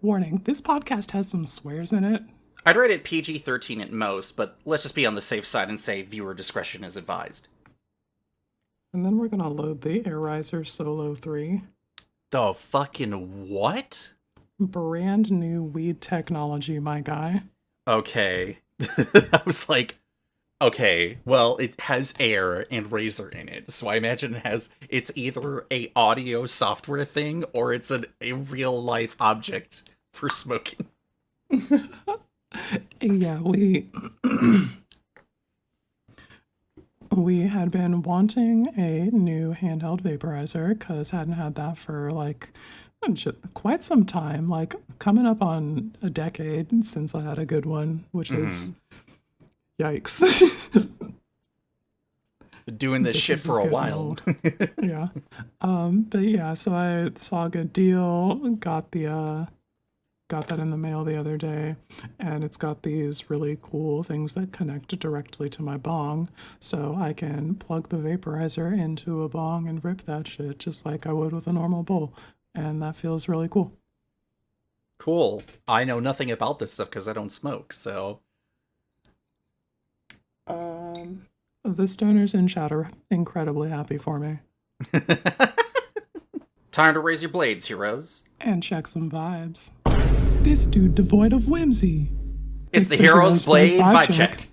Warning, this podcast has some swears in it. I'd rate it PG-13 at most, but let's just be on the safe side and say viewer discretion is advised. And then we're gonna load the Air Riser Solo 3. The fucking what? Brand new weed technology, my guy. Okay. I was like, okay, well, it has air and razor in it, so I imagine it's either a audio software thing or it's a real life object for smoking. Yeah, we had been wanting a new handheld vaporizer because hadn't had that for quite some time, like coming up on a decade since I had a good one, which is yikes. Doing this shit for a while. Yeah. But yeah, so I saw a good deal, got that in the mail the other day, and it's got these really cool things that connect directly to my bong, so I can plug the vaporizer into a bong and rip that shit just like I would with a normal bowl, and that feels really cool. Cool. I know nothing about this stuff because I don't smoke, so... The stoners in chat are incredibly happy for me. Time to raise your blades, heroes. And check some vibes. This dude devoid of whimsy. It's the Hero's Blade vibe check.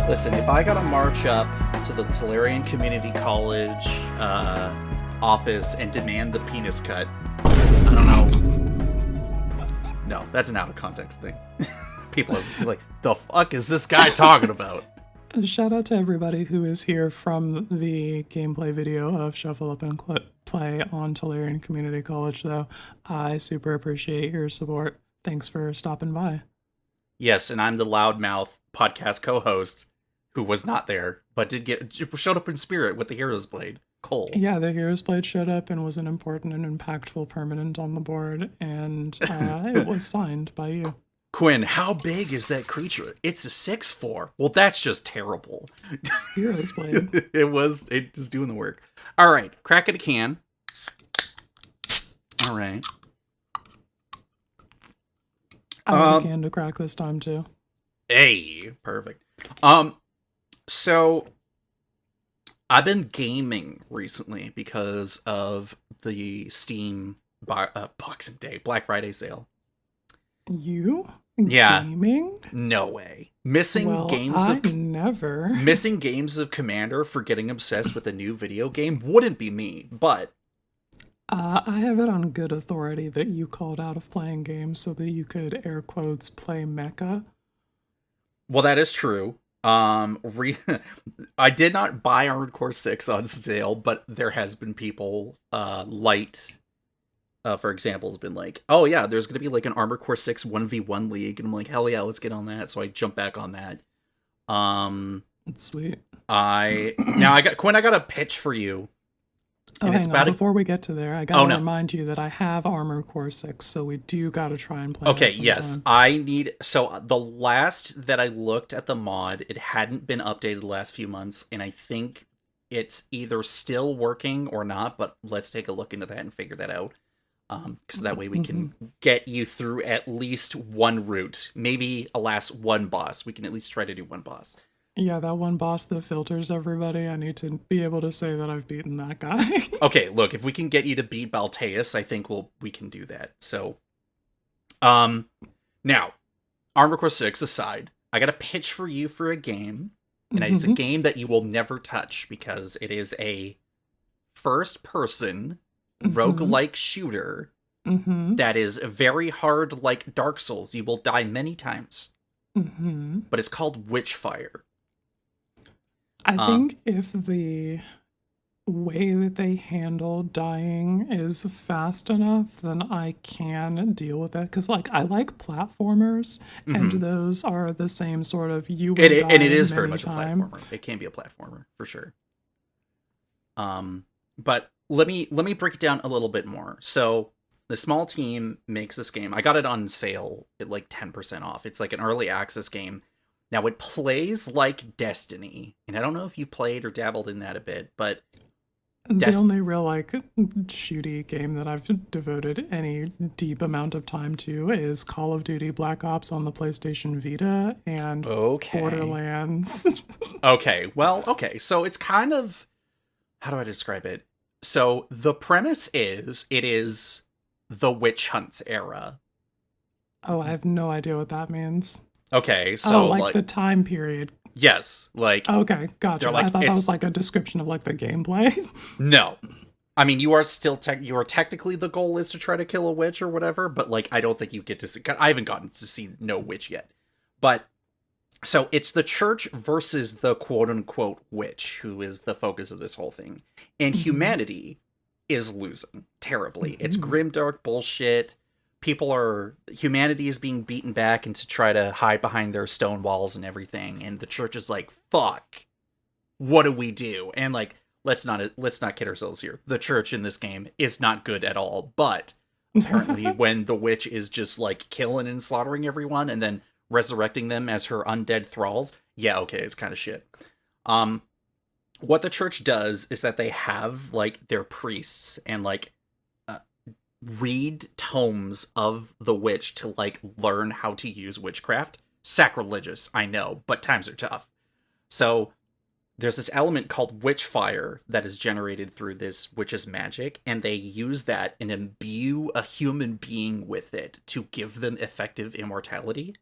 Listen, if I gotta march up to the Tolarian Community College office and demand the penis cut, I don't know. No, that's an out of context thing. People are like, the fuck is this guy talking about? Shout out to everybody who is here from the gameplay video of Shuffle Up and Play on Tolarian Community College, though. I super appreciate your support. Thanks for stopping by. Yes, and I'm the loudmouth podcast co-host who was not there, but showed up in spirit with the Hero's Blade, Cole. Yeah, the Hero's Blade showed up and was an important and impactful permanent on the board, and it was signed by you. Quinn, how big is that creature? It's a 6'4". Well, that's just terrible. Hero's Blade. It's doing the work. All right, crack it a can. All right. I have a can to crack this time, too. Hey, perfect. So, I've been gaming recently because of the Steam Boxing Day, Black Friday sale. You? Yeah. Gaming? No way. Missing games of Commander for getting obsessed with a new video game wouldn't be me, but... I have it on good authority that you called out of playing games so that you could, air quotes, play mecha. Well, that is true. I did not buy Armored Core 6 on sale, but there has been people, Light, for example, has been like, oh yeah, there's going to be like an Armored Core 6 1v1 league, and I'm like, hell yeah, let's get on that, so I jump back on that. That's sweet. I got a pitch for you. Oh, hang on. Before we get to there, I gotta remind you that I have Armored Core 6, so we do gotta try and play Okay, it yes. sometime. So the last that I looked at the mod, it hadn't been updated the last few months, and I think it's either still working or not, but let's take a look into that and figure that out. Because that way we can get you through at least one route. Maybe, alas, one boss. We can at least try to do one boss. Yeah, that one boss that filters everybody, I need to be able to say that I've beaten that guy. Okay, look, if we can get you to beat Balteus, I think we can do that. So, now, Armored Core 6 aside, I got a pitch for you for a game, and it's a game that you will never touch because it is a first-person roguelike shooter that is very hard like Dark Souls. You will die many times. But it's called Witchfire. I think if the way that they handle dying is fast enough, then I can deal with it. Because, like, I like platformers, and Hmm. those are the same sort of you will die And it is very many much a time. platformer. It can be a platformer for sure. But let me break it down a little bit more. So the small team makes this game. I got it on sale at like 10% off. It's like an early access game. Now it plays like Destiny, and I don't know if you played or dabbled in that a bit, but The Des- only real, like, shooty game that I've devoted any deep amount of time to is Call of Duty Black Ops on the PlayStation Vita and okay. Borderlands. Okay. Well, okay. So it's kind of, how do I describe it? So the premise is it is the witch hunts era. Oh, I have no idea what that means. Okay, Oh, so like like the time period. yes, like Okay, they're gotcha. I like thought that was it's like a description of like the gameplay. no. I mean, you are still you are technically the goal is to try to kill a witch or whatever, but like I don't think you get to see. I haven't gotten to see no witch yet. But so it's the church versus the quote unquote witch, who is the focus of this whole thing. And Hmm. humanity is losing terribly. It's Hmm. grimdark bullshit. Humanity is being beaten back and to try to hide behind their stone walls and everything. And the church is like, fuck, what do we do? And like, let's not kid ourselves here. The church in this game is not good at all. But apparently when the witch is just like killing and slaughtering everyone and then resurrecting them as her undead thralls, yeah, okay, it's kind of shit. Um what the church does is that they have like their priests and like uh, read tomes of the witch to like learn how to use witchcraft. Sacrilegious, I know, but times are tough. So there's this element called witchfire that is generated through this witch's magic, and they use that and imbue a human being with it to give them effective immortality,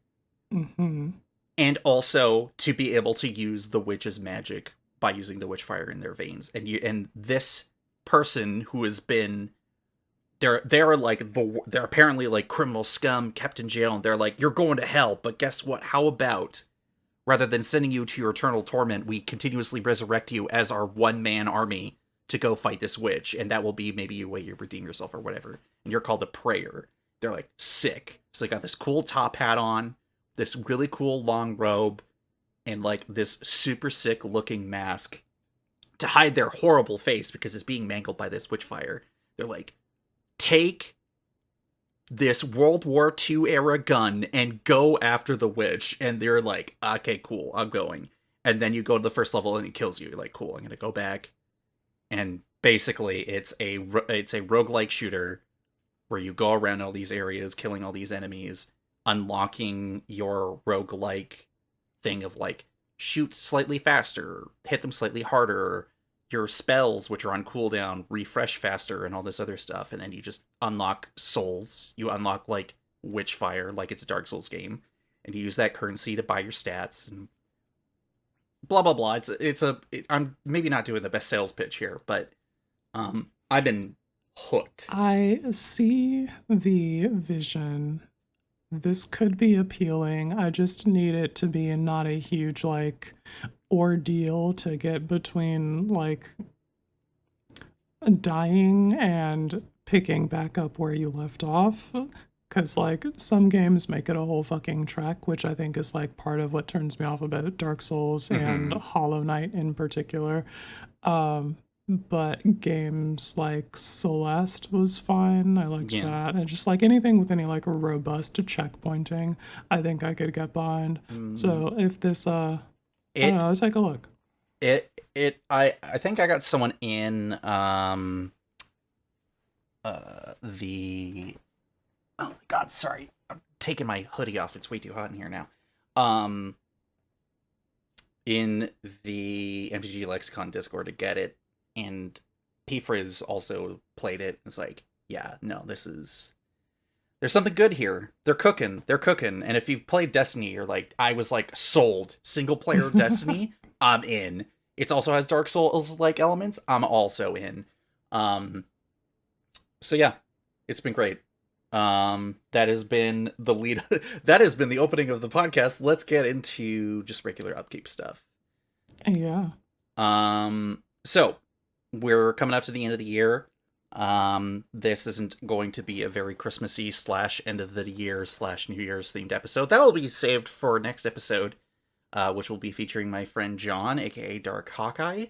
Hmm. and also to be able to use the witch's magic by using the witchfire in their veins. And this person who has been they're like they're apparently like criminal scum kept in jail, and they're like, you're going to hell, but guess what? How about rather than sending you to your eternal torment, we continuously resurrect you as our one-man army to go fight this witch, and that will be maybe a way you redeem yourself or whatever. And you're called a prayer. They're like, sick. So they got this cool top hat on, this really cool long robe, and like this super sick looking mask to hide their horrible face because it's being mangled by this witchfire. They're like, take this World War II era gun and go after the witch. And they're like, okay, cool, I'm going. And then you go to the first level and it kills you. You're like, cool, I'm gonna go back. And basically, it's a roguelike shooter where you go around all these areas, killing all these enemies, unlocking your roguelike thing of like shoot slightly faster, hit them slightly harder, your spells, which are on cooldown, refresh faster, and all this other stuff. And then you just unlock souls. You unlock like Witchfire, like it's a Dark Souls game, and you use that currency to buy your stats and blah blah blah. I'm maybe not doing the best sales pitch here, but I've been hooked. I see the vision. This could be appealing. I just need it to be not a huge, like, ordeal to get between, like, dying and picking back up where you left off. Because, like, some games make it a whole fucking trek, which I think is, like, part of what turns me off about Dark Souls and Mm-hmm. Hollow Knight in particular. But games like Celeste was fine. I liked Yeah. that. And just like anything with any like robust checkpointing, I think I could get behind. Mm, So if this I don't it know, let's take a look. I think I got someone in the oh my god, sorry. I'm taking my hoodie off. It's way too hot in here now. Um in the MTG Lexicon Discord to get it, and P-Frizz also played it. It's like, yeah, no, there's something good here. They're cooking. And if you've played Destiny, you're like, I was like sold. Single player Destiny, I'm in. It also has Dark Souls like elements. I'm also in. Um, so yeah, it's been great. That has been the lead. That has been the opening of the podcast. Let's get into just regular upkeep stuff. Yeah. So we're coming up to the end of the year. This isn't going to be a very Christmassy / end of the year / New Year's themed episode. That'll be saved for next episode, which will be featuring my friend John, aka Dark Hawkeye.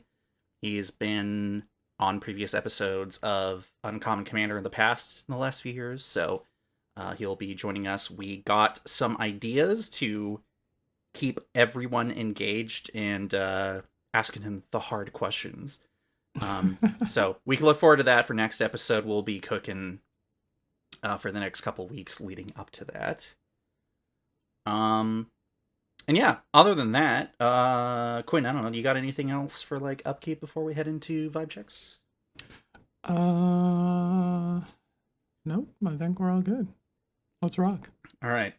He's been on previous episodes of Uncommon Commander in the past, in the last few years, so he'll be joining us. We got some ideas to keep everyone engaged and asking him the hard questions. So we can look forward to that for next episode. We'll be cooking for the next couple weeks leading up to that. And yeah, other than that, Quinn, I don't know, you got anything else for like upkeep before we head into vibe checks? Nope, I think we're all good. Let's rock. All right.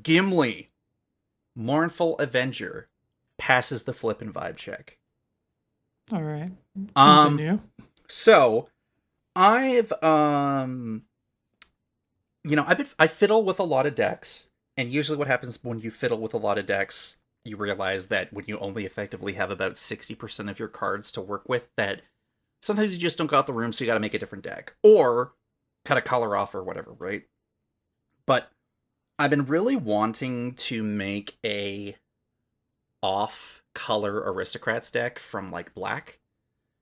Gimli, Mournful Avenger, passes the flippin' vibe check. All right. Continue. So I've I fiddle with a lot of decks, and usually what happens when you fiddle with a lot of decks, you realize that when you only effectively have about 60% of your cards to work with, that sometimes you just don't got the room, so you got to make a different deck or cut a color off or whatever, right? But I've been really wanting to make a off-color Aristocrats deck from, like, black.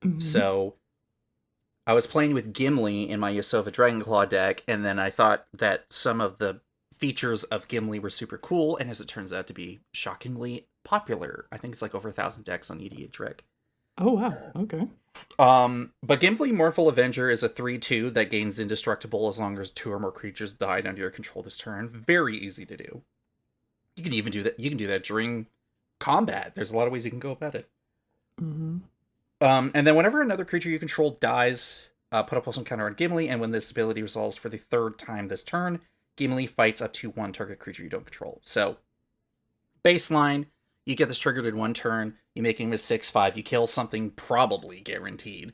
Mm-hmm. So I was playing with Gimli in my Yasova Dragonclaw deck, and then I thought that some of the features of Gimli were super cool, and as it turns out to be shockingly popular. I think it's like over 1,000 decks on EDH Rec. Oh, wow. Okay. But Gimli Mournful Avenger is a 3/2 that gains indestructible as long as 2 or more creatures died under your control this turn. Very easy to do. You can even do that. You can do that during combat. There's a lot of ways you can go about it. Mm-hmm. And then whenever another creature you control dies, put a +1 counter on Gimli, and when this ability resolves for the 3rd time this turn, Gimli fights up to 1 target creature you don't control. So, baseline, you get this triggered in 1 turn, you make him a 6/5, you kill something probably guaranteed.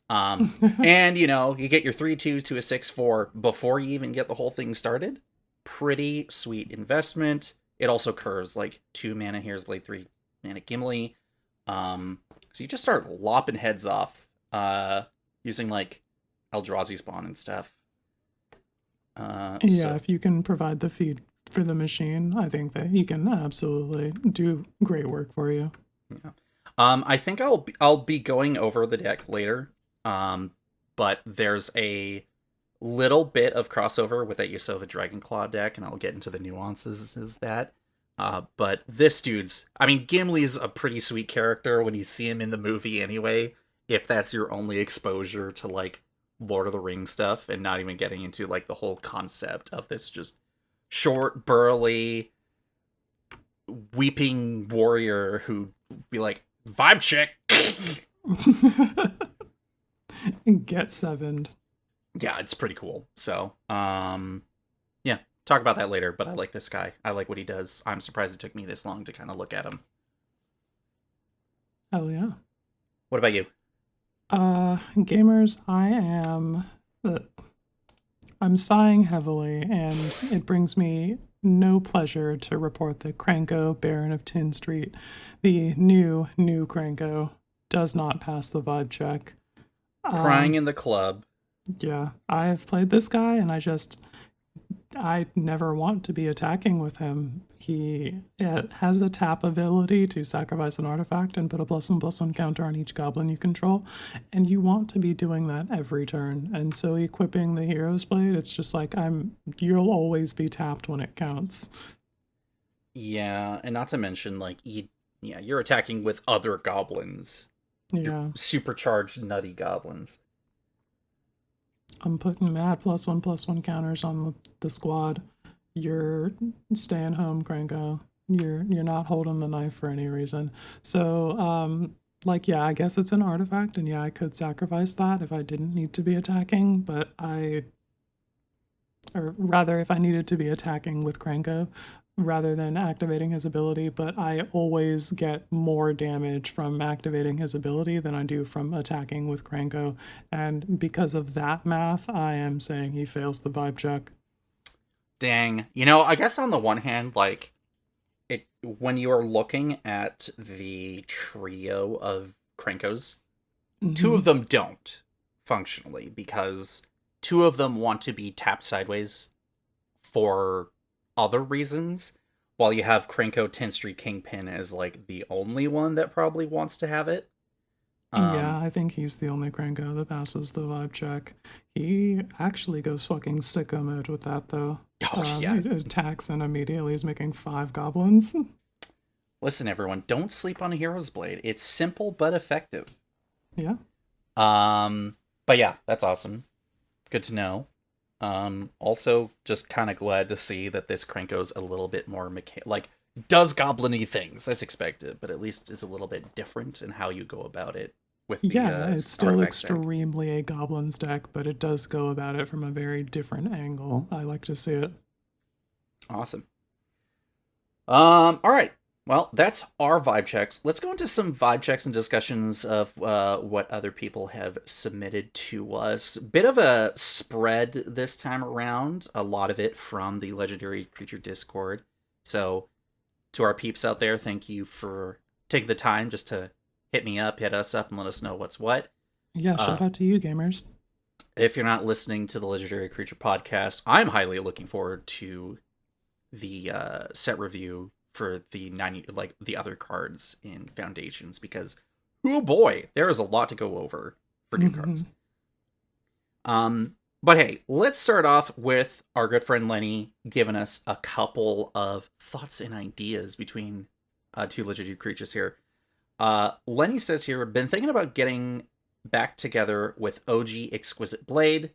And, you get your 3/2 to a 6/4 before you even get the whole thing started. Pretty sweet investment. It also curves, like, 2 mana Here's Blade, 3 mana Gimli. So you just start lopping heads off, using, like, Eldrazi spawn and stuff. If you can provide the feed for the machine, I think that he can absolutely do great work for you. Yeah. I think I'll be going over the deck later. But there's a little bit of crossover with that Yasova Dragonclaw deck, and I'll get into the nuances of that. But this Gimli's a pretty sweet character when you see him in the movie anyway, if that's your only exposure to, like, Lord of the Rings stuff, and not even getting into, like, the whole concept of this just short, burly, weeping warrior who'd be like, vibe check! Get 7'd. Yeah, it's pretty cool. So, yeah, talk about that later, but I like this guy. I like what he does. I'm surprised it took me this long to kind of look at him. Hell yeah. What about you? Gamers, I'm sighing heavily, and it brings me no pleasure to report that Kranko, Baron of Tin Street, the new Kranko, does not pass the vibe check. Crying in the club. Yeah, I've played this guy, and I never want to be attacking with him. He has a tap ability to sacrifice an artifact and put a +1/+1 counter on each goblin you control, and you want to be doing that every turn. And so equipping the Hero's Blade, it's just like, you'll always be tapped when it counts. Yeah, and not to mention, like, you're attacking with other goblins. Yeah. You're supercharged nutty goblins. I'm putting mad +1/+1 counters on the squad. You're staying home, Kranko. You're not holding the knife for any reason. So, I guess it's an artifact, and I could sacrifice that if I didn't need to be attacking, but if I needed to be attacking with Kranko rather than activating his ability, but I always get more damage from activating his ability than I do from attacking with Kranko, and because of that math, I am saying he fails the vibe check. Dang. I guess on the one hand, like, when you're looking at the trio of Krankos, Two Hmm. of them don't, functionally, because two of them want to be tapped sideways for other reasons, while you have Krenko Tinstry Kingpin as like the only one that probably wants to have it. Yeah, Um, I think he's the only Kranko that passes the vibe check. He actually goes fucking sicko mode with that, though. oh yeah. He attacks and immediately is making 5 goblins. Listen, everyone, don't sleep on a Hero's Blade. It's simple but effective. Yeah. But yeah, that's awesome. Good to know. Also, just kind of glad to see that this Krenko's a little bit more like does goblin-y things. That's expected, but at least is a little bit different in how you go about it with the Yeah, it's still artifact stack. extremely a goblins deck, but it does go about it from a very different angle. I like to see it. Awesome. All right. Well, that's our vibe checks. Let's go into some vibe checks and discussions of what other people have submitted to us. Bit of a spread this time around. A lot of it from the Legendary Creature Discord. So, to our peeps out there, thank you for taking the time just to hit me up, hit us up, and let us know what's what. Yeah, Uh, shout out to you, gamers. if you're not listening to the Legendary Creature podcast, I'm highly looking forward to the set review for the 90, like the other cards in Foundations, because oh boy, there is a lot to go over for new cards. But hey, let's start off with our good friend Lenny giving us a couple of thoughts and ideas between two legendary creatures here. Lenny says here, been thinking about getting back together with OG Exquisite Blade.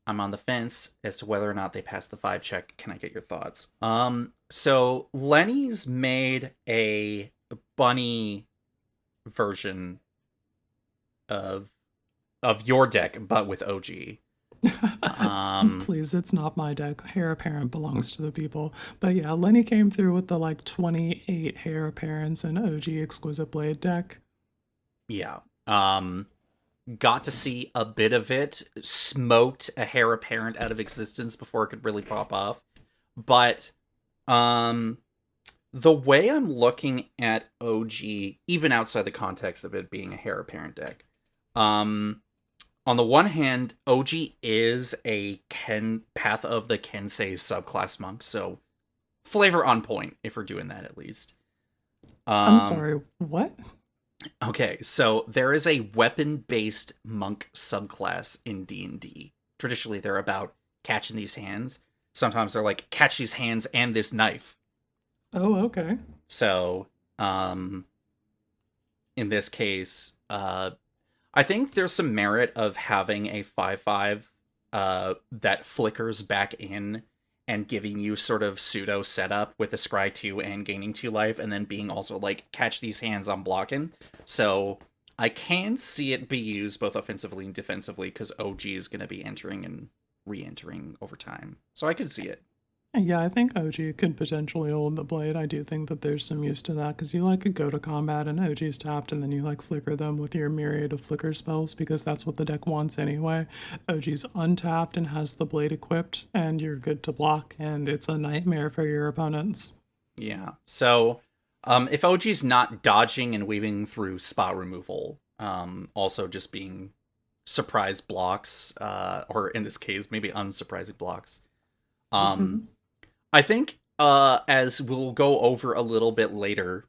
I'm on the fence as to whether or not they pass the vibe check. Can I get your thoughts? So Lenny's made a bunny version of your deck, but with OG. Please, it's not my deck. Hair Apparent belongs to the people. But yeah, Lenny came through with the like 28 Hair Apparents and OG Exquisite Blade deck. Yeah. Got to see a bit of it. Smoked a Hair Apparent out of existence before it could really pop off. But the way I'm looking at OG, even outside the context of it being a Hair Apparent deck, on the one hand, OG is a Path of the Kensei subclass monk, so flavor on point if we're doing that at least. I'm sorry, what? Okay, so there is a weapon-based monk subclass in D&D. Traditionally, they're about catching these hands. Sometimes they're like, catch these hands and this knife. Oh, okay. So, in this case, I think there's some merit of having a 5/5 that flickers back in and giving you sort of pseudo setup with the scry 2 and gaining 2 life, and then being also like, catch these hands, I'm blocking. So I can see it be used both offensively and defensively, because OG is going to be entering and re-entering over time. So I could see it. Yeah, I think OG could potentially hold the blade. I do think that there's some use to that because you like go to combat and OG's tapped and then you like flicker them with your myriad of flicker spells because that's what the deck wants anyway. OG's untapped and has the blade equipped and you're good to block and it's a nightmare for your opponents. Yeah. So if OG's not dodging and weaving through spot removal, also just being surprise blocks, or in this case, maybe unsurprising blocks, I think, as we'll go over a little bit later,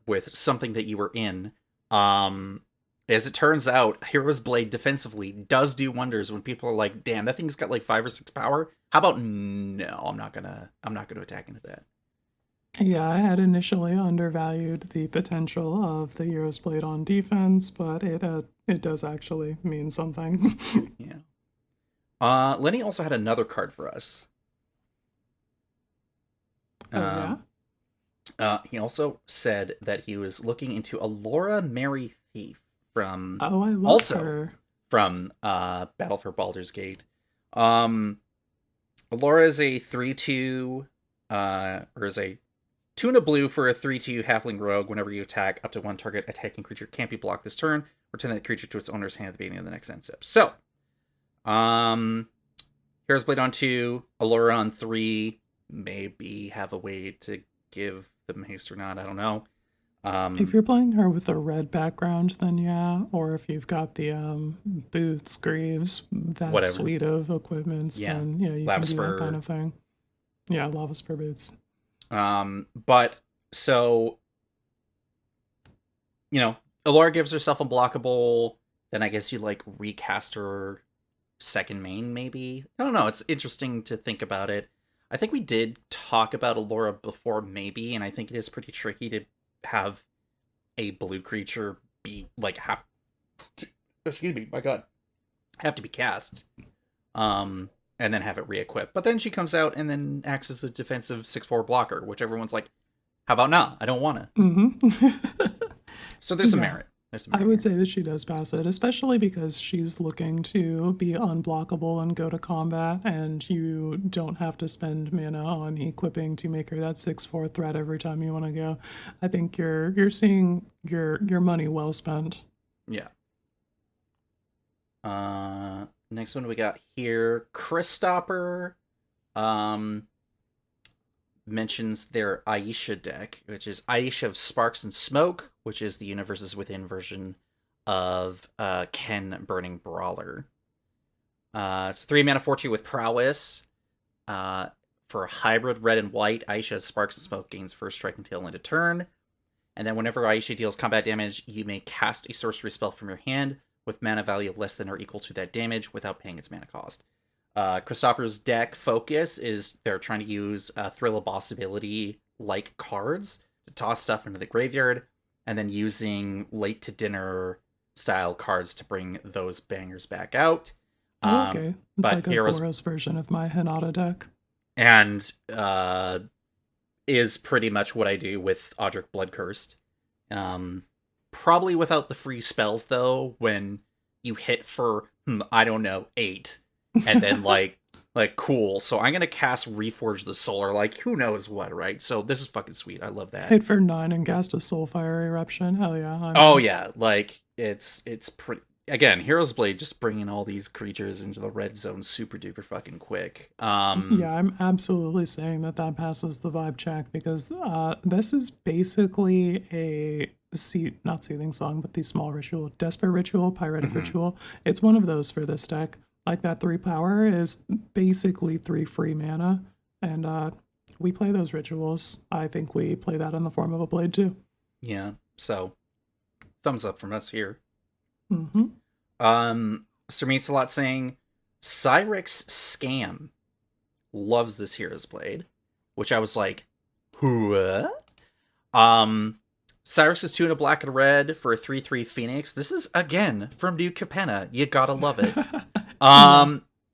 with something that you were in, as it turns out, Hero's Blade defensively does do wonders when people are like, "Damn, that thing's got like 5 or 6 power." How about no? I'm not gonna attack into that. Yeah, I had initially undervalued the potential of the Hero's Blade on defense, but it does actually mean something. Yeah. Lenny also had another card for us. Oh yeah. He also said that he was looking into Alora Mary Thief from Oh, I love her. from Battle for Baldur's Gate. Alora is a 3/2, or is a 2 and a blue for a 3/2 halfling rogue. Whenever you attack, up to one target attacking creature can't be blocked this turn. Return that creature to its owner's hand at the beginning of the next end step. So, Hero's Blade on 2, Alora on 3. Maybe have a way to give them haste or not. I don't know. If you're playing her with a red background, then yeah. Or if you've got the boots, greaves, that Whatever. suite of equipments, Yeah. then yeah, you Lava can do that spur. kind of thing. Yeah, lava spur boots. But so, you know, Allura gives herself unblockable. Then I guess you like recast her second main, maybe. I don't know. It's interesting to think about it. I think we did talk about Allura before, maybe, and I think it is pretty tricky to have a blue creature be like excuse me, my god, have to be cast, and then have it re-equip. But then she comes out and then acts as a defensive 6/4 blocker, which everyone's like, how about not? I don't want to. Mm-hmm. So there's some Yeah. merit. There's some merit I would here. say that she does pass it, especially because she's looking to be unblockable and go to combat, and you don't have to spend mana on equipping to make her that 6/4 threat every time you want to go. I think you're seeing your money well spent. Yeah. Next one we got here, Christopper mentions their Aisha deck, which is Aisha of Sparks and Smoke, which is the Universes Within version of Ken Burning Brawler. It's 3 mana 4/2 with Prowess. For a hybrid red and white, Aisha of Sparks and Smoke gains first strike until end of turn. And then whenever Aisha deals combat damage, you may cast a sorcery spell from your hand with mana value less than or equal to that damage without paying its mana cost. Christopher's deck focus is they're trying to use Thrill of Boss ability like cards to toss stuff into the graveyard, and then using late to dinner style cards to bring those bangers back out. Okay, it's but like a Boros version of my Hinata deck. And is pretty much what I do with Audric Bloodcursed. Probably without the free spells, though, when you hit for, I don't know, 8. And then, like, cool. So I'm going to cast Reforge the Soul, or, like, who knows what, right? So this is fucking sweet. I love that. Hit for 9 and cast a Soulfire Eruption. Hell yeah. Oh, yeah. Like, it's pretty... Again, Hero's Blade just bringing all these creatures into the red zone super duper fucking quick. Yeah, I'm absolutely saying that passes the vibe check, because this is basically a not Seething Song, but the small ritual, Desperate Ritual, Pyretic Ritual. It's one of those for this deck. Like, that 3 power is basically 3 free mana, and we play those rituals. I think we play that in the form of a blade too. Yeah, so thumbs up from us here. Mm-hmm. Sir Meets-a-Lot saying, Cyrix Scam loves this Hero's Blade, which I was like, what? Cyrix is 2 and a black and red for a 3/3 Phoenix. This is, again, from New Capenna. You gotta love it.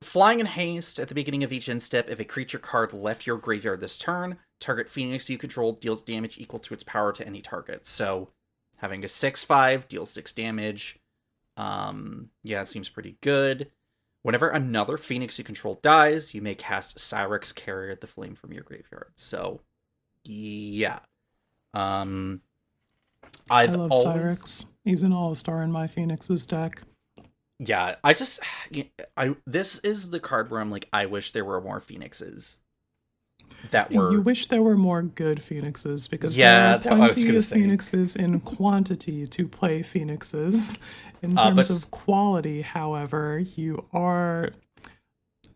Flying in haste at the beginning of each end step. If a creature card left your graveyard this turn, target Phoenix you control deals damage equal to its power to any target. So, having a 6/5 deals 6 damage. Yeah, it seems pretty good. Whenever another Phoenix you control dies, you may cast Cyrix, Carrier the Flame from your graveyard. So, yeah. I love Cyrix. He's an all-star in my Phoenix's deck. Yeah, this is the card where I'm like, I wish there were more Phoenixes. You wish there were more good Phoenixes, because there are plenty of Phoenixes in quantity to play Phoenixes. In terms of quality, however, the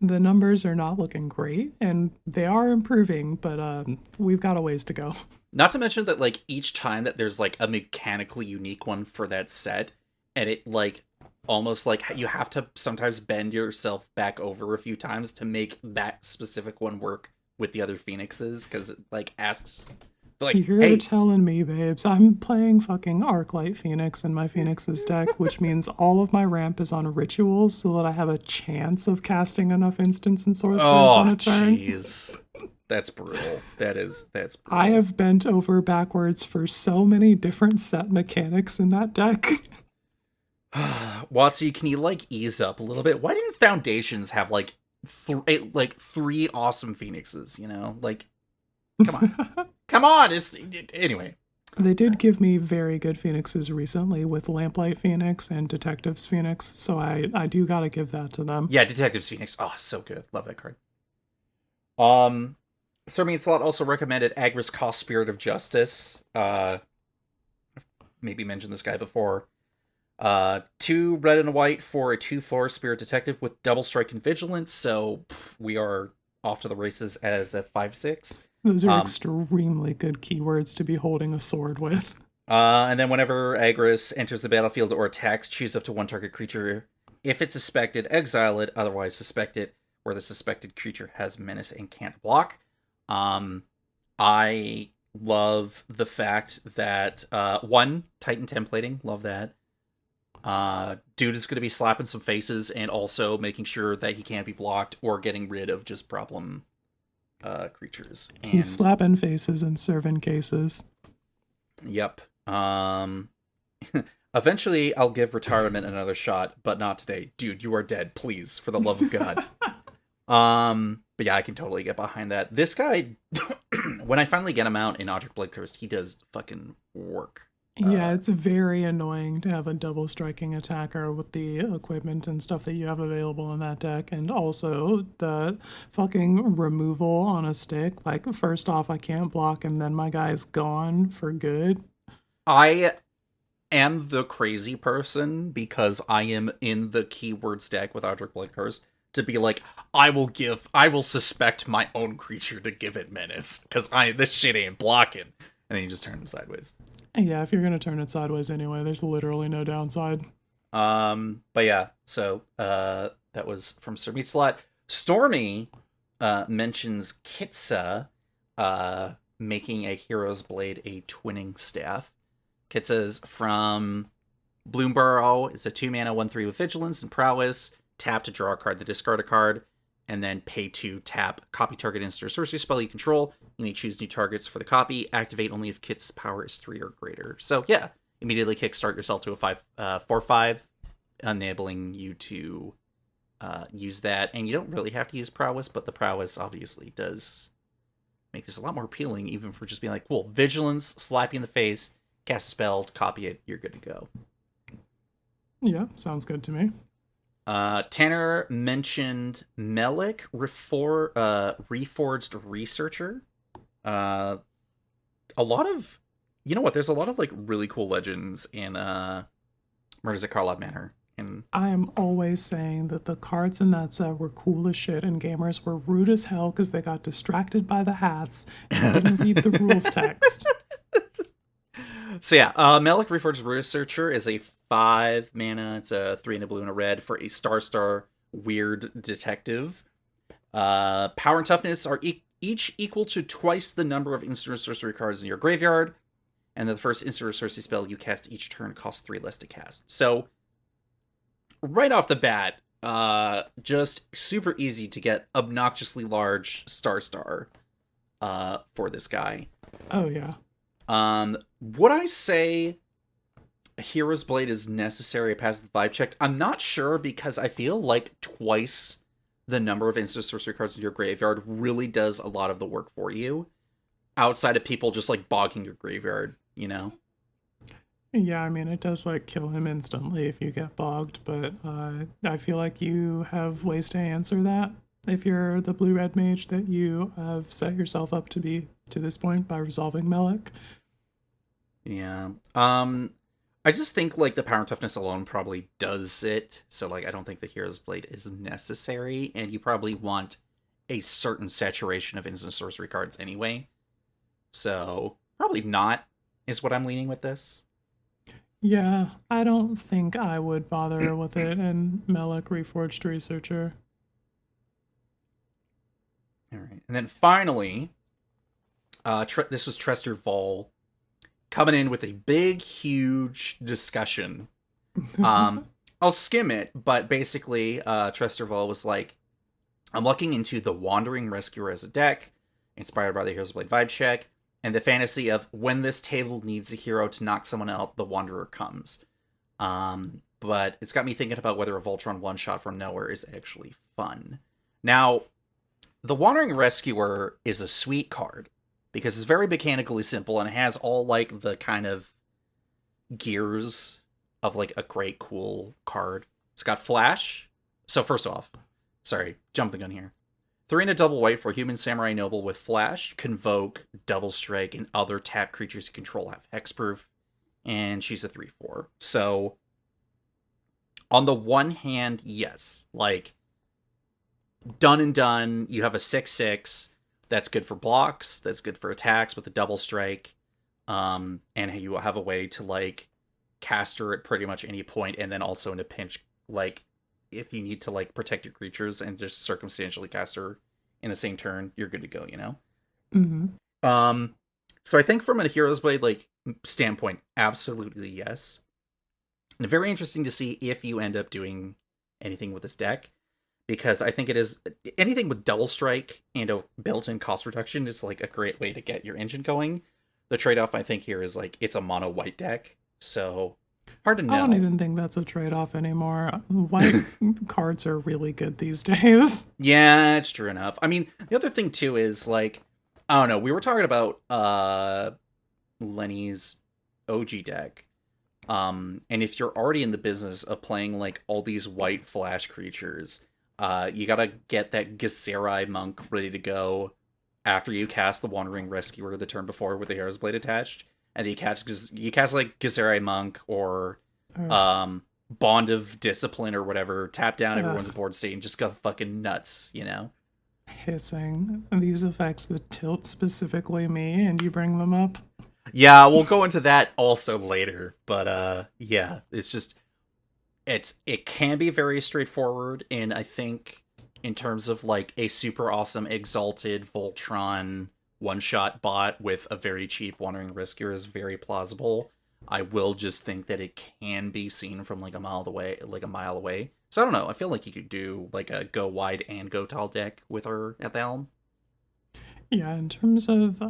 numbers are not looking great, and they are improving, but we've got a ways to go. Not to mention that, like, each time that there's, like, a mechanically unique one for that set, and it, like, almost, like, you have to sometimes bend yourself back over a few times to make that specific one work with the other Phoenixes, because it, like, asks... Like, you're telling me, babes, I'm playing fucking Arclight Phoenix in my Phoenix's deck, which means all of my ramp is on rituals so that I have a chance of casting enough instants and sorcerers on a turn. Jeez. That's brutal. That's brutal. I have bent over backwards for so many different set mechanics in that deck. Watsy, can you, like, ease up a little bit? Why didn't Foundations have, like, 3 awesome Phoenixes, you know? Like, come on. Come on! Anyway. They did give me very good Phoenixes recently with Lamplight Phoenix and Detectives Phoenix, so I do gotta give that to them. Yeah, Detectives Phoenix. Oh, so good. Love that card. Sir Meets-a-Lot also recommended Agri's Cost Spirit of Justice. maybe mentioned this guy before. 2 red and a white for a 2/4 Spirit Detective with double strike and vigilance. So we are off to the races as a 5/6. Those are extremely good keywords to be holding a sword with. And then whenever Agris enters the battlefield or attacks, choose up to 1 target creature. If it's suspected, exile it. Otherwise, suspect it, where the suspected creature has menace and can't block. I love the fact that 1, Titan templating, love that. Dude is going to be slapping some faces and also making sure that he can't be blocked or getting rid of just problem creatures. And he's slapping faces in Servin cases. Yep. Eventually, I'll give retirement another shot, but not today. Dude, you are dead, please, for the love of God. But yeah, I can totally get behind that. This guy, when I finally get him out in Object Blade Curse, he does fucking work. Yeah, it's very annoying to have a double striking attacker with the equipment and stuff that you have available in that deck, and also the fucking removal on a stick. Like, first off, I can't block, and then my guy's gone for good. I am the crazy person because I am in the keywords deck with Object Blade Curse to be like, I will suspect my own creature to give it menace because this shit ain't blocking, and then you just turn him sideways. Yeah, if you're gonna turn it sideways anyway, there's literally no downside. But yeah, so that was from Sir Meatslot. Stormy mentions Kitsa making a Hero's Blade a twinning staff. Kitsa's from Bloomburrow. It's a 2-mana 1/3 with vigilance and prowess. Tap to draw a card, then discard a card, and then pay to tap, copy target instant or sorcery spell you control. You may choose new targets for the copy. Activate only if Kit's power is 3 or greater. So yeah, immediately kickstart yourself to a 4/5, enabling you to use that. And you don't really have to use prowess, but the prowess obviously does make this a lot more appealing, even for just being like, cool, vigilance, slap you in the face, cast a spell, copy it, you're good to go. Yeah, sounds good to me. Tanner mentioned Melik, Reforged Researcher. A lot of, you know what? There's a lot of like really cool legends in Murders at Carlyle Manor. And I am always saying that the cards in that set were cool as shit, and gamers were rude as hell because they got distracted by the hats and didn't read the rules text. So yeah, Melik, Reforged Researcher is a 5 mana. It's a 3 and a blue and a red for a star weird detective. Power and toughness are each equal to twice the number of instant or sorcery cards in your graveyard, and the first instant or sorcery spell you cast each turn costs 3 less to cast. So right off the bat, just super easy to get obnoxiously large star for this guy. Oh yeah. Would I say Hero's Blade is necessary past the vibe check? I'm not sure, because I feel like twice the number of instant sorcery cards in your graveyard really does a lot of the work for you, outside of people just like bogging your graveyard, you know? Yeah, I mean, it does like kill him instantly if you get bogged, but I feel like you have ways to answer that if you're the blue-red mage that you have set yourself up to be to this point by resolving Melik. Yeah. I just think like the power and toughness alone probably does it. So like I don't think the Hero's Blade is necessary, and you probably want a certain saturation of instant sorcery cards anyway. So probably not is what I'm leaning with this. Yeah, I don't think I would bother with it in Melik Reforged Researcher. All right. And then finally, this was Trester Vol coming in with a big, huge discussion. I'll skim it, but basically, Trester Vol was like, I'm looking into the Wandering Rescuer as a deck, inspired by the Hero's Blade vibe check, and the fantasy of when this table needs a hero to knock someone out, the Wanderer comes. But it's got me thinking about whether a Voltron one-shot from nowhere is actually fun. Now, the Wandering Rescuer is a sweet card, because it's very mechanically simple and it has all like the kind of gears of like a great cool card. It's got flash. So first off, sorry, jump the gun here. 3 and a double white for human samurai noble with flash, convoke, double strike, and other tap creatures you control have hexproof. and she's a 3/4. So, on the one hand, yes, like, done and done, you have a 6/6, that's good for blocks, that's good for attacks with a double strike, and you have a way to, like, cast her at pretty much any point, and then also in a pinch, like, if you need to, like, protect your creatures and just circumstantially cast her in the same turn, you're good to go, you know? So I think from a Hero's Blade, like, standpoint, absolutely yes. And very interesting to see if you end up doing anything with this deck, because I think it is anything with double strike and a built-in cost reduction is like a great way to get your engine going. The trade-off I think here is like it's a mono white deck, so hard to know. I don't even think that's a trade-off anymore. White cards are really good these days. Yeah, it's true enough. I mean, the other thing too is like, I don't know, we were talking about Lenny's OG deck. And if you're already in the business of playing like all these white flash creatures, you gotta get that Githzerai monk ready to go after you cast the Wandering Rescuer the turn before with the Hero's Blade attached, and you cast like Githzerai monk or Bond of Discipline or whatever, tap down everyone's board state and just go fucking nuts, you know? Hissing. These effects that tilt specifically me, and you bring them up. Yeah, we'll go into that also later, but yeah, it's just it can be very straightforward, and I think in terms of like a super awesome exalted Voltron one-shot bot with a very cheap Wandering Rescuer is very plausible. I will just think that it can be seen from like a mile away. So I don't know, I feel like you could do like a go wide and go tall deck with her at the helm. Yeah, in terms of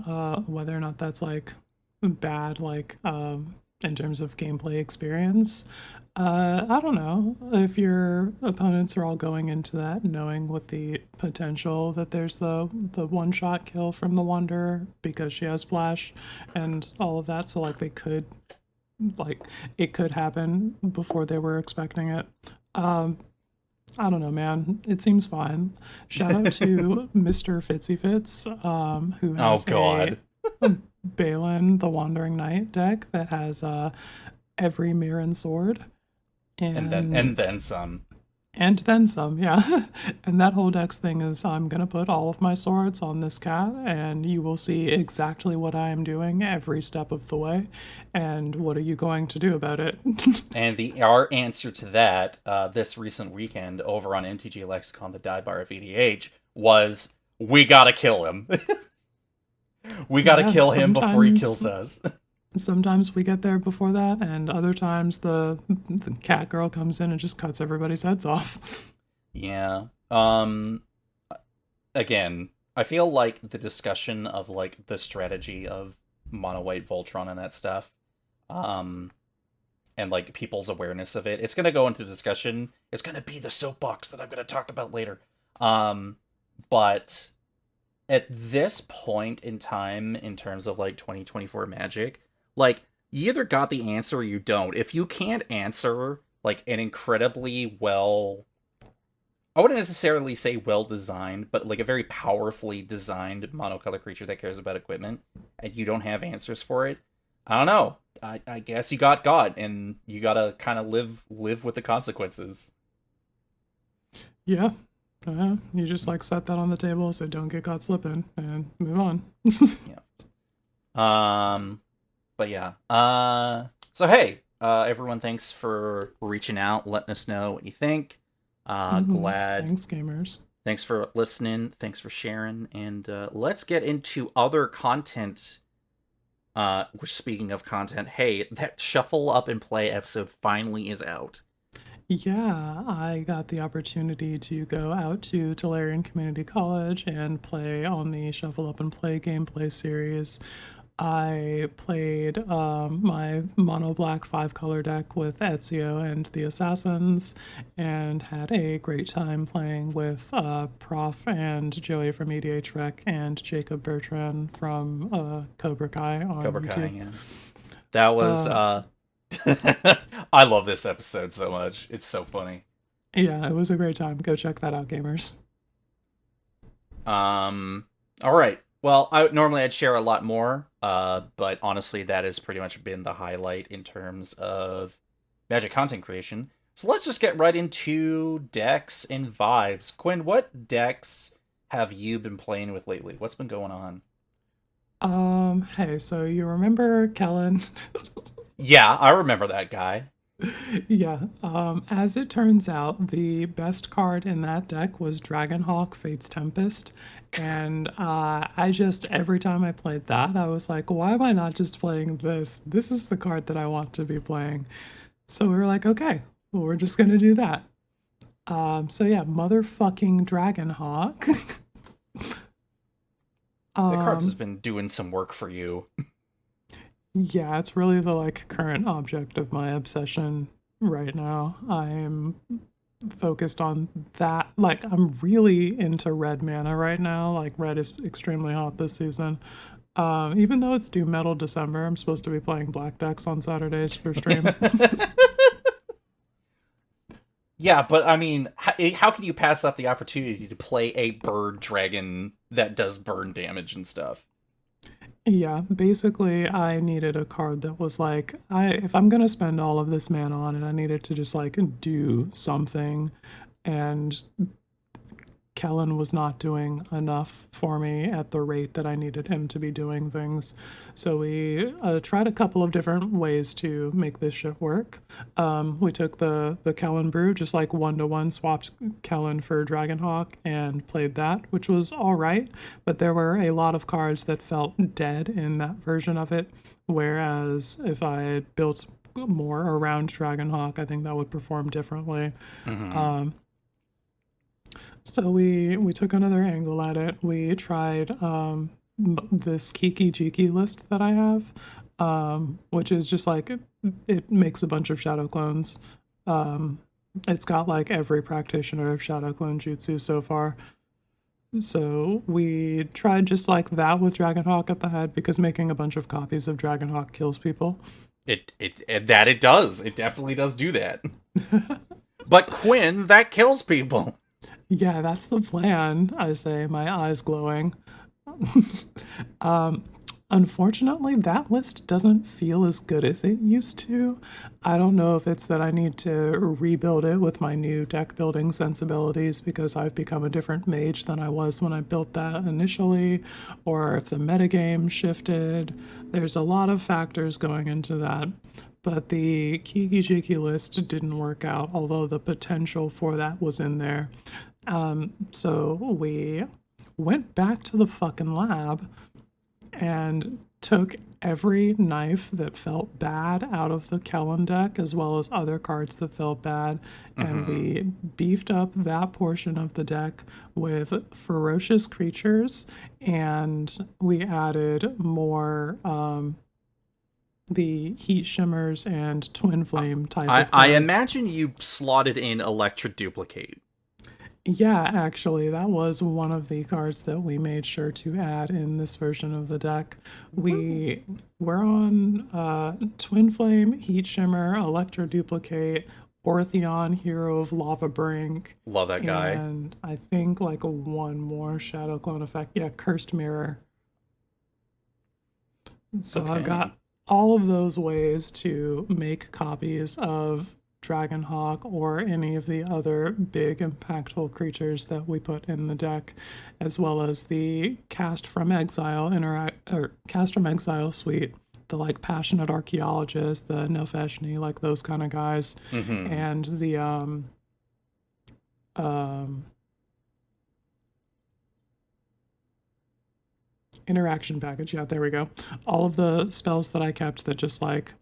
whether or not that's like bad, like in terms of gameplay experience, I don't know. If your opponents are all going into that knowing with the potential that there's the one-shot kill from the Wanderer because she has flash and all of that, so like they could, like, it could happen before they were expecting it. I don't know, man. It seems fine. Shout out to Mr. Fitzy Fitz, who has a Balin the Wandering Knight deck that has every Mirren sword. And then some. And then some, yeah. And that whole deck's thing is I'm going to put all of my swords on this cat, and you will see exactly what I am doing every step of the way. And what are you going to do about it? And our answer to that this recent weekend over on MTG Lexicon, the die bar of EDH, was we gotta kill him. We gotta kill him before he kills us. Sometimes we get there before that, and other times the cat girl comes in and just cuts everybody's heads off. Yeah. Again, I feel like the discussion of like the strategy of mono white Voltron and that stuff, and like people's awareness of it, it's gonna go into discussion. It's gonna be the soapbox that I'm gonna talk about later. But at this point in time, in terms of like 2024 Magic, like, you either got the answer or you don't. If you can't answer, like, an incredibly well... I wouldn't necessarily say well-designed, but, like, a very powerfully designed monocolor creature that cares about equipment, and you don't have answers for it, I don't know. I guess you got God, and you gotta kind of live with the consequences. Yeah. You just, like, set that on the table, so don't get caught slipping, and move on. Yeah. But yeah, so hey, everyone, thanks for reaching out, letting us know what you think. Glad. Thanks, gamers. Thanks for listening. Thanks for sharing. And let's get into other content. Which, speaking of content, hey, that Shuffle Up and Play episode finally is out. Yeah, I got the opportunity to go out to Tolarian Community College and play on the Shuffle Up and Play gameplay series. I played my mono black 5-color deck with Ezio and the Assassins, and had a great time playing with Prof and Joey from EDH Rec and Jacob Bertrand from Cobra Kai on YouTube. Kai, yeah. That was I love this episode so much. It's so funny. Yeah, it was a great time. Go check that out, gamers. All right. Well, normally I'd share a lot more, but honestly, that has pretty much been the highlight in terms of Magic content creation. So let's just get right into decks and vibes. Quinn, what decks have you been playing with lately? What's been going on? Hey, so you remember Kellen? Yeah, I remember that guy. Yeah. As it turns out, the best card in that deck was Dragonhawk Fate's Tempest. And I just, every time I played that, I was like, why am I not just playing this? This is the card that I want to be playing. So we were like, okay, well, we're just going to do that. So yeah, motherfucking Dragonhawk. That card has um, been doing some work for you. yeah, it's really the like current object of my obsession right now. I'm focused on that. Like, I'm really into red mana right now. Like, red is extremely hot this season. Even though it's Doom Metal December, I'm supposed to be playing black decks on Saturdays for stream. Yeah, but I mean, how can you pass up the opportunity to play a bird dragon that does burn damage and stuff? Yeah, basically, I needed a card that was like, if I'm gonna spend all of this mana on it, I needed to just like do something. And Kellen was not doing enough for me at the rate that I needed him to be doing things. So we tried a couple of different ways to make this shit work. We took the Kellen brew, just like 1-to-1 swapped Kellen for Dragonhawk and played that, which was all right. But there were a lot of cards that felt dead in that version of it. Whereas if I had built more around Dragonhawk, I think that would perform differently. Mm-hmm. So we took another angle at it. We tried this Kiki Jiki list that I have, which is just like it makes a bunch of shadow clones. Um, it's got like every practitioner of shadow clone jutsu so far. So we tried just like that with Dragonhawk at the head because making a bunch of copies of Dragonhawk kills people. It does. It definitely does do that. But Quinn, that kills people. Yeah, that's the plan, I say, my eyes glowing. Unfortunately, that list doesn't feel as good as it used to. I don't know if it's that I need to rebuild it with my new deck building sensibilities because I've become a different mage than I was when I built that initially, or if the metagame shifted. There's a lot of factors going into that. But the Kiki Jiki list didn't work out, although the potential for that was in there. So we went back to the fucking lab and took every knife that felt bad out of the Kellen deck, as well as other cards that felt bad, and Mm-hmm. we beefed up that portion of the deck with ferocious creatures, and we added more the heat shimmers and twin flame type of I cards. imagine you slotted in Electra Duplicate. Yeah, actually, that was one of the cards that we made sure to add in this version of the deck. We were on Twin Flame, Heat Shimmer, Electro Duplicate, Ortheon, Hero of Lava Brink, Love that guy. and I think like one more Shadow Clone effect. Yeah, Cursed Mirror. So I've Okay. got all of those ways to make copies of Dragonhawk or any of the other big impactful creatures that we put in the deck, as well as the Cast from Exile Cast from Exile suite, the like Passionate Archaeologist, the Nofeshni, like those kind of guys, Mm-hmm. and the um interaction package. Yeah, there we go. All of the spells that I kept that just like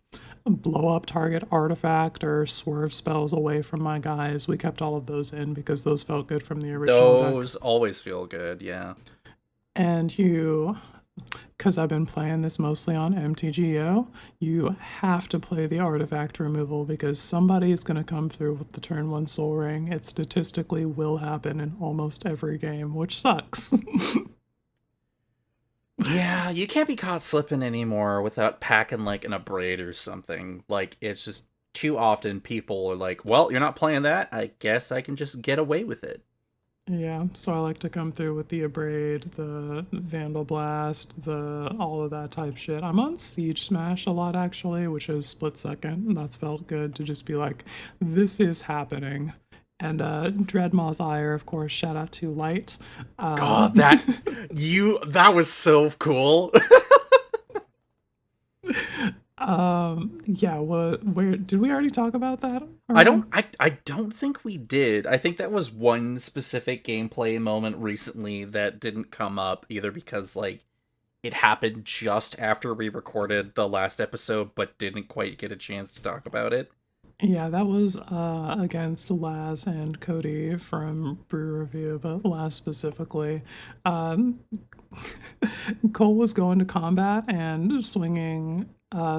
blow up target artifact or swerve spells away from my guys, we kept all of those in because those felt good from the original deck. Those always feel good, yeah. And you, because I've been playing this mostly on MTGO, you have to play the artifact removal because somebody is going to come through with the turn one soul ring. It statistically will happen in almost every game, which sucks. Yeah, you can't be caught slipping anymore without packing like an abrade or something. Like, it's just too often people are like, well, you're not playing that. I guess I can just get away with it. Yeah, so I like to come through with the Abrade, the Vandal Blast, the all of that type shit. I'm on Siege Smash a lot actually, which is split second. And that's felt good to just be like, this is happening. And Dreadmaw's Ire, of course, shout out to Light. God, that was so cool. Yeah, where did we already talk about that? I don't think we did. I think that was one specific gameplay moment recently that didn't come up either because like it happened just after we recorded the last episode but didn't quite get a chance to talk about it. Yeah, that was against Laz and Cody from Brew Review, but Laz specifically. Um, Cole was going to combat and swinging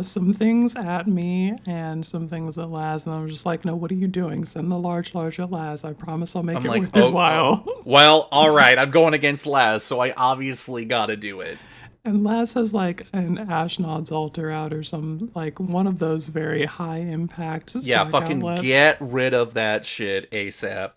some things at me and some things at Laz, and I'm just like, no, what are you doing? Send the large at Laz. I promise I'll make I'm it like, worth your while. well, all right, I'm going against Laz, so I obviously got to do it. And Laz has like an Ashnod's altar out or some like one of those very high impact Yeah, sack fucking outlets. get rid of that shit ASAP.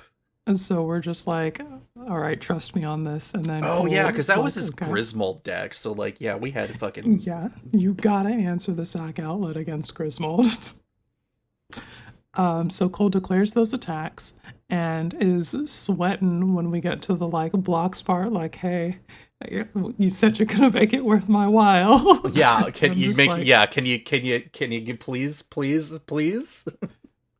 And so we're just like, all right, trust me on this. And then Oh yeah, because that Cole's was like, his okay. Griswold deck. So like, yeah, we had to fucking Yeah, you gotta answer the sack outlet against Griswold. So Cole declares those attacks and is sweating when we get to the like blocks part. Like, hey, you said you're gonna make it worth my while. yeah. Can I'm you just make like, yeah? Can you please?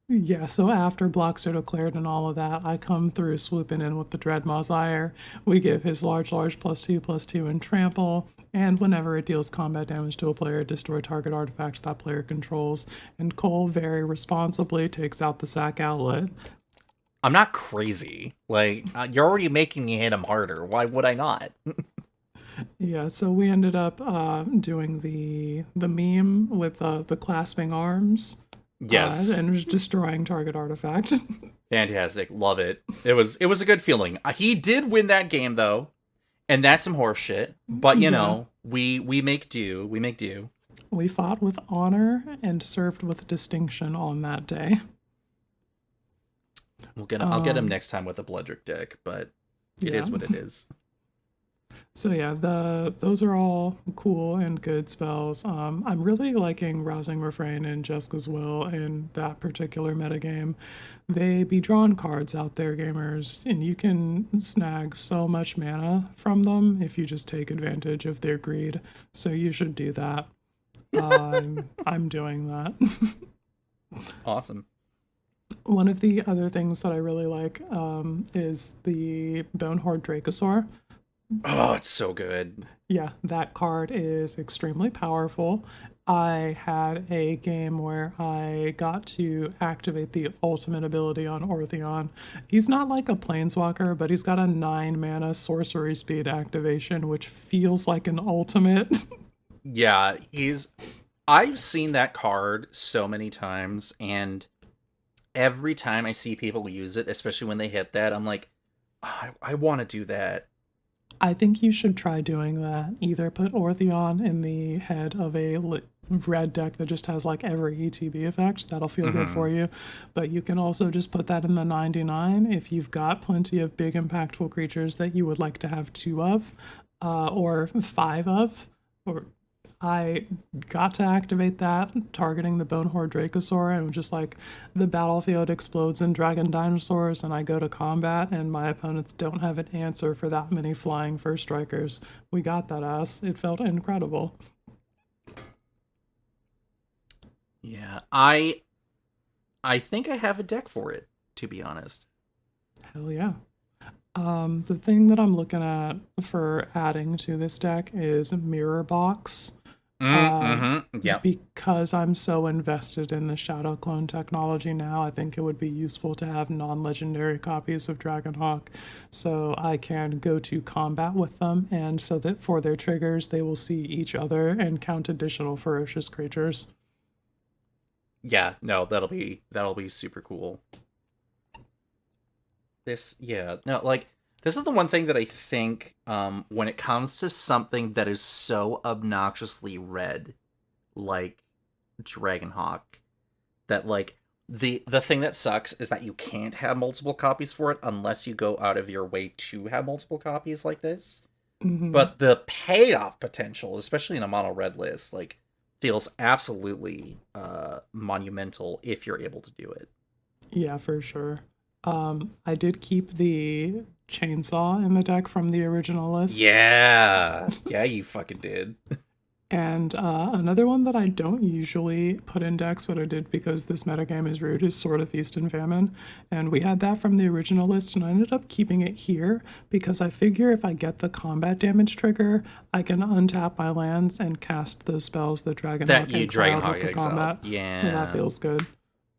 Yeah, so after blocks are declared and all of that, I come through swooping in with the Dreadmaw's Ire. We give his large +2/+2 and trample, and whenever it deals combat damage to a player, destroy target artifact that player controls. And Cole very responsibly takes out the sack outlet. I'm not crazy. Like you're already making me hit him harder. Why would I not? Yeah, so we ended up doing the meme with the clasping arms. Yes. And was destroying target artifact. Fantastic. Love it. It was a good feeling. He did win that game though, and that's some horse shit. But you know, we make do. We make do. We fought with honor and served with distinction on that day. I'll get him next time with a Bloodrick deck, but it is what it is. So yeah, those are all cool and good spells. I'm really liking Rousing Refrain and Jessica's Will in that particular metagame. They be drawn cards out there, gamers, and you can snag so much mana from them if you just take advantage of their greed. So you should do that. I'm doing that. Awesome. One of the other things that I really like is the Bonehorde Dracosaur. Oh, it's so good. Yeah, that card is extremely powerful. I had a game where I got to activate the ultimate ability on Ortheon. He's not like a planeswalker, but he's got a 9 mana sorcery speed activation, which feels like an ultimate. Yeah, I've seen that card so many times, and every time I see people use it, especially when they hit that, I'm like, I want to do that. I think you should try doing that. Either put Ortheon in the head of a red deck that just has like every ETB effect. That'll feel good for you. But you can also just put that in the 99 if you've got plenty of big impactful creatures that you would like to have 2 of or 5 of. Or I got to activate that, targeting the Bonehorde Dracosaur, and just like the battlefield explodes in dragon dinosaurs, and I go to combat, and my opponents don't have an answer for that many flying first strikers. We got that ass. It felt incredible. Yeah, I think I have a deck for it, to be honest. Hell yeah. The thing that I'm looking at for adding to this deck is Mirror Box. Yeah. Because I'm so invested in the Shadow Clone technology now, I think it would be useful to have non-legendary copies of Dragonhawk so I can go to combat with them, and so that for their triggers they will see each other and count additional ferocious creatures. Yeah, no, that'll be super cool. This is the one thing that I think when it comes to something that is so obnoxiously red, like Dragonhawk, that like The thing that sucks is that you can't have multiple copies for it unless you go out of your way to have multiple copies like this. But the payoff potential, especially in a mono red list, like, feels absolutely monumental if you're able to do it. Yeah, for sure. I did keep the chainsaw in the deck from the original list. Yeah. Yeah, you fucking did. And another one that I don't usually put in decks, but I did because this metagame is rude, is Sword of Feast and Famine. And we had that from the original list, and I ended up keeping it here because I figure if I get the combat damage trigger, I can untap my lands and cast those spells that Dragonhawk exiled with the combat. Yeah. And that feels good.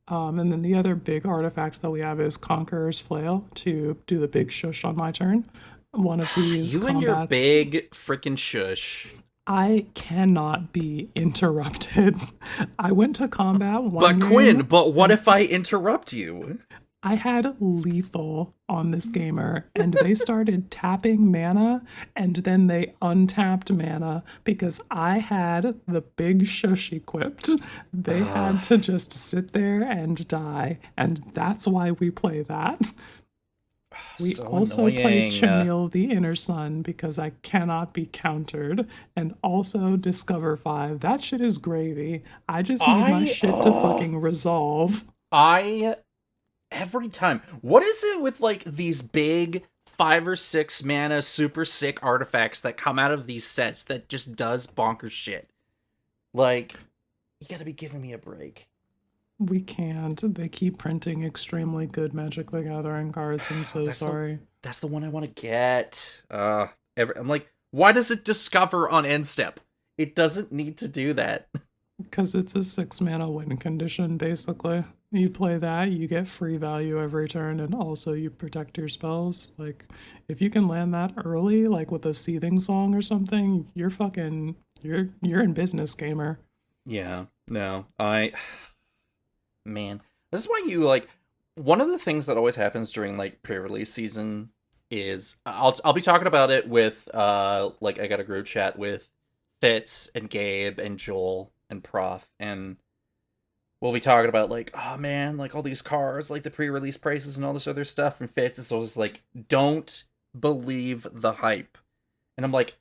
And then the other big artifact that we have is Conqueror's Flail to do the big shush on my turn. One of these You and your big freaking shush. I cannot be interrupted. I went to combat one But Quinn, but what if I interrupt you? I had lethal on this gamer, and they started tapping mana, and then they untapped mana because I had the big shush equipped. They had to just sit there and die, and that's why we play that. We So also play annoying. Chamil the Inner Sun because I cannot be countered. And also Discover 5. That shit is gravy. I just need my shit to fucking resolve. Every time. What is it with, like, these big 5 or 6 mana super sick artifacts that come out of these sets that just does bonkers shit? Like, you gotta be giving me a break. We can't. They keep printing extremely good Magic the Gathering cards. I'm so sorry. That's the one I want to get. I'm like, why does it discover on end step? It doesn't need to do that. Because it's a 6 mana win condition, basically. You play that, you get free value every turn, and also you protect your spells. Like, if you can land that early, like with a Seething Song or something, you're in business, gamer. Yeah, no, man, this is why you, like, one of the things that always happens during, like, pre-release season is I'll be talking about it with like, I got a group chat with Fitz and Gabe and Joel and Prof, and we'll be talking about, like, oh man, like, all these cars, like the pre-release prices and all this other stuff, and Fitz is always like, don't believe the hype. And I'm like,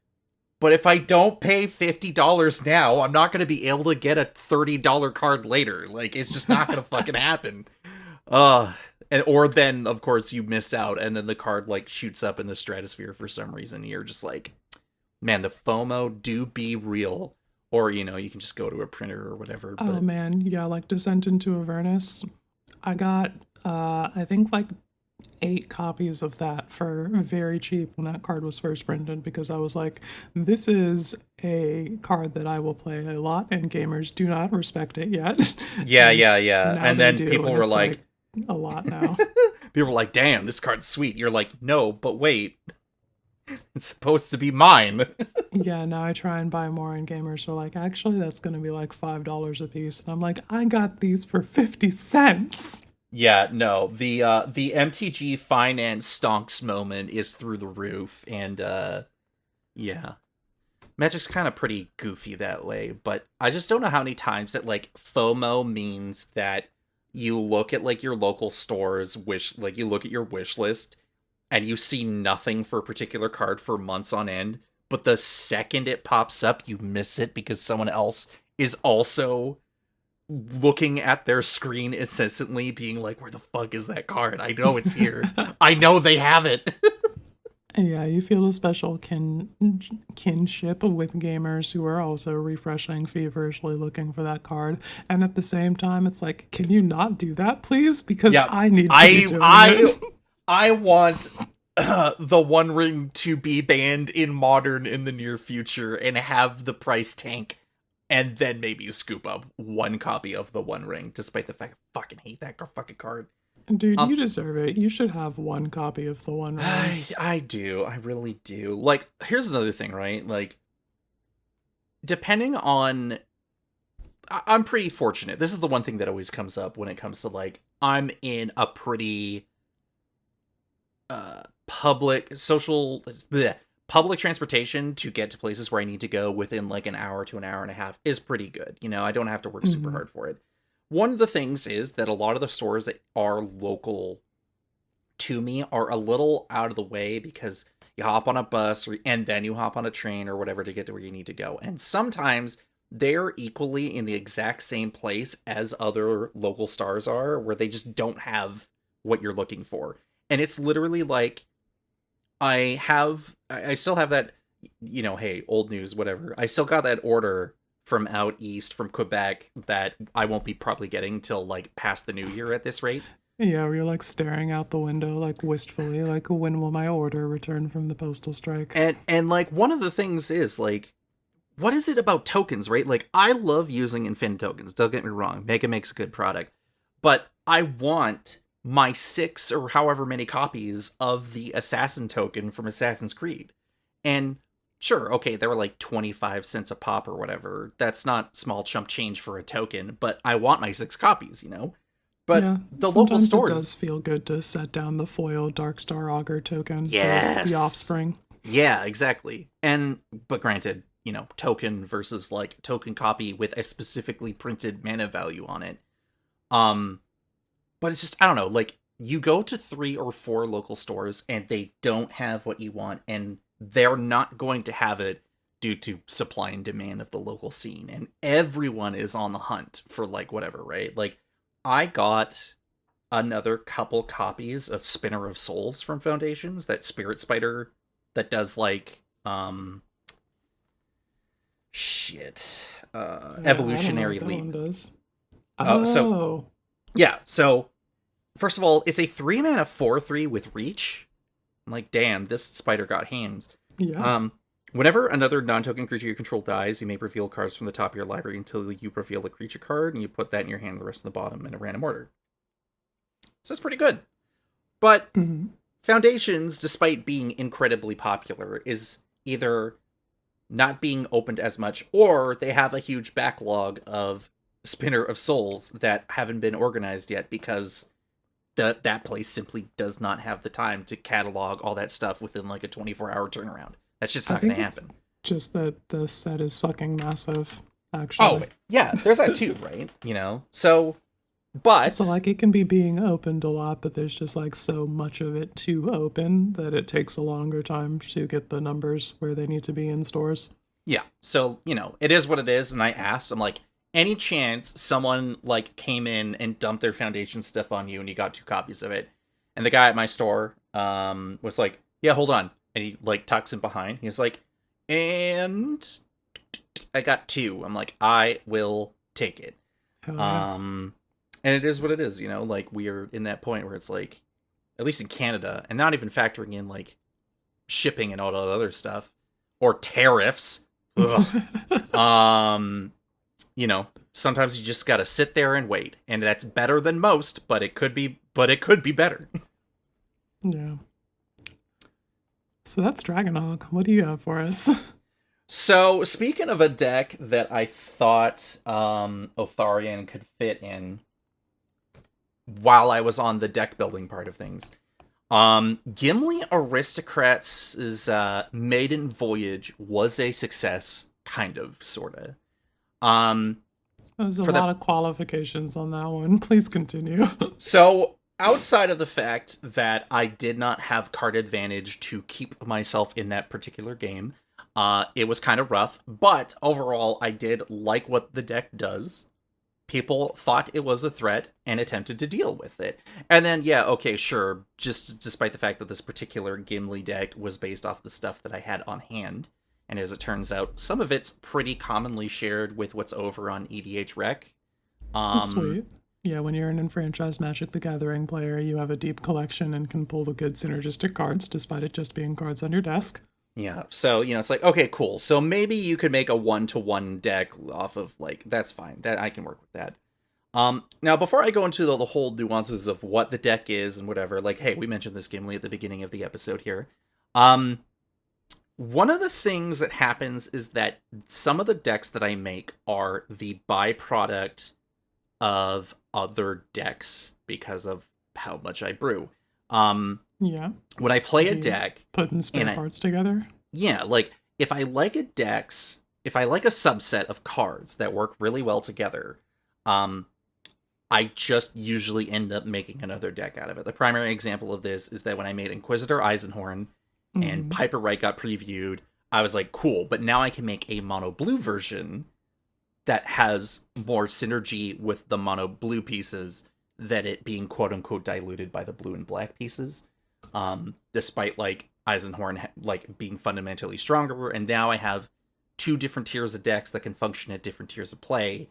but if I don't pay $50 now, I'm not going to be able to get a $30 card later. Like, it's just not going to fucking happen. Or then, of course, you miss out, and then the card, like, shoots up in the stratosphere for some reason. You're just like, man, the FOMO do be real. Or, you know, you can just go to a printer or whatever. Oh, but... man, yeah, like Descent into Avernus. I got, I think, like, 8 copies of that for very cheap when that card was first printed, because I was like, this is a card that I will play a lot, and gamers do not respect it yet. Yeah. And then people were like, a lot now. People were like, damn, this card's sweet. You're like, no, but wait. It's supposed to be mine. Yeah, now I try and buy more, and gamers are like, actually, that's going to be like $5 a piece. And I'm like, I got these for 50 cents. Yeah, no, the MTG finance stonks moment is through the roof, and yeah. Magic's kind of pretty goofy that way, but I just don't know how many times that, like, FOMO means that you look at, like, your local store's you look at your wish list, and you see nothing for a particular card for months on end, but the second it pops up, you miss it because someone else is also looking at their screen incessantly, being like, where the fuck is that card? I know it's here. I know they have it. Yeah, you feel a special kinship with gamers who are also refreshing, feverishly looking for that card. And at the same time, it's like, can you not do that, please? Because I need to be doing it. I want the One Ring to be banned in Modern in the near future and have the price tank. And then maybe you scoop up 1 copy of the One Ring, despite the fact I fucking hate that fucking card. Dude, you deserve it. You should have 1 copy of the One Ring. I do. I really do. Like, here's another thing, right? Like, depending on... I'm pretty fortunate. This is the one thing that always comes up when it comes to, like, I'm in a pretty public transportation to get to places where I need to go within, like, an hour to an hour and a half is pretty good. You know, I don't have to work super hard for it. one of the things is that a lot of the stores that are local to me are a little out of the way because you hop on a bus and then you hop on a train or whatever to get to where you need to go. And sometimes they're equally in the exact same place as other local stars are, where they just don't have what you're looking for. And it's literally like, I still have that, hey, old news, whatever. I still got that order from out east, from Quebec, that I won't be probably getting till like past the new year at this rate. Yeah, where you're like staring out the window, like wistfully, like when will my order return from the postal strike? And like one of the things is like, what is it about tokens, right? Like, I love using infinite tokens. Don't get me wrong, Mega makes a good product, but I want my 6 or however many copies of the assassin token from Assassin's Creed. And sure, okay, they were like 25 cents a pop or whatever. That's not small chump change for a token, but I want my 6 copies, But yeah, the local stores, it does feel good to set down the foil Darkstar Augur token. Yes. The offspring. Yeah, exactly. But granted, token versus like token copy with a specifically printed mana value on it. But it's just, I don't know, like, you go to 3 or 4 local stores and they don't have what you want, and they're not going to have it due to supply and demand of the local scene, and everyone is on the hunt for like whatever, right? Like, I got another couple copies of Spinner of Souls from Foundations, that spirit spider that does like evolutionary leap. So first of all, it's a 3-mana 4/3 with reach. I'm like, damn, this spider got hands. Yeah. Whenever another non-token creature you control dies, you may reveal cards from the top of your library until you reveal a creature card, and you put that in your hand and the rest of the bottom in a random order. So it's pretty good. But Foundations, despite being incredibly popular, is either not being opened as much, or they have a huge backlog of Spinner of Souls that haven't been organized yet, because that place simply does not have the time to catalog all that stuff within like a 24-hour turnaround. That's just not going to happen. Just that the set is fucking massive, actually. Oh, yeah, there's that too, right? So, but... So, like, it can be being opened a lot, but there's just, like, so much of it to open that it takes a longer time to get the numbers where they need to be in stores. Yeah, so, it is what it is, and I asked, I'm like, any chance someone, like, came in and dumped their Foundation stuff on you and you got 2 copies of it? And the guy at my store was like, yeah, hold on. And he, like, tucks him behind. He's like, and I got 2. I'm like, I will take it. And it is what it is, like, we are in that point where it's like, at least in Canada, and not even factoring in, like, shipping and all that other stuff, or tariffs. Sometimes you just gotta sit there and wait, and that's better than most, but it could be better. Yeah. So that's Dragonhawk. What do you have for us? So, speaking of a deck that I thought Otharian could fit in while I was on the deck building part of things, Gimli Aristocrats' maiden voyage was a success, kind of, sorta. There's a lot of qualifications on that one. Please continue. So, outside of the fact that I did not have card advantage to keep myself in that particular game, it was kind of rough, but overall, I did like what the deck does. People thought it was a threat and attempted to deal with it. And then, yeah, okay, sure, just despite the fact that this particular Gimli deck was based off the stuff that I had on hand, and as it turns out, some of it's pretty commonly shared with what's over on EDH Rec. Sweet. Yeah, when you're an enfranchised Magic the Gathering player, you have a deep collection and can pull the good synergistic cards, despite it just being cards on your desk. Yeah, so, it's like, okay, cool. So maybe you could make a 1-to-1 deck off of, like, that's fine. That I can work with that. Now, before I go into the whole nuances of what the deck is and whatever, like, hey, we mentioned this Gimli at the beginning of the episode here. One of the things that happens is that some of the decks that I make are the byproduct of other decks because of how much I brew. Yeah. When I play a deck, putting spare parts together. Yeah, like if I like a subset of cards that work really well together, I just usually end up making another deck out of it. The primary example of this is that when I made Inquisitor Eisenhorn and Piper Wright got previewed, I was like, cool, but now I can make a mono blue version that has more synergy with the mono blue pieces than it being quote unquote diluted by the blue and black pieces. Despite like Eisenhorn like being fundamentally stronger, and now I have 2 different tiers of decks that can function at different tiers of play,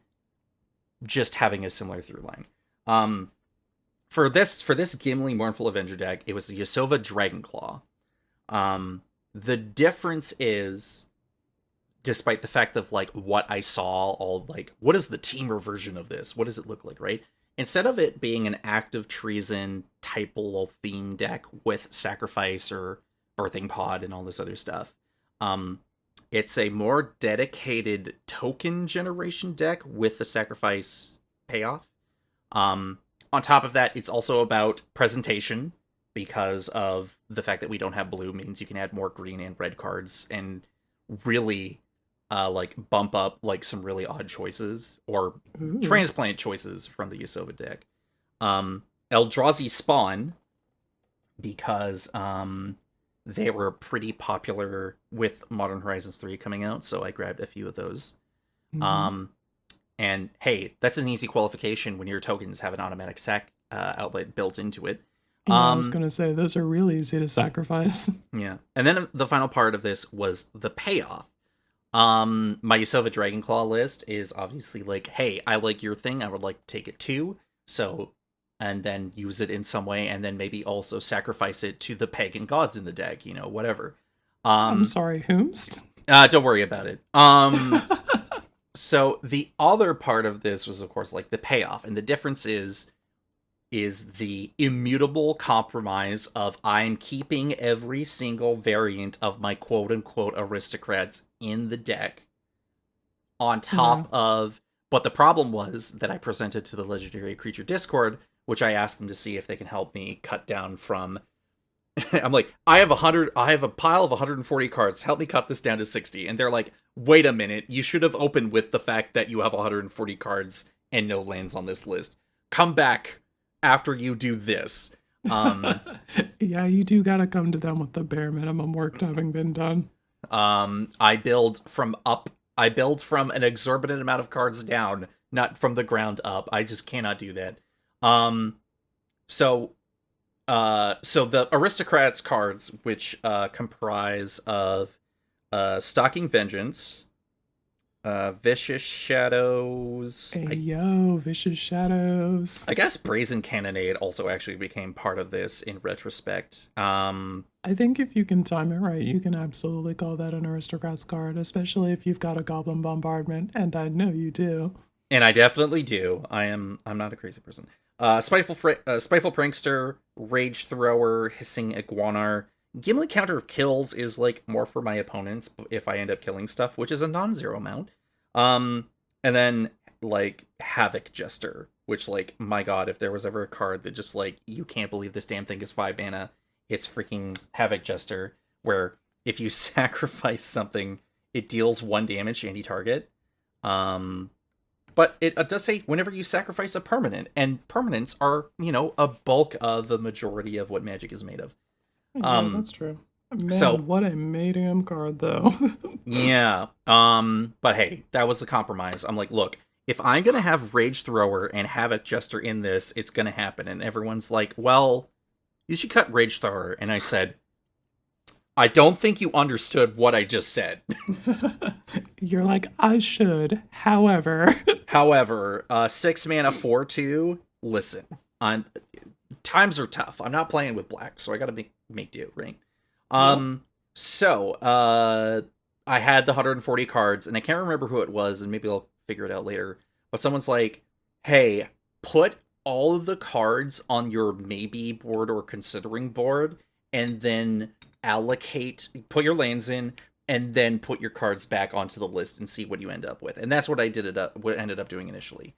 just having a similar through line. For this Gimli Mournful Avenger deck, it was a Yasova Dragonclaw. The difference is, despite the fact of like what I saw, all like, what is the teamer version of this? What does it look like, right? Instead of it being an Act of Treason type of theme deck with Sacrifice or Birthing Pod and all this other stuff, it's a more dedicated token generation deck with the Sacrifice payoff. On top of that, it's also about presentation, because of the fact that we don't have blue means you can add more green and red cards and really like bump up like some really odd choices or transplant choices from the Yasova deck. Eldrazi Spawn, because they were pretty popular with Modern Horizons 3 coming out, so I grabbed a few of those. And hey, that's an easy qualification when your tokens have an automatic sack outlet built into it. I was going to say, those are really easy to sacrifice. Yeah. And then the final part of this was the payoff. My Yasova Dragonclaw list is obviously like, hey, I like your thing, I would like to take it too. So, and then use it in some way, and then maybe also sacrifice it to the pagan gods in the deck, you know, whatever. I'm sorry, whomst? Don't worry about it. So the other part of this was, of course, like the payoff. And the difference is the immutable compromise of I'm keeping every single variant of my quote-unquote aristocrats in the deck on top of... But the problem was that I presented to the Legendary Creature Discord, which I asked them to see if they can help me cut down from... I'm like, I have a pile of 140 cards. Help me cut this down to 60. And they're like, wait a minute. You should have opened with the fact that you have 140 cards and no lands on this list. Come back after you do this. Yeah, you do gotta come to them with the bare minimum work having been done. I build from an exorbitant amount of cards down, not from the ground up. I just cannot do that. So the Aristocrats cards, which comprise of Stalking Vengeance, Vicious Shadows. Vicious Shadows. I guess Brazen Cannonade also actually became part of this in retrospect. I think if you can time it right, you can absolutely call that an Aristocrats card, especially if you've got a Goblin Bombardment, and I know you do. And I definitely do. I'm not a crazy person. Spiteful Prankster, Rage Thrower, Hissing Iguanar. Gimli Counter of Kills is like more for my opponents if I end up killing stuff, which is a non-zero amount. And then like Havoc Jester, which like, my god, if there was ever a card that just like, you can't believe this damn thing is 5 mana, it's freaking Havoc Jester, where if you sacrifice something, it deals 1 damage to any target. But it does say whenever you sacrifice a permanent, and permanents are, you know, a bulk of the majority of what Magic is made of. Yeah, that's true. Man, what a medium card, though. Yeah. But hey, that was a compromise. I'm like, look, if I'm gonna have Rage Thrower and Havoc Jester in this, it's gonna happen. And everyone's like, well, you should cut Rage Thrower. And I said, I don't think you understood what I just said. You're like, I should. However, 6 mana 4/2. Listen, times are tough. I'm not playing with black, so I gotta make do, right? So I had the 140 cards, and I can't remember who it was, and maybe I'll figure it out later. But someone's like, hey, put all of the cards on your maybe board or considering board, and then put your lands in, and then put your cards back onto the list and see what you end up with. And that's what what ended up doing initially.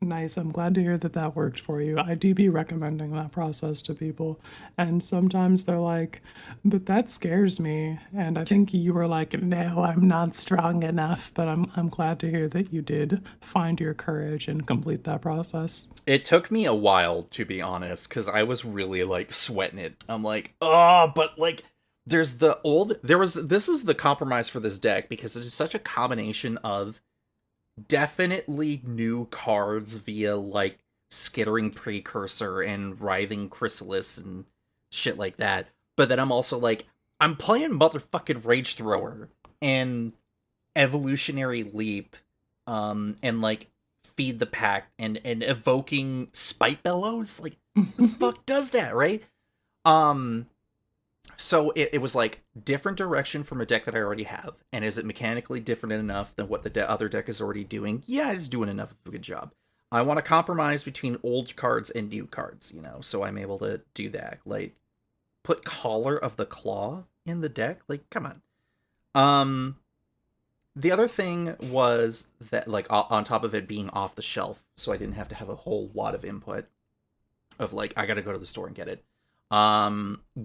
Nice. I'm glad to hear that that worked for you. I do be recommending that process to people. And sometimes they're like, but that scares me. And I think you were like, no, I'm not strong enough. But I'm glad to hear that you did find your courage and complete that process. It took me a while, to be honest, because I was really, like, sweating it. I'm like, oh, but, like, this is the compromise for this deck, because it is such a combination of definitely new cards via, like, Skittering Precursor and Writhing Chrysalis and shit like that. But then I'm also like, I'm playing motherfucking Rage Thrower and Evolutionary Leap, and, like, Feed the Pack and evoking Spite Bellows. Like, who the fuck does that, right? So it was like, different direction from a deck that I already have. And is it mechanically different enough than what the other deck is already doing? Yeah, it's doing enough of a good job. I want to compromise between old cards and new cards, so I'm able to do that. Like, put Collar of the Claw in the deck? Like, come on. The other thing was that, like, on top of it being off the shelf, so I didn't have to have a whole lot of input of, like, I gotta go to the store and get it.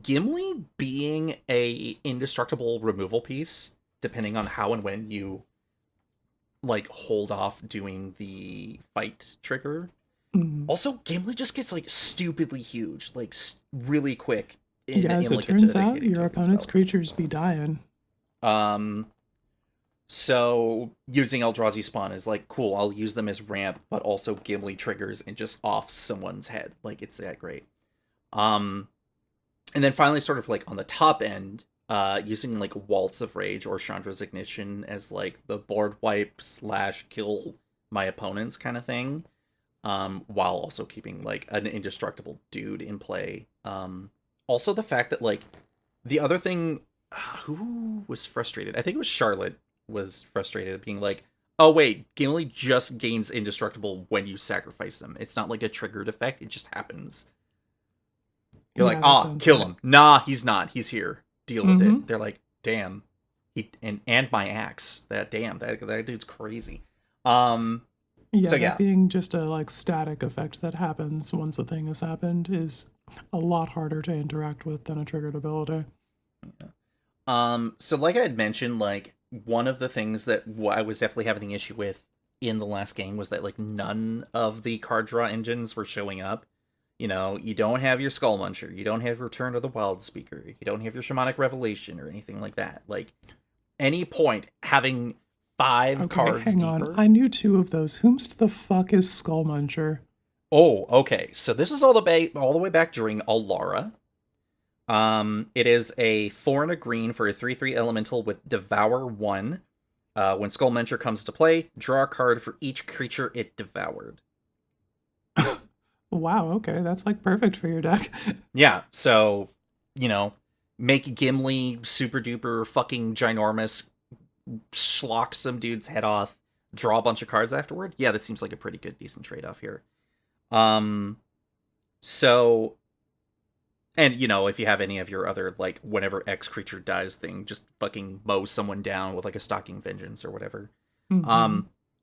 Gimli being a indestructible removal piece, depending on how and when you, like, hold off doing the fight trigger. Also, Gimli just gets, like, stupidly huge, like, really quick. As it turns out, your opponent's creatures be dying. So using Eldrazi Spawn is like, cool, I'll use them as ramp, but also Gimli triggers and just off someone's head. Like, it's that great. And then finally, sort of like on the top end, using like Waltz of Rage or Chandra's Ignition as like the board wipe / kill my opponents kind of thing, while also keeping like an indestructible dude in play. Also the fact that, like, the other thing, who was frustrated? I think it was Charlotte was frustrated at being like, oh wait, Gimli just gains indestructible when you sacrifice him. It's not like a triggered effect, it just happens. You're like, kill him. Nah, he's not. He's here. Deal with it. They're like, damn. And my axe. That dude's crazy. That being just a, like, static effect that happens once a thing has happened is a lot harder to interact with than a triggered ability. So like I had mentioned, like, one of the things that I was definitely having an issue with in the last game was that, like, none of the card draw engines were showing up. You don't have your Skull Muncher, you don't have Return of the Wild Speaker, you don't have your Shamanic Revelation or anything like that. Like, any point having 5 cards hang deeper. On. I knew 2 of those. Whomst the fuck is Skull Muncher? Oh, okay. So this is all the way back during Alara. It is a 4 and a green for a 3/3 elemental with Devour 1. When Skull Muncher comes to play, draw a card for each creature it devoured. Wow, okay, that's, like, perfect for your deck. Yeah, so, make Gimli super duper fucking ginormous, schlock some dude's head off, draw a bunch of cards afterward. Yeah, that seems like a pretty good, decent trade-off here. So, and, if you have any of your other, like, whenever X creature dies thing, just fucking mow someone down with, like, a Stalking Vengeance or whatever.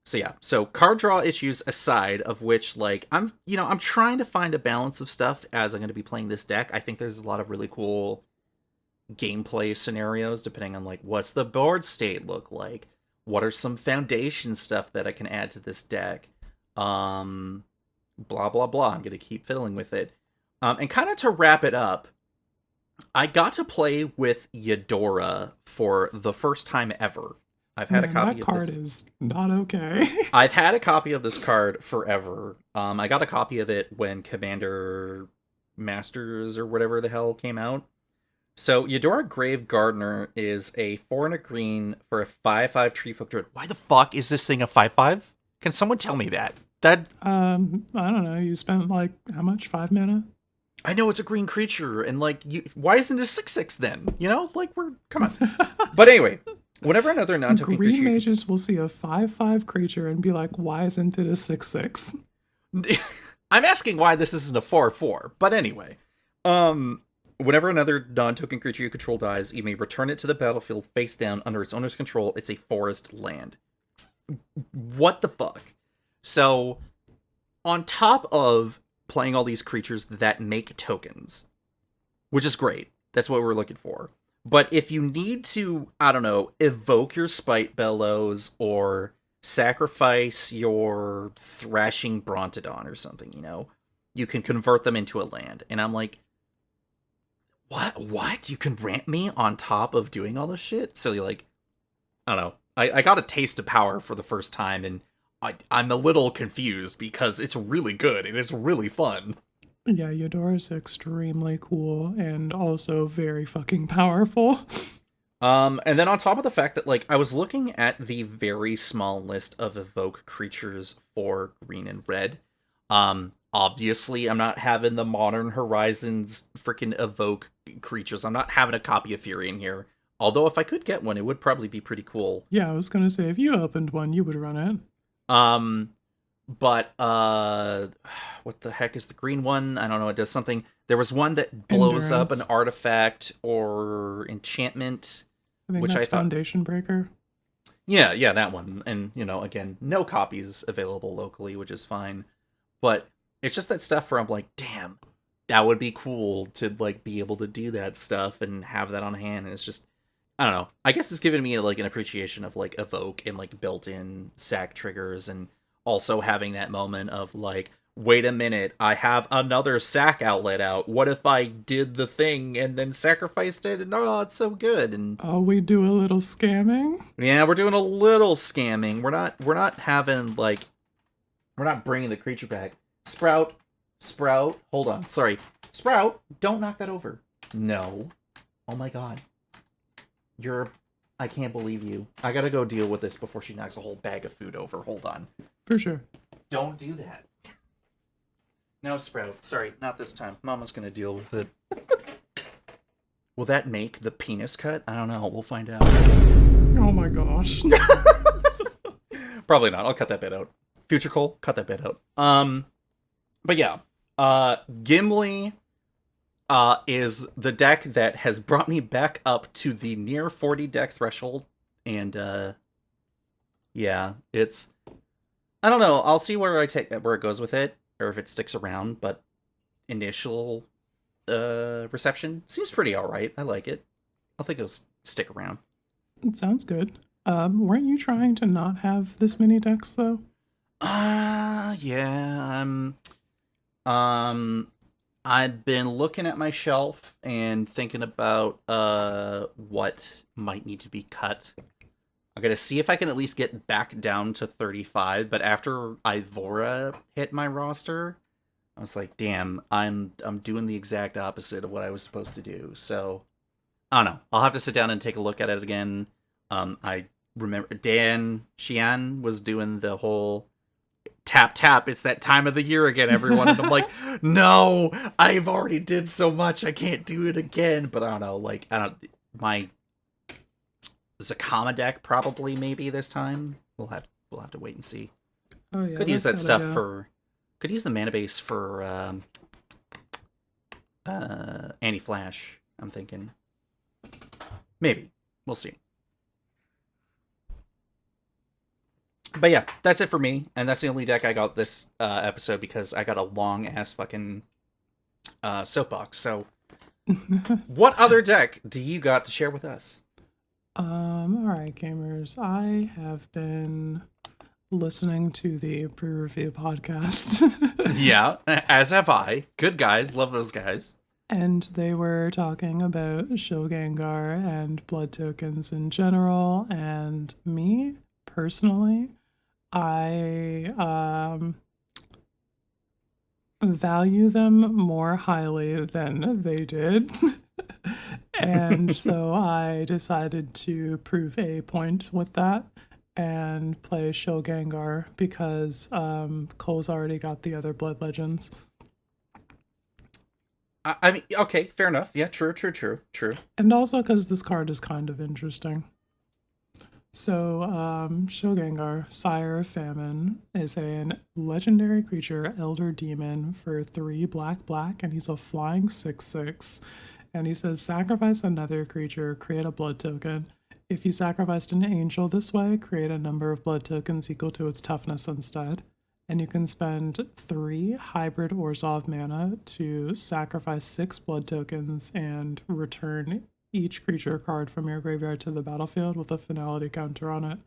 So yeah, so card draw issues aside, of which, like, I'm trying to find a balance of stuff as I'm going to be playing this deck. I think there's a lot of really cool gameplay scenarios, depending on, like, what's the board state look like? What are some foundation stuff that I can add to this deck? Blah, blah, blah. I'm going to keep fiddling with it. And kind of to wrap it up, I got to play with Eudora for the first time ever. I've had a copy of this. That card is not okay. I've had a copy of this card forever. I got a copy of it when Commander Masters or whatever the hell came out. So Eudora Grave Gardener is a 4 and a green for a 5/5 Treefolk Druid. Why the fuck is this thing a 5/5? Can someone tell me that? I don't know. You spent, like, how much? 5 mana? I know it's a green creature, and, like, why isn't it a 6/6 then? Like, come on. But anyway, whenever another non-token creature... Green mages will see a 5/5 creature and be like, why isn't it a 6/6? I'm asking why this isn't a 4/4, but anyway. Whenever another non-token creature you control dies, you may return it to the battlefield face down under its owner's control. It's a forest land. What the fuck? So, on top of playing all these creatures that make tokens, which is great. That's what we're looking for. But if you need to, I don't know, evoke your Spite Bellows or sacrifice your Thrashing Brontodon or something, you can convert them into a land. And I'm like, what? You can ramp me on top of doing all this shit? So you're like, I don't know. I got a taste of power for the first time, and I'm a little confused because it's really good and it's really fun. Yeah, Eudora's extremely cool and also very fucking powerful. And then on top of the fact that, like, I was looking at the very small list of evoke creatures for green and red. Obviously, I'm not having the Modern Horizons freaking evoke creatures. I'm not having a copy of Fury in here. Although if I could get one, it would probably be pretty cool. Yeah, I was gonna say, if you opened one, you would run it. But what the heck is the green one? I don't know. It does something. There was one that blows up an artifact or enchantment. I think which that's I thought, Foundation Breaker. Yeah, that one. And, again, no copies available locally, which is fine. But it's just that stuff where I'm like, damn, that would be cool to, like, be able to do that stuff and have that on hand. And it's just, I don't know. I guess it's given me, like, an appreciation of, like, evoke and, like, built-in sack triggers, and also having that moment of, like, wait a minute, I have another sack outlet out. What if I did the thing and then sacrificed it? And it's so good. And we do a little scamming. Yeah, we're doing a little scamming. We're not having, like, we're not bringing the creature back. Sprout, hold on, sorry. Sprout, don't knock that over. No. Oh my god. I can't believe you. I gotta go deal with this before she knocks a whole bag of food over. Hold on. For sure. Don't do that. No, Sprout. Sorry, not this time. Mama's gonna deal with it. Will that make the penis cut? I don't know. We'll find out. Oh my gosh. Probably not. I'll cut that bit out. Future Cole, cut that bit out. But yeah. Gimli is the deck that has brought me back up to the near 40 deck threshold. And yeah, it's, I don't know. I'll see where it goes with it, or if it sticks around, but initial reception seems pretty alright. I like it. I think it'll stick around. It sounds good. Weren't you trying to not have this many decks though? Yeah. I've been looking at my shelf and thinking about what might need to be cut. I'm gonna see if I can at least get back down to 35, but after Ivora hit my roster, I was like, damn, I'm doing the exact opposite of what I was supposed to do. So I don't know. I'll have to sit down and take a look at it again. I remember Dan Xian was doing the whole tap, it's that time of the year again, everyone. And I'm like, no, I've already did so much, I can't do it again. But I don't know, my Zakama deck probably maybe this time. We'll have to wait and see. Oh yeah. Could use that stuff could use the mana base for anti-flash, I'm thinking. Maybe. We'll see. But yeah, that's it for me, and that's the only deck I got this episode because I got a long-ass fucking soapbox. So, what other deck do you got to share with us? Alright, gamers. I have been listening to the pre-review podcast. Yeah, as have I. Good guys, love those guys. And they were talking about Shogengar and blood tokens in general, and me, personally, I value them more highly than they did. And so I decided to prove a point with that and play Shogengar because Cole's already got the other Blood Legends. I mean, okay, fair enough. Yeah, true. And also because this card is kind of interesting. So, Shogengar, Sire of Famine, is a legendary creature, Elder Demon, for 3 black, and he's a flying 6/6. And he says, sacrifice another creature, create a blood token. If you sacrificed an angel this way, create a number of blood tokens equal to its toughness instead. and you can spend 3 hybrid Orzhov mana to sacrifice 6 blood tokens and return each creature card from your graveyard to the battlefield with a finality counter on it.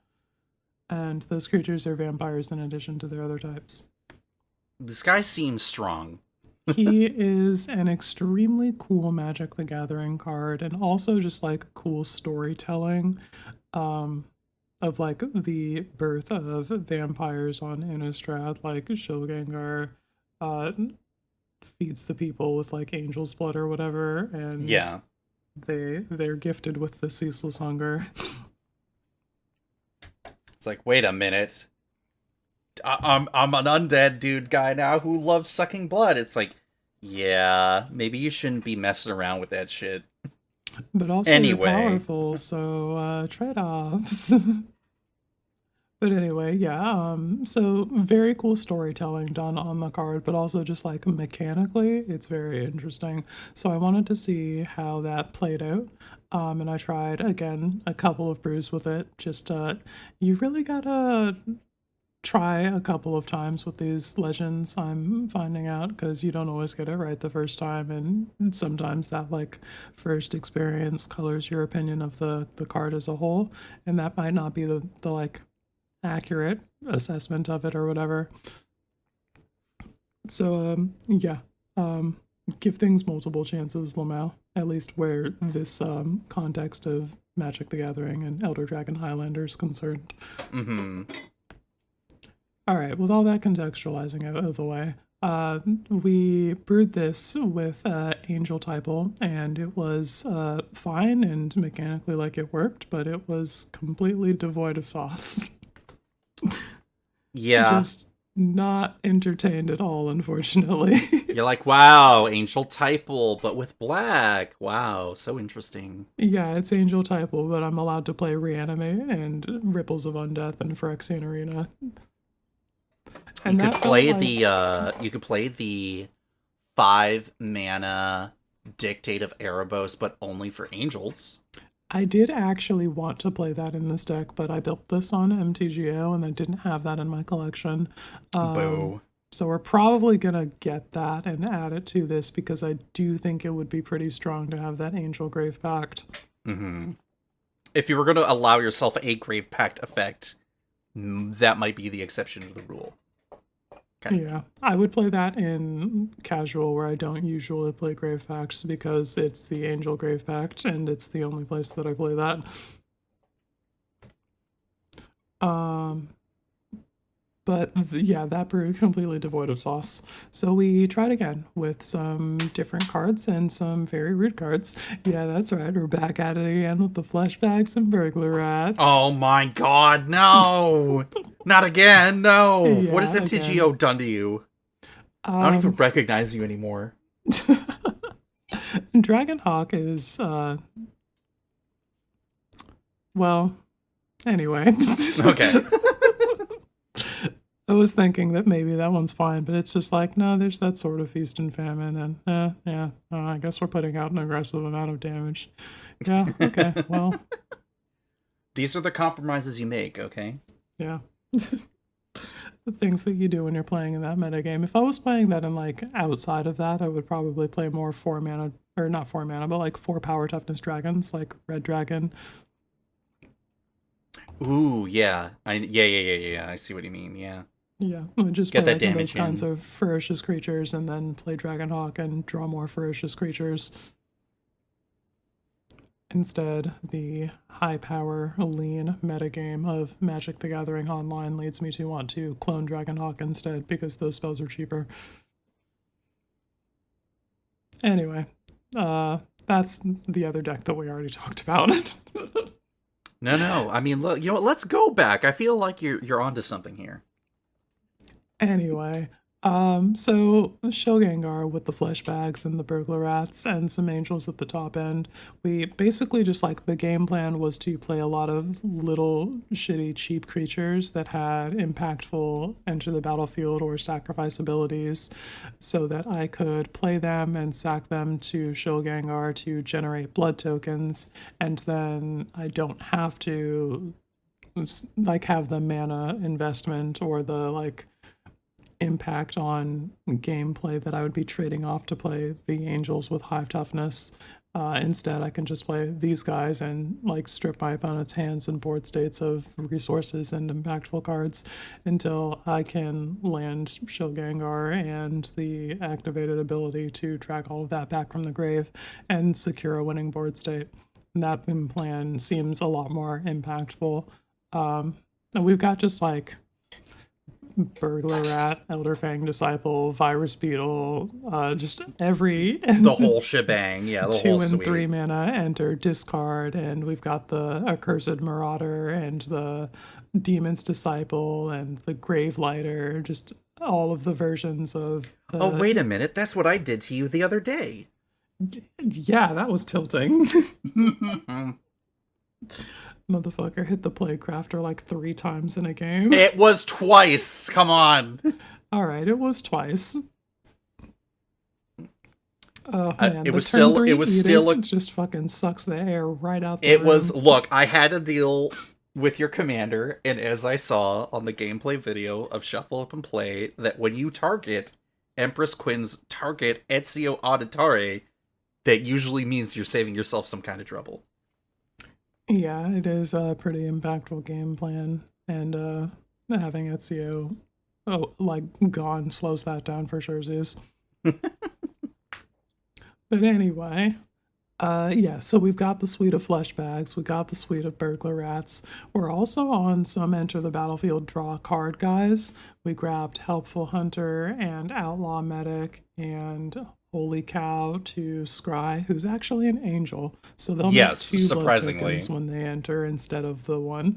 And those creatures are vampires in addition to their other types. This guy seems strong. He is an extremely cool Magic the Gathering card, and also just like cool storytelling of like the birth of vampires on Innistrad, like Shilgengar feeds the people with like angel's blood or whatever, and Yeah. they're gifted with the ceaseless hunger. It's like, wait a minute. I'm an undead dude guy now who loves sucking blood. It's like, yeah, maybe you shouldn't be messing around with that shit. But also Anyway. you're powerful, so trade-offs. But anyway, yeah, so very cool storytelling done on the card, but also just like mechanically, it's very interesting. So I wanted to see how that played out. And I tried again a couple of brews with it. Just you really gotta try a couple of times with these legends, I'm finding out, because you don't always get it right the first time, and sometimes that like first experience colors your opinion of the card as a whole, and that might not be the like accurate assessment of it or whatever. So yeah, give things multiple chances, Lamau, at least where this context of Magic the Gathering and Elder Dragon Highlander is concerned. All right, with all that contextualizing out of the way, we brewed this with Angel Typal, and it was fine and mechanically like it worked, but it was completely devoid of sauce. Yeah. Just not entertained at all, unfortunately. You're like, wow, Angel Typal, but with black. Wow, so interesting. Yeah, it's Angel Typal, but I'm allowed to play Reanimate and Ripples of Undeath and Phyrexian Arena. And you could play the 5 mana Dictate of Erebos, but only for angels. I did actually want to play that in this deck, but I built this on MTGO and I didn't have that in my collection. Boo. So we're probably gonna get that and add it to this, because I do think it would be pretty strong to have that Angel Grave Pact. If you were going to allow yourself a Grave Pact effect, that might be the exception to the rule. Yeah, I would play that in casual, where I don't usually play Grave Pacts, because it's the Angel Grave Pact, and it's the only place that I play that. But yeah, that brew completely devoid of sauce. So we tried again with some different cards and some very rude cards. Yeah, that's right. We're back at it again with the flashbacks and burglar rats. Oh my god, no! Not again, no! Yeah, what has MTGO done to you? I don't even recognize you anymore. Dragonhawk is, well, anyway. Okay. I was thinking that maybe that one's fine, but it's just like, no, there's that sort of feast and famine, and yeah, I guess we're putting out an aggressive amount of damage. Yeah, okay, well. These are the compromises you make, okay? Yeah. The things that you do when you're playing in that metagame. If I was playing that in like outside of that, I would probably play more 4 mana, or not 4 mana, but like 4 power toughness dragons, like Red Dragon. Ooh, yeah. Yeah. I see what you mean, yeah. Yeah, would just Get play that like damage those kinds in. of ferocious creatures, and then play Dragonhawk and draw more ferocious creatures. Instead, the high power, lean metagame of Magic the Gathering Online leads me to want to clone Dragonhawk instead, because those spells are cheaper. Anyway, that's the other deck that we already talked about. No. I mean, look, you know what? Let's go back. I feel like you're onto something here. Anyway, so Shilgengar with the flesh bags and the burglar rats and some angels at the top end. We basically just like, the game plan was to play a lot of little shitty cheap creatures that had impactful enter the battlefield or sacrifice abilities, so that I could play them and sack them to Shilgengar to generate blood tokens, and then I don't have to like have the mana investment or the like impact on gameplay that I would be trading off to play the Angels with high toughness. Instead, I can just play these guys and like strip my opponent's hands and board states of resources and impactful cards until I can land Shill Gengar and the activated ability to track all of that back from the grave and secure a winning board state. And that plan seems a lot more impactful. And we've got just like Burglar Rat, Elderfang Disciple, Virus Beetle, just every the whole shebang. Yeah, the 2 whole and suite. 3 mana, enter, discard, and we've got the Accursed Marauder and the Demon's Disciple and the Grave Lighter, just all of the versions of Oh, wait a minute, that's what I did to you the other day. Yeah, that was tilting. Motherfucker hit the Plague Crafter like 3 times in a game. It was twice. Come on. All right, it was twice. Oh man, it was still it just fucking sucks the air right out the room. Look, I had to deal with your commander, and as I saw on the gameplay video of Shuffle Up and Play, that when you target Empress Quinn's target Ezio Auditore, that usually means you're saving yourself some kind of trouble. Yeah, it is a pretty impactful game plan, and having Ezio gone slows that down for sure. But anyway, so we've got the suite of Flesh Bags, we got the suite of Burglar Rats. We're also on some Enter the Battlefield draw card guys. We grabbed Helpful Hunter and Outlaw Medic and Holy Cow to Scry, who's actually an angel. So they'll make 2 blood tokens when they enter instead of the 1.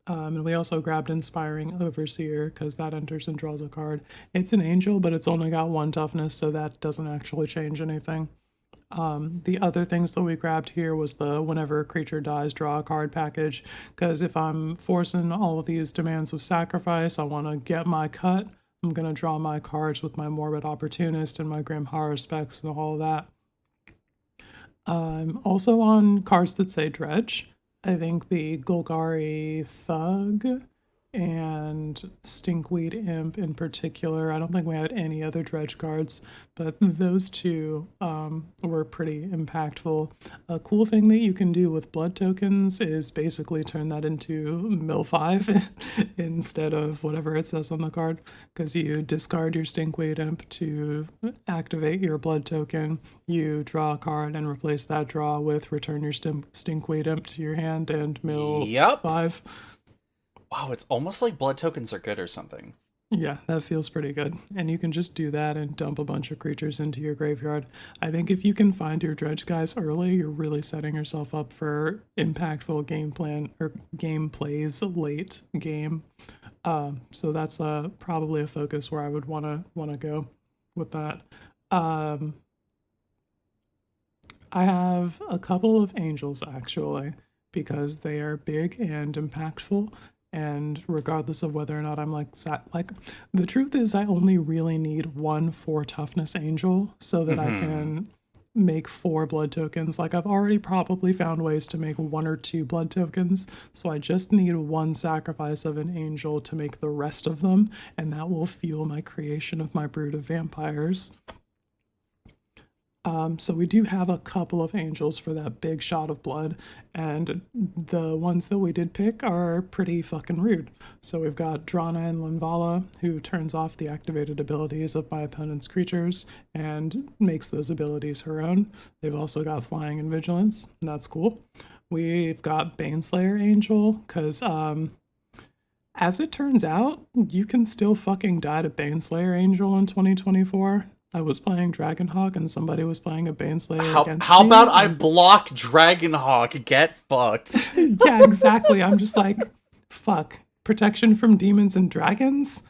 And we also grabbed Inspiring Overseer because that enters and draws a card. It's an angel, but it's only got 1 toughness, so that doesn't actually change anything. The other things that we grabbed here was the whenever a creature dies, draw a card package, because if I'm forcing all of these demands of sacrifice, I want to get my cut. I'm going to draw my cards with my Morbid Opportunist and my Grim Horror Specs and all of that. Also on cards that say Dredge, I think the Golgari Thug and Stinkweed Imp in particular. I don't think we had any other Dredge cards, but those 2 were pretty impactful. A cool thing that you can do with blood tokens is basically turn that into mill 5 instead of whatever it says on the card, because you discard your Stinkweed Imp to activate your blood token, you draw a card and replace that draw with return your Stinkweed Imp to your hand and mill 5. Wow, it's almost like blood tokens are good or something. Yeah, that feels pretty good. And you can just do that and dump a bunch of creatures into your graveyard. I think if you can find your Dredge guys early, you're really setting yourself up for impactful game plan or game plays late game. So that's probably a focus where I would want to go with that. I have a couple of angels actually, because they are big and impactful. And regardless of whether or not I'm the truth is I only really need 1 4 toughness angel so that I can make 4 blood tokens. Like I've already probably found ways to make 1 or 2 blood tokens. So I just need 1 sacrifice of an angel to make the rest of them. And that will fuel my creation of my brood of vampires. So we do have a couple of angels for that big shot of blood, and the ones that we did pick are pretty fucking rude. So we've got Drana and Linvala, who turns off the activated abilities of my opponent's creatures and makes those abilities her own. They've also got Flying and Vigilance, and that's cool. We've got Baneslayer Angel, because as it turns out, you can still fucking die to Baneslayer Angel in 2024. I was playing Dragonhawk and somebody was playing a Baneslayer against me. How about I block Dragonhawk? Get fucked. Yeah, exactly. I'm just like, fuck. Protection from demons and dragons?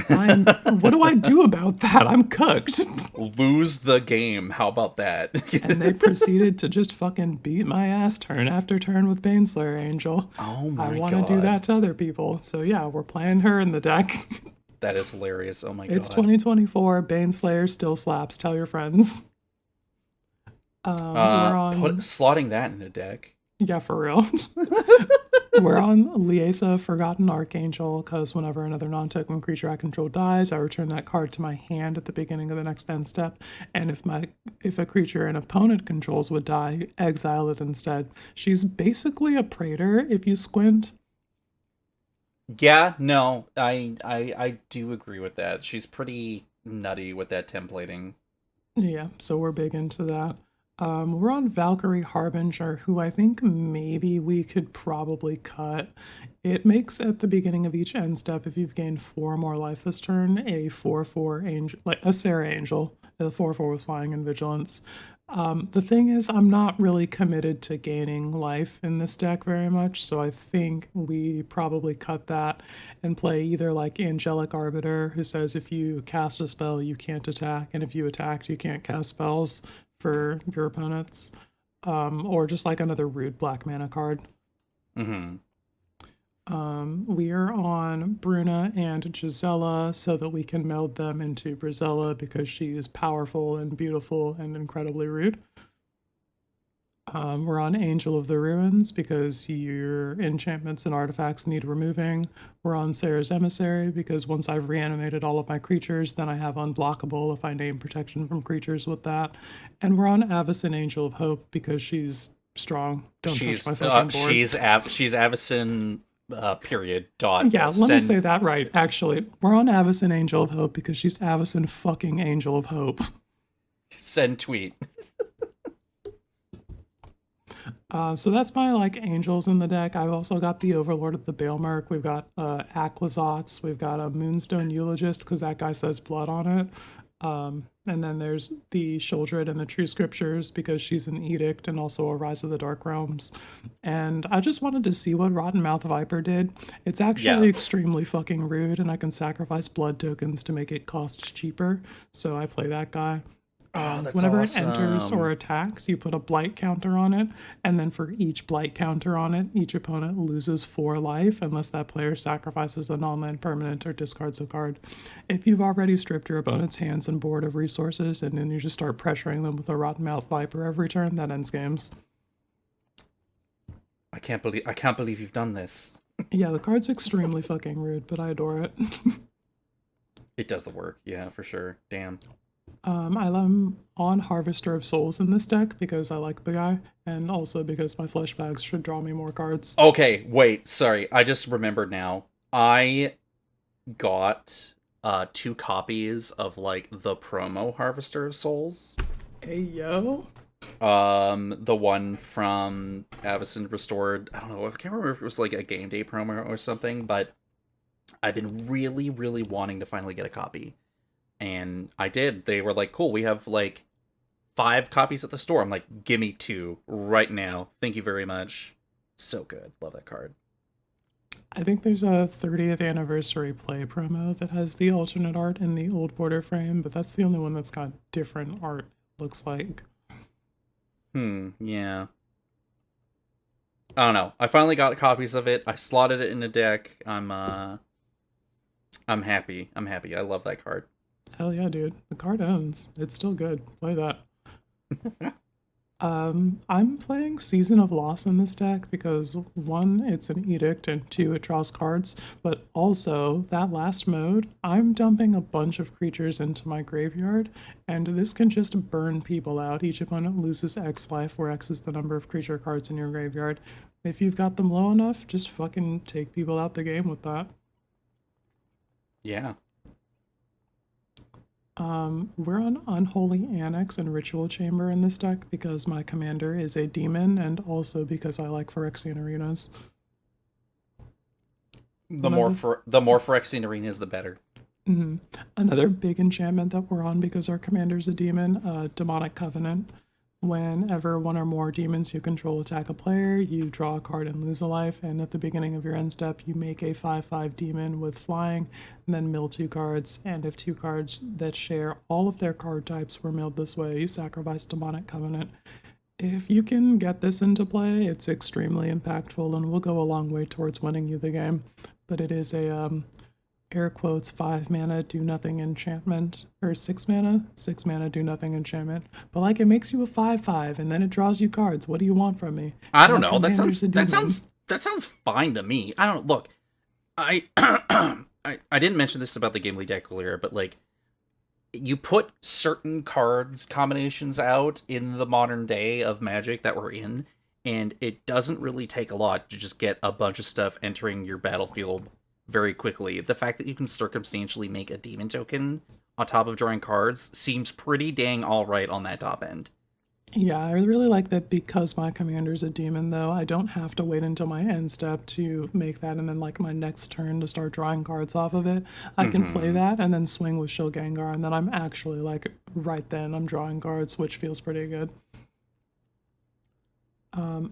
What do I do about that? I'm cooked. Lose the game. How about that? And they proceeded to just fucking beat my ass turn after turn with Baneslayer Angel. Oh my god. I want to do that to other people. So yeah, we're playing her in the deck. That is hilarious. Oh my god. It's 2024. Baneslayer still slaps. Tell your friends. Slotting that in a deck. Yeah, for real. We're on Liesa, Forgotten Archangel, because whenever another non-token creature I control dies, I return that card to my hand at the beginning of the next end step. And if a creature an opponent controls would die, exile it instead. She's basically a praetor if you squint. Yeah, no, I do agree with that. She's pretty nutty with that templating. Yeah, so we're big into that. We're on Valkyrie Harbinger, who I think maybe we could probably cut. It makes at the beginning of each end step, if you've gained 4 more life this turn, a 4/4 angel, like a Sarah Angel, a 4/4 with flying and vigilance. The thing is, I'm not really committed to gaining life in this deck very much, so I think we probably cut that and play either like Angelic Arbiter, who says if you cast a spell, you can't attack, and if you attacked, you can't cast spells for your opponents, or just like another rude black mana card. Mm-hmm. We are on Bruna and Gisela so that we can meld them into Brizella because she is powerful and beautiful and incredibly rude. We're on Angel of the Ruins because your enchantments and artifacts need removing. We're on Sarah's Emissary because once I've reanimated all of my creatures, then I have unblockable if I name protection from creatures with that. And we're on Avacyn Angel of Hope because she's strong. Don't touch my fucking board. She's Avacyn, period, dot. Yeah, let me say that right, actually. We're on Avacyn Angel of Hope because she's Avacyn fucking Angel of Hope. Send tweet. So that's my like angels in the deck. I've also got the Overlord of the Baelmerk. We've got Aclazots. We've got a Moonstone Eulogist because that guy says blood on it. And then there's the Sheoldred and the True Scriptures because she's an Edict and also a Rise of the Dark Realms. And I just wanted to see what Rotten Mouth Viper did. It's actually extremely fucking rude, and I can sacrifice blood tokens to make it cost cheaper. So I play that guy. Whenever awesome. it enters or attacks, you put a blight counter on it, and then for each blight counter on it, each opponent loses 4 life unless that player sacrifices a non-land permanent or discards a card. If you've already stripped your opponent's hands and board of resources, and then you just start pressuring them with a Rotten Mouth Viper every turn, that ends games. I can't believe you've done this. Yeah, the card's extremely fucking rude, but I adore it. It does the work, yeah, for sure. Damn. I'm on Harvester of Souls in this deck because I like the guy, and also because my flesh bags should draw me more cards. Okay, wait, sorry. I just remembered now. I got 2 copies of like the promo Harvester of Souls. Hey yo. The one from Avacyn Restored. I don't know. I can't remember if it was like a game day promo or something, but I've been really, really wanting to finally get a copy. And I did. They were like, cool, we have like 5 copies at the store. I'm like, give me 2 right now. Thank you very much. So good. Love that card. I think there's a 30th anniversary play promo that has the alternate art in the old border frame, but that's the only one that's got different art, looks like. Yeah. I don't know. I finally got copies of it. I slotted it in the deck. I'm happy. I love that card. Hell yeah, dude. The card owns. It's still good. Play that. I'm playing Season of Loss in this deck because 1, it's an Edict, and 2, it draws cards, but also, that last mode, I'm dumping a bunch of creatures into my graveyard, and this can just burn people out. Each opponent loses X life, where X is the number of creature cards in your graveyard. If you've got them low enough, just fucking take people out the game with that. Yeah. We're on Unholy Annex and Ritual Chamber in this deck because my commander is a demon, and also because I like Phyrexian Arenas. The more Phyrexian Arenas, the better. Mm-hmm. Another big enchantment that we're on because our commander's a demon, Demonic Covenant. Whenever 1 or more demons you control attack a player, you draw a card and lose a life, and at the beginning of your end step, you make a 5/5 demon with flying, and then mill 2 cards, and if 2 cards that share all of their card types were milled this way, you sacrifice Demonic Covenant. If you can get this into play, it's extremely impactful and will go a long way towards winning you the game, but it is a, air quotes, 5 mana, do nothing enchantment, or 6 mana, do nothing enchantment. But like, it makes you a 5/5, and then it draws you cards. What do you want from me? I don't know. That That sounds fine to me. I don't look. I I didn't mention this about the Gimli deck earlier, but like you put certain cards combinations out in the modern day of Magic that we're in, and it doesn't really take a lot to just get a bunch of stuff entering your battlefield very quickly. The fact that you can circumstantially make a demon token on top of drawing cards seems pretty dang alright on that top end. Yeah, I really like that because my commander's a demon, though. I don't have to wait until my end step to make that, and then like my next turn to start drawing cards off of it. I can play that and then swing with Shield Gengar, and then I'm actually like right then I'm drawing cards, which feels pretty good.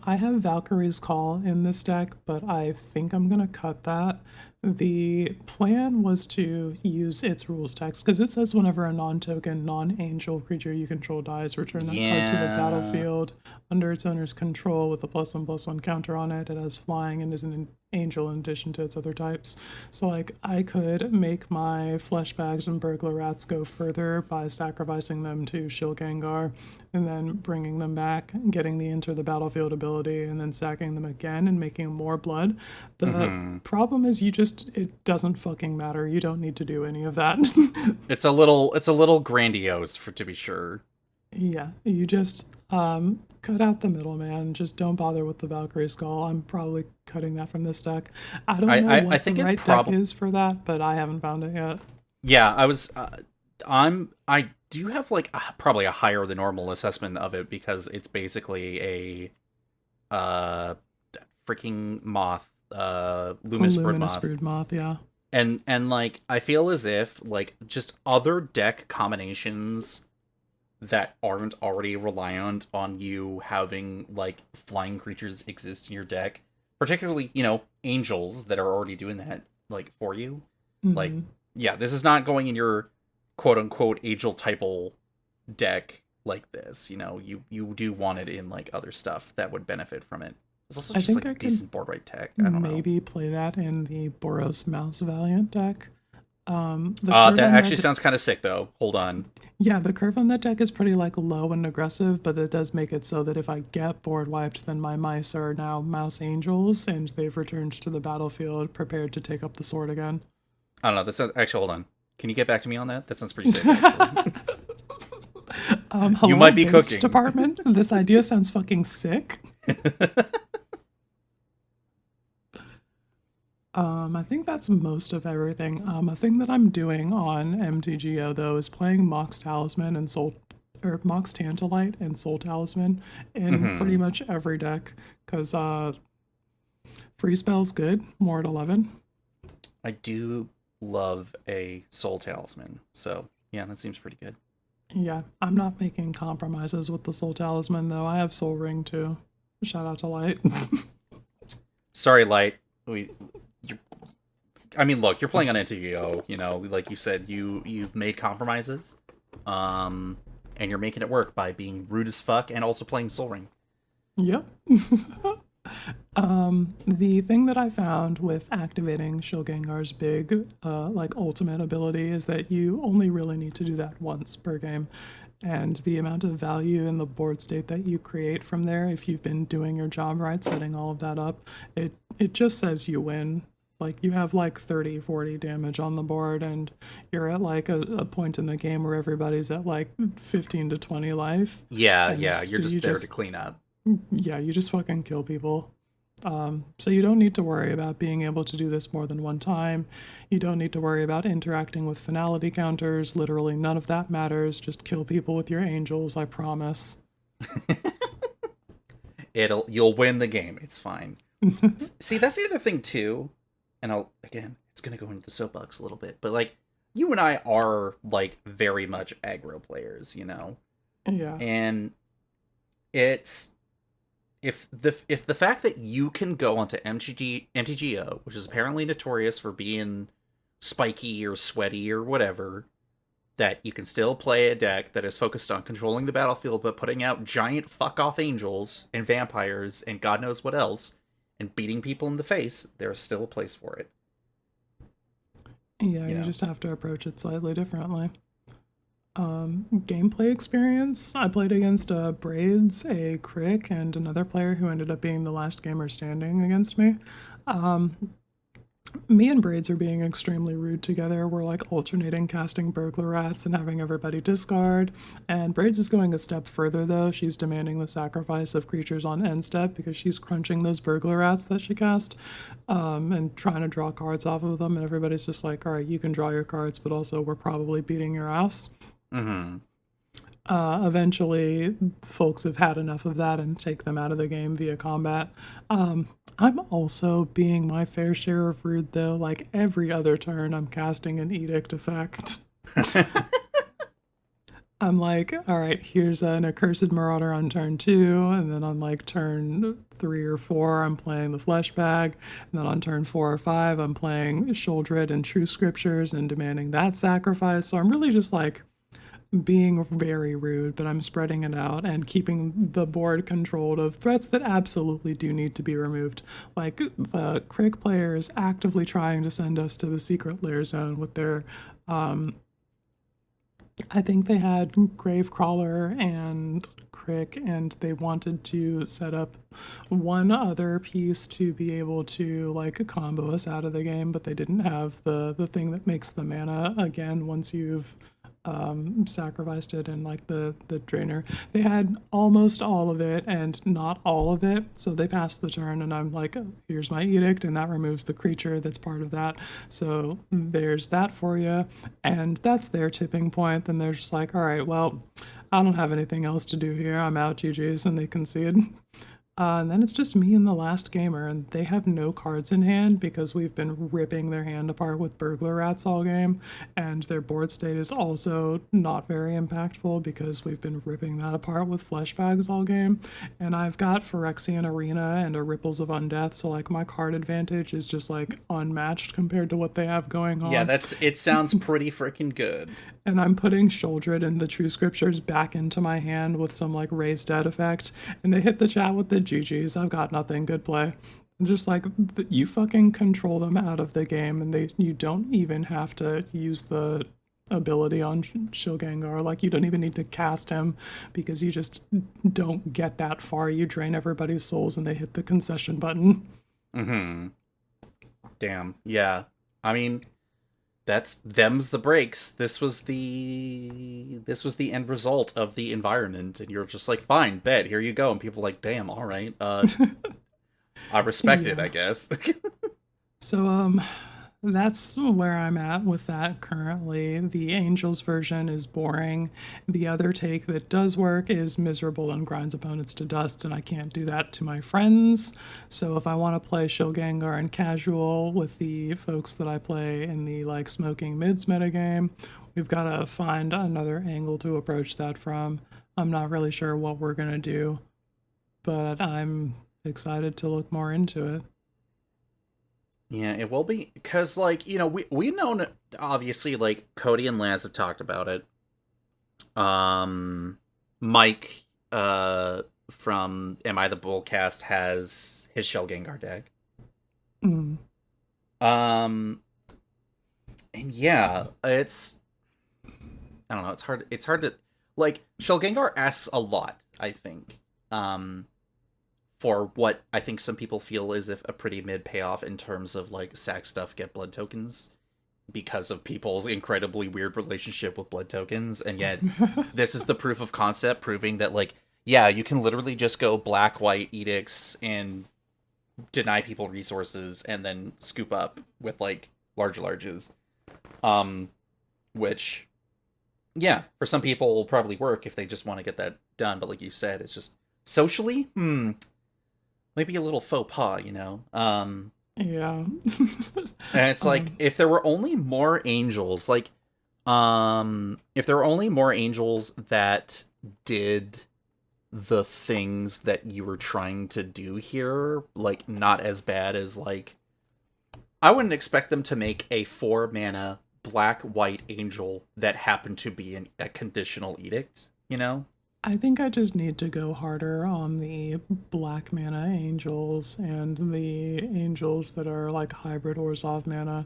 I have Valkyrie's Call in this deck, but I think I'm gonna cut that. The plan was to use its rules text because it says whenever a non-token, non-angel creature you control dies, return that card to the battlefield under its owner's control with a +1/+1 counter on it. It has flying and is an angel in addition to its other types. So like I could make my Flesh Bags and Burglar Rats go further by sacrificing them to Shield Gengar and then bringing them back, getting the enter the battlefield ability, and then sacking them again and making more blood. The problem is it doesn't fucking matter. You don't need to do any of that. It's a little grandiose to be sure. Yeah, you just cut out the middleman. Just don't bother with the Valkyrie Skull. I'm probably cutting that from this deck. I don't know what the right deck is for that, but I haven't found it yet. Yeah, I do have like probably a higher than normal assessment of it because it's basically a freaking moth, luminous brood moth, yeah. And like I feel as if like just other deck combinations that aren't already reliant on you having like flying creatures exist in your deck, particularly, angels that are already doing that like for you. Like, yeah, this is not going in your quote unquote angel typal deck like this. You do want it in like other stuff that would benefit from it. It's also just like a decent board wipe tech. I don't know. Maybe play that in the Boros Mouse Valiant deck. That actually sounds kind of sick though. Hold on. Yeah, the curve on that deck is pretty like low and aggressive, but it does make it so that if I get board wiped, then my mice are now mouse angels and they've returned to the battlefield prepared to take up the sword again. I don't know. That sounds actually. Hold on. Can you get back to me on that? That sounds pretty sick. Actually. Hello, you might be cooking. Department. This idea sounds fucking sick. I think that's most of everything. A thing that I'm doing on MTGO though is playing Mox Talisman and Mox Tantalite and Soul Talisman in pretty much every deck because free spell's good, more at 11. I do love a Soul Talisman, so yeah, that seems pretty good. Yeah, I'm not making compromises with the Soul Talisman though. I have Soul Ring too. Shout out to Light. Sorry, Light. Look, you're playing on MTGO, like you said, you've made compromises, and you're making it work by being rude as fuck and also playing Soul Ring. Yep. The thing that I found with activating Shield Gengar's big, ultimate ability is that you only really need to do that once per game. And the amount of value in the board state that you create from there, if you've been doing your job right, setting all of that up, it just says you win. Like, you have like 30, 40 damage on the board, and you're at like a point in the game where everybody's at like 15 to 20 life. Yeah, you're just there to clean up. Yeah, you just fucking kill people. So you don't need to worry about being able to do this more than one time. You don't need to worry about interacting with finality counters. Literally none of that matters. Just kill people with your angels, I promise. You'll win the game. It's fine. See, that's the other thing too. And it's gonna go into the soapbox a little bit, but like you and I are like very much aggro players, Yeah. And it's if the fact that you can go onto MTGO, which is apparently notorious for being spiky or sweaty or whatever, that you can still play a deck that is focused on controlling the battlefield but putting out giant fuck off angels and vampires and God knows what else, and beating people in the face, there's still a place for it. Yeah, you just have to approach it slightly differently. Gameplay experience. I played against Braids, a Crick, and another player who ended up being the last gamer standing against me. Me and Braids are being extremely rude together. We're like alternating casting burglar rats and having everybody discard. And Braids is going a step further though. She's demanding the sacrifice of creatures on end step because she's crunching those burglar rats that she cast, and trying to draw cards off of them. And everybody's just like, all right, you can draw your cards, but also we're probably beating your ass. Mm-hmm. Eventually, folks have had enough of that and take them out of the game via combat. I'm also being my fair share of rude, though. Like every other turn, I'm casting an edict effect. I'm like, all right, here's an accursed marauder on turn 2, and then on like turn 3 or 4, I'm playing the flesh bag, and then on turn 4 or 5, I'm playing Shuldred and True Scriptures and demanding that sacrifice. So I'm really just like being very rude, but I'm spreading it out and keeping the board controlled of threats that absolutely do need to be removed. Like the Crick player is actively trying to send us to the secret lair zone with their I think they had Gravecrawler and Crick, and they wanted to set up one other piece to be able to like combo us out of the game, but they didn't have the thing that makes the mana again once you've sacrificed it and like the drainer. They had almost all of it and not all of it, so they passed the turn and I'm like, oh, here's my edict, and that removes the creature that's part of that, so there's that for you. And that's their tipping point. Then they're just like, all right, well, I don't have anything else to do here, I'm out, GG's, and they concede. And then it's just me and the last gamer, and they have no cards in hand because we've been ripping their hand apart with burglar rats all game, and their board state is also not very impactful because we've been ripping that apart with flesh bags all game. And I've got Phyrexian Arena and a Ripples of Undeath, so like my card advantage is just like unmatched compared to what they have going on. Yeah, it sounds pretty freaking good. And I'm putting Shuldred and the True Scriptures back into my hand with some like raised dead effect, and they hit the chat with the GG's. I've got nothing, good play. And just like you fucking control them out of the game, and you don't even have to use the ability on Shilgengar. Like you don't even need to cast him because you just don't get that far. You drain everybody's souls and they hit the concession button. Mm-hmm. Damn. Yeah. I mean, them's the breaks. This was the end result of the environment, and you're just like, fine, bet, here you go. And people are like, damn, all right. I respect it, I guess. So that's where I'm at with that currently. The Angels version is boring. The other take that does work is miserable and grinds opponents to dust, and I can't do that to my friends. So if I want to play Shilgengar and casual with the folks that I play in the like smoking mids metagame, we've got to find another angle to approach that from. I'm not really sure what we're going to do, but I'm excited to look more into it. Yeah, it will be, because, like, you know, we've known, obviously, like, Cody and Laz have talked about it. Mike, from Am I the Bullcast has his Shell Gengar deck. Mm. And yeah, I don't know, it's hard to, like, Shell Gengar asks a lot, I think. For what I think some people feel is a pretty mid payoff in terms of like sack stuff, get blood tokens, because of people's incredibly weird relationship with blood tokens. And yet this is the proof of concept proving that, like, yeah, you can literally just go black, white edicts and deny people resources and then scoop up with like larges. Which, yeah, for some people will probably work if they just want to get that done. But like you said, it's just socially, maybe a little faux pas, you know? Yeah. And it's like, if there were only more angels, like, if there were only more angels that did the things that you were trying to do here, like, not as bad as, like, I wouldn't expect them to make a 4-mana black-white angel that happened to be a conditional edict, you know? I think I just need to go harder on the black mana angels and the angels that are like hybrid or soft mana.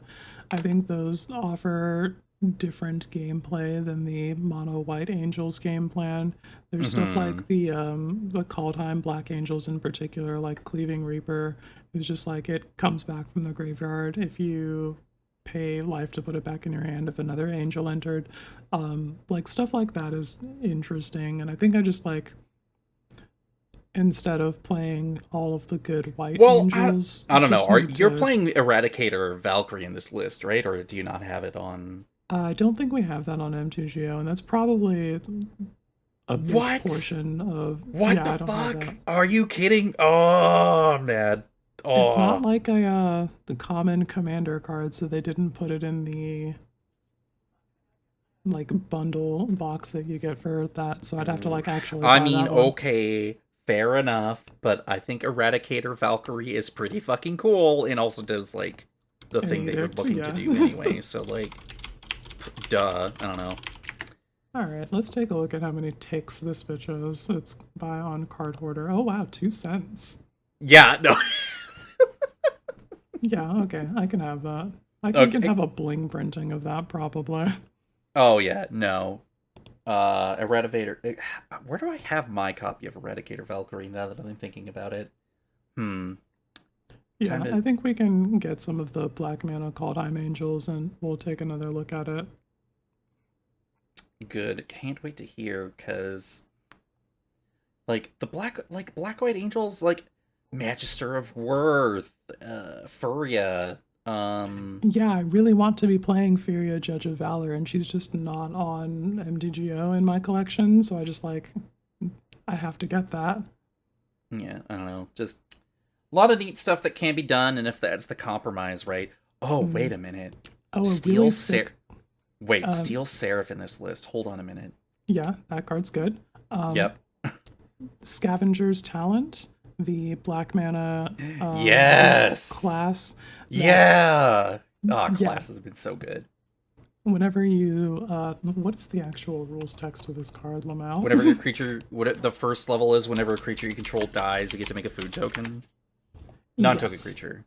I think those offer different gameplay than the mono white angels game plan. There's stuff like the Kaldheim Black Angels in particular, like Cleaving Reaper, who's just like it comes back from the graveyard if you pay life to put it back in your hand if another angel entered. Like stuff like that is interesting, and I think I just like, instead of playing all of the good white angels, I don't know. You're to... playing Eradicator Valkyrie in this list, right? Or do you not have it on? I don't think we have that on MTGO, and that's probably a big portion of... What the fuck? Are you kidding? Oh, I'm mad. Oh. It's not like the common commander card, so they didn't put it in the like bundle box that you get for that, so I'd have to like actually buy that one. Okay, fair enough, but I think Eradicator Valkyrie is pretty fucking cool and also does like the thing that you're looking to do anyway, so like duh, I don't know. Alright, let's take a look at how many ticks this bitch has. It's buy on card hoarder. Oh wow, 2 cents. Yeah, no. Yeah, okay, I can have that. I can have a bling printing of that, probably. Oh yeah, no. Eradicator. Where do I have my copy of Eradicator Valkyrie now that I'm thinking about it? Yeah, I think we can get some of the black mana Kaldheim Angels and we'll take another look at it. Good. Can't wait to hear, because like the black white angels, like Magister of Worth, Furia. Yeah, I really want to be playing Furia, Judge of Valor, and she's just not on MTGO in my collection, so I just like, I have to get that. Yeah, I don't know. Just a lot of neat stuff that can be done, and if that's the compromise, right? Oh, wait a minute. Oh, Steel Steel Seraph in this list. Hold on a minute. Yeah, that card's good. Yep. Scavenger's Talent, the black mana class. Yeah. Class has been so good. Whenever you, what is the actual rules text of this card, Lamau? Whenever your creature, the first level is whenever a creature you control dies, you get to make a food token. Non-token creature.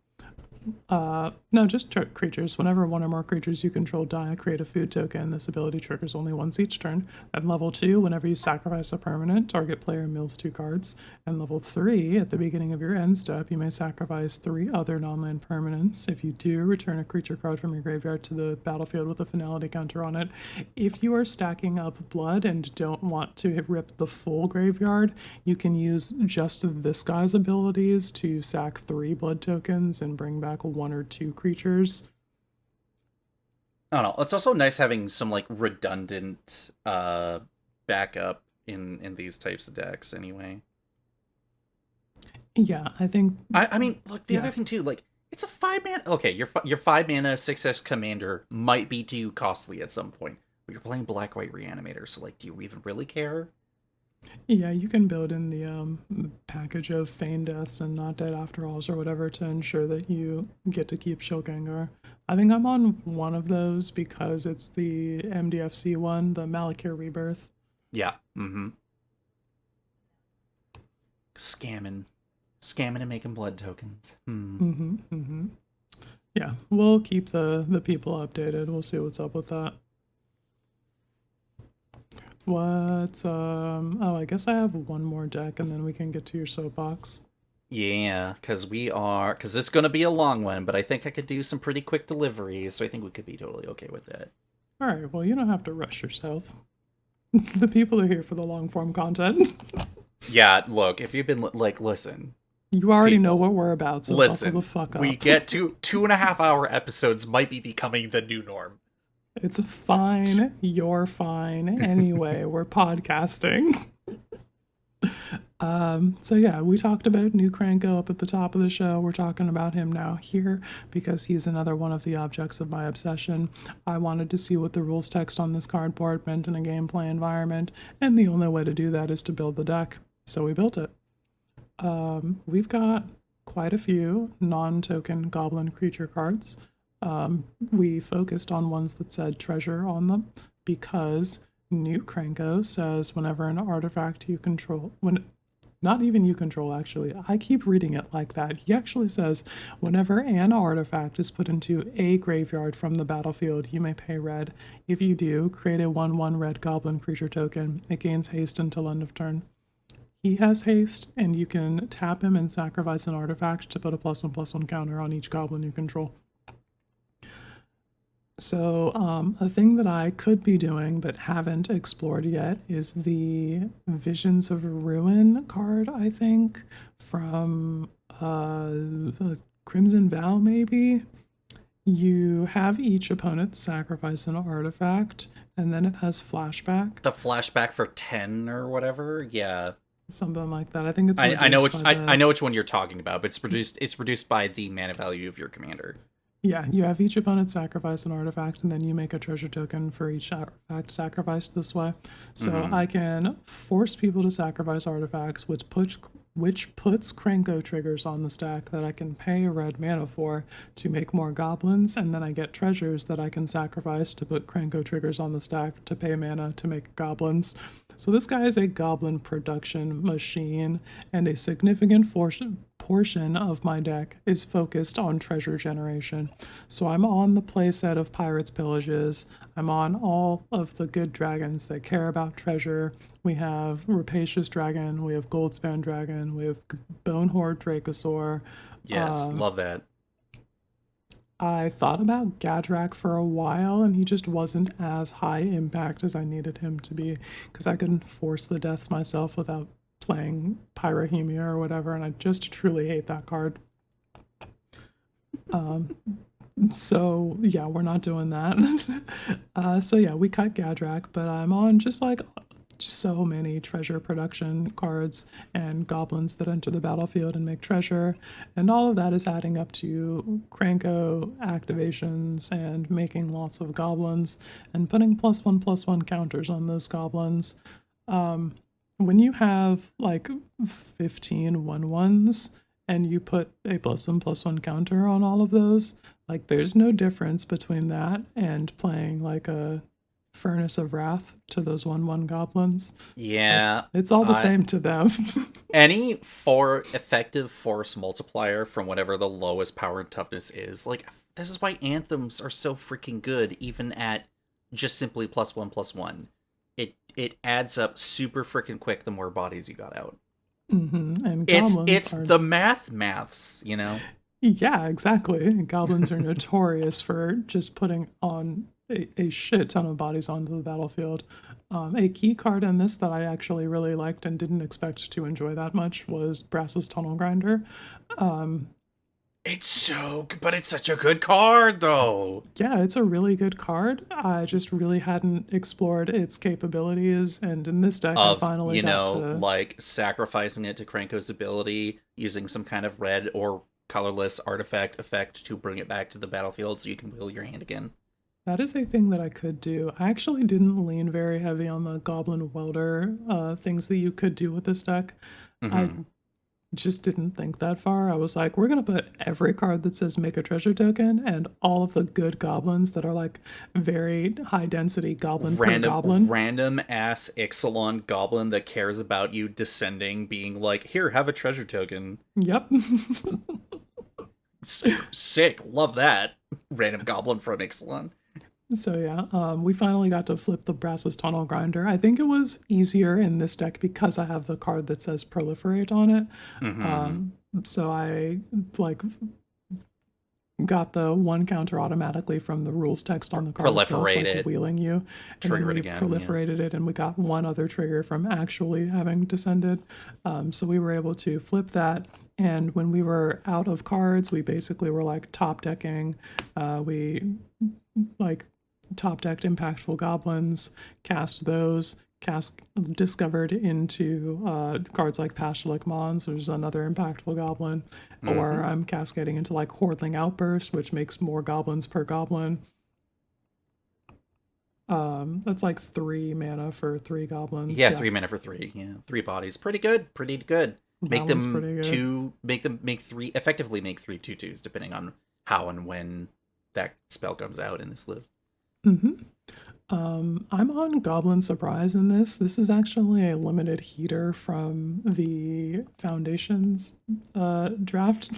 No, just creatures. Whenever one or more creatures you control die, create a food token. This ability triggers only once each turn. At level 2, whenever you sacrifice a permanent, target player mills 2 cards. And level 3, at the beginning of your end step, you may sacrifice 3 other non-land permanents. If you do, return a creature card from your graveyard to the battlefield with a finality counter on it. If you are stacking up blood and don't want to rip the full graveyard, you can use just this guy's abilities to sack 3 blood tokens and bring back 1 or 2 creatures. I don't know. It's also nice having some like redundant backup in these types of decks anyway. Yeah, I think I mean, look, the other thing too, like it's a 5 mana. Okay, your 5 mana 6/6 commander might be too costly at some point, but you're playing black white reanimator, so like, do you even really care? Yeah, you can build in the package of Feign Deaths and Not Dead After Alls or whatever to ensure that you get to keep Shilgengar. I think I'm on one of those because it's the MDFC one, the Malakir Rebirth. Yeah. Scamming and making blood tokens. Yeah, we'll keep the people updated. We'll see what's up with that. What, oh, I guess I have one more deck and then we can get to your soapbox. Yeah, because this is going to be a long one, but I think I could do some pretty quick deliveries, so I think we could be totally okay with that. Alright, well, you don't have to rush yourself. The people are here for the long-form content. Yeah, look, if you've been, listen. You already know what we're about, so buckle the fuck up. We get 2.5-hour episodes might be becoming the new norm. It's fine. You're fine. Anyway, we're podcasting. So yeah, we talked about New Cranko up at the top of the show. We're talking about him now here because he's another one of the objects of my obsession. I wanted to see what the rules text on this cardboard meant in a gameplay environment, and the only way to do that is to build the deck. So we built it. We've got quite a few non-token goblin creature cards. We focused on ones that said treasure on them because New Cranko says whenever an artifact you control, Not even you control, actually. I keep reading it like that. He actually says, whenever an artifact is put into a graveyard from the battlefield, you may pay red. If you do, create a 1/1 red goblin creature token. It gains haste until end of turn. He has haste, and you can tap him and sacrifice an artifact to put a +1/+1 counter on each goblin you control. So a thing that I could be doing but haven't explored yet is the Visions of Ruin card, I think, from the Crimson Vow, maybe? You have each opponent sacrifice an artifact, and then it has flashback. The flashback for 10 or whatever? Yeah. Something like that. I think it's I know which reduced by I know which one you're talking about, but it's reduced by the mana value of your commander. Yeah, you have each opponent sacrifice an artifact, and then you make a treasure token for each artifact sacrificed this way. So I can force people to sacrifice artifacts, which puts Krenko triggers on the stack that I can pay a red mana for to make more goblins, and then I get treasures that I can sacrifice to put Krenko triggers on the stack to pay mana to make goblins. So this guy is a goblin production machine, and a significant portion of my deck is focused on treasure generation. So I'm on the playset of Pirates Pillages. I'm on all of the good dragons that care about treasure. We have Rapacious Dragon, we have Goldspan Dragon, we have Bonehorde Dracosaur. Yes, love that. I thought about Gadrak for a while, and he just wasn't as high impact as I needed him to be, because I couldn't force the deaths myself without playing Pyrohemia or whatever, and I just truly hate that card. So yeah, we're not doing that. So yeah, we cut Gadrak, but I'm on just like so many treasure production cards and goblins that enter the battlefield and make treasure, and all of that is adding up to Krenko activations and making lots of goblins and putting +1/+1 counters on those goblins. When you have like 15 1/1s and you put a +1/+1 counter on all of those, like there's no difference between that and playing like a Furnace of Wrath to those 1/1 goblins. Yeah. Like, it's all the same to them. Any effective force multiplier from whatever the lowest power and toughness is, like, this is why anthems are so freaking good, even at just simply +1/+1. It adds up super freaking quick the more bodies you got out. And it's the maths, you know? Yeah, exactly. Goblins are notorious for just putting on a shit ton of bodies onto the battlefield. A key card in this that I actually really liked and didn't expect to enjoy that much was Brass's Tunnel Grinder. But it's such a good card, though. Yeah, it's a really good card. I just really hadn't explored its capabilities, and in this deck, I finally got to... like sacrificing it to Krenko's ability, using some kind of red or colorless artifact effect to bring it back to the battlefield so you can wheel your hand again. That is a thing that I could do. I actually didn't lean very heavy on the Goblin Welder things that you could do with this deck. I just didn't think that far. I was like, we're going to put every card that says make a treasure token and all of the good goblins that are like very high density goblin per goblin. Random ass Ixalan goblin that cares about you descending, being like, here, have a treasure token. Yep. Sick. Love that. Random goblin from Ixalan. So yeah, we finally got to flip the Brass's Tunnel Grinder. I think it was easier in this deck because I have the card that says Proliferate on it. So I like got the one counter automatically from the rules text on the card itself, like wheeling you. Trigger it again. Proliferated it, and we got one other trigger from actually having descended. So we were able to flip that. And when we were out of cards, we basically were like top decking. We like top decked Impactful Goblins, cast those, discovered into cards like Pashalik Mons, which is another Impactful Goblin, or I'm cascading into like Hordling Outburst, which makes more goblins per goblin. That's like 3 mana for 3 goblins. Yeah, 3 mana for 3. Yeah, 3 bodies. Pretty good. Make them effectively make 3 2/2s, depending on how and when that spell comes out in this list. Mm-hmm. I'm on Goblin Surprise in this. This is actually a limited heater from the Foundations draft.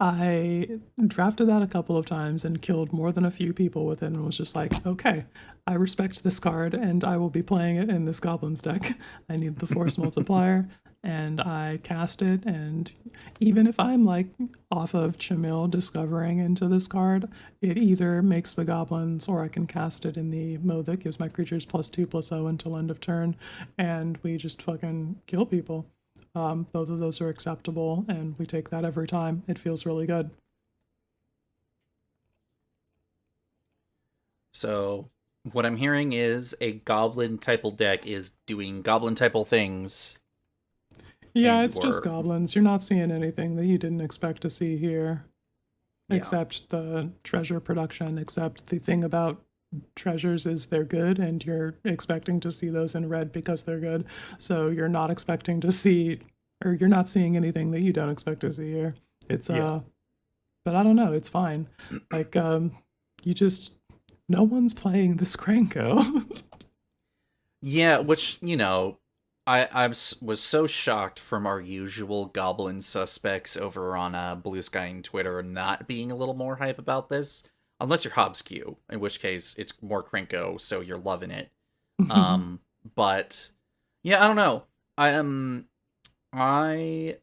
I drafted that a couple of times and killed more than a few people with it and was just like, okay, I respect this card and I will be playing it in this Goblins deck. I need the Force Multiplier. And I cast it, and even if I'm like off of Chamil discovering into this card, it either makes the goblins or I can cast it in the mode that gives my creatures +2/+0 until end of turn, and we just fucking kill people. Both of those are acceptable, and we take that every time. It feels really good. So what I'm hearing is a goblin typal deck is doing goblin typal things. Yeah, And it's just goblins. You're not seeing anything that you didn't expect to see here. Yeah. Except the treasure production, except the thing about treasures is they're good and you're expecting to see those in red because they're good. So you're not expecting to see, or you're not seeing anything that you don't expect to see here. It's but I don't know, it's fine. Like you just, no one's playing this Cranko. Yeah, which, you know, I was so shocked from our usual goblin suspects over on Blue Sky and Twitter not being a little more hype about this. Unless you're Hobbskew, in which case it's more Crinko, so you're loving it. But yeah, I don't know. I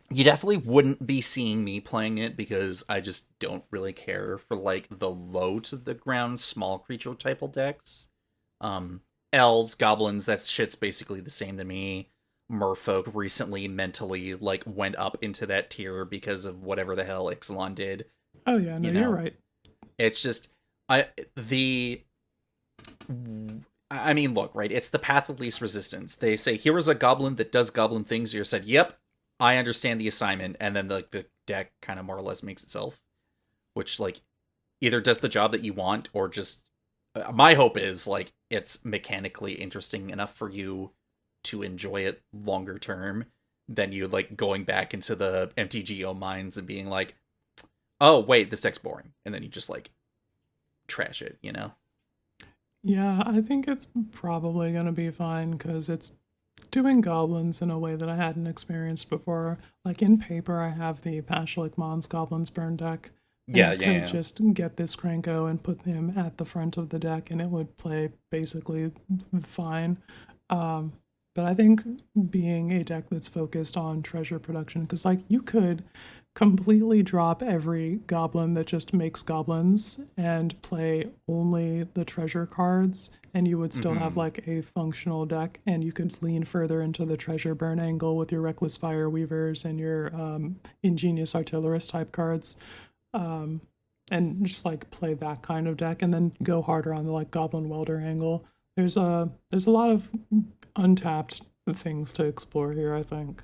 you definitely wouldn't be seeing me playing it because I just don't really care for like the low to the ground small creature typal decks. Elves, goblins, that shit's basically the same to me. Merfolk recently mentally like went up into that tier because of whatever the hell Ixalan did. Oh yeah, no, you're right. It's just I mean, look, right? It's the path of least resistance. They say here is a goblin that does goblin things. You said, "Yep, I understand the assignment," and then the deck kind of more or less makes itself, which like either does the job that you want or just. My hope is like it's mechanically interesting enough for you to enjoy it longer term than you like going back into the MTGO mines and being like, oh wait, this deck's boring, and then you just like trash it, you know? Yeah, I think it's probably gonna be fine because it's doing goblins in a way that I hadn't experienced before. Like in paper, I have the Pashalik Mons Goblins Burn deck. And I could just get this Cranko and put him at the front of the deck, and it would play basically fine. But I think being a deck that's focused on treasure production, because like you could completely drop every goblin that just makes goblins and play only the treasure cards, and you would still have like a functional deck, and you could lean further into the treasure burn angle with your Reckless Fire Weavers and your Ingenious Artillerist type cards. And just like play that kind of deck and then go harder on the like Goblin Welder angle. There's a lot of untapped things to explore here, I think.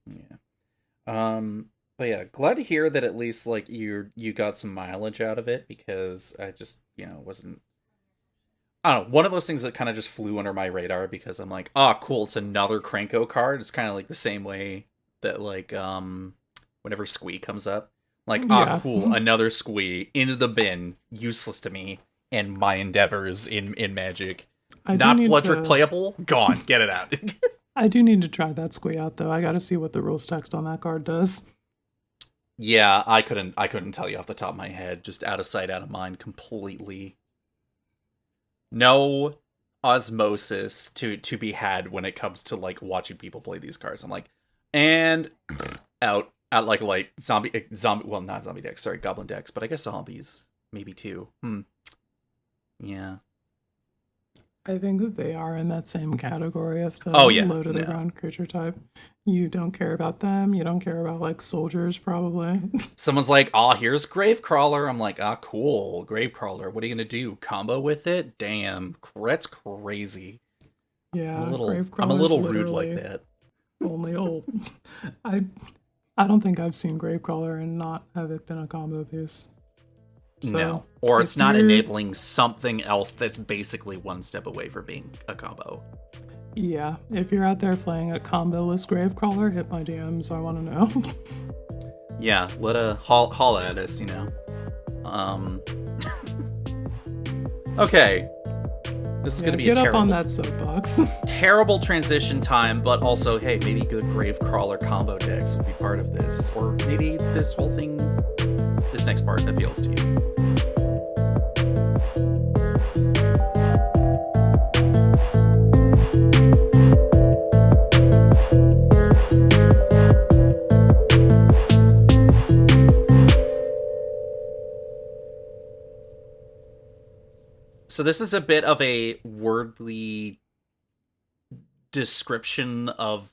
Yeah. But yeah, glad to hear that at least like you got some mileage out of it because I just, you know, wasn't I don't know, one of those things that kind of just flew under my radar because I'm like, oh cool, it's another Cranko card. It's kind of like the same way that like whenever Squee comes up. Like, cool, another Squee into the bin, useless to me and my endeavors in Magic. Not Bloodrick playable? Gone. Get it out. I do need to try that Squee out though. I gotta see what the rules text on that card does. Yeah, I couldn't tell you off the top of my head. Just out of sight, out of mind, completely. No osmosis to be had when it comes to like watching people play these cards. I'm like, and out. At like zombie, well, not zombie decks, sorry, goblin decks, but I guess zombies, maybe too. Yeah. I think that they are in that same category of the low to the ground creature type. You don't care about them. You don't care about like soldiers, probably. Someone's like, oh, here's Gravecrawler. I'm like, ah, cool, Gravecrawler. What are you gonna do? Combo with it? Damn, that's crazy. Yeah, I'm a little rude like that. Only old. I don't think I've seen Gravecrawler and not have it been a combo piece. So no. Or it's not enabling something else that's basically one step away from being a combo. Yeah. If you're out there playing a combo-less Gravecrawler, hit my DMs. I want to know. Yeah, let a holla at us, you know. Um. Okay. This is gonna be get a up terrible, on that soapbox. terrible transition time, but also, hey, maybe good Gravecrawler combo decks will be part of this, or maybe this whole thing, this next part appeals to you. So this is a bit of a wordly description of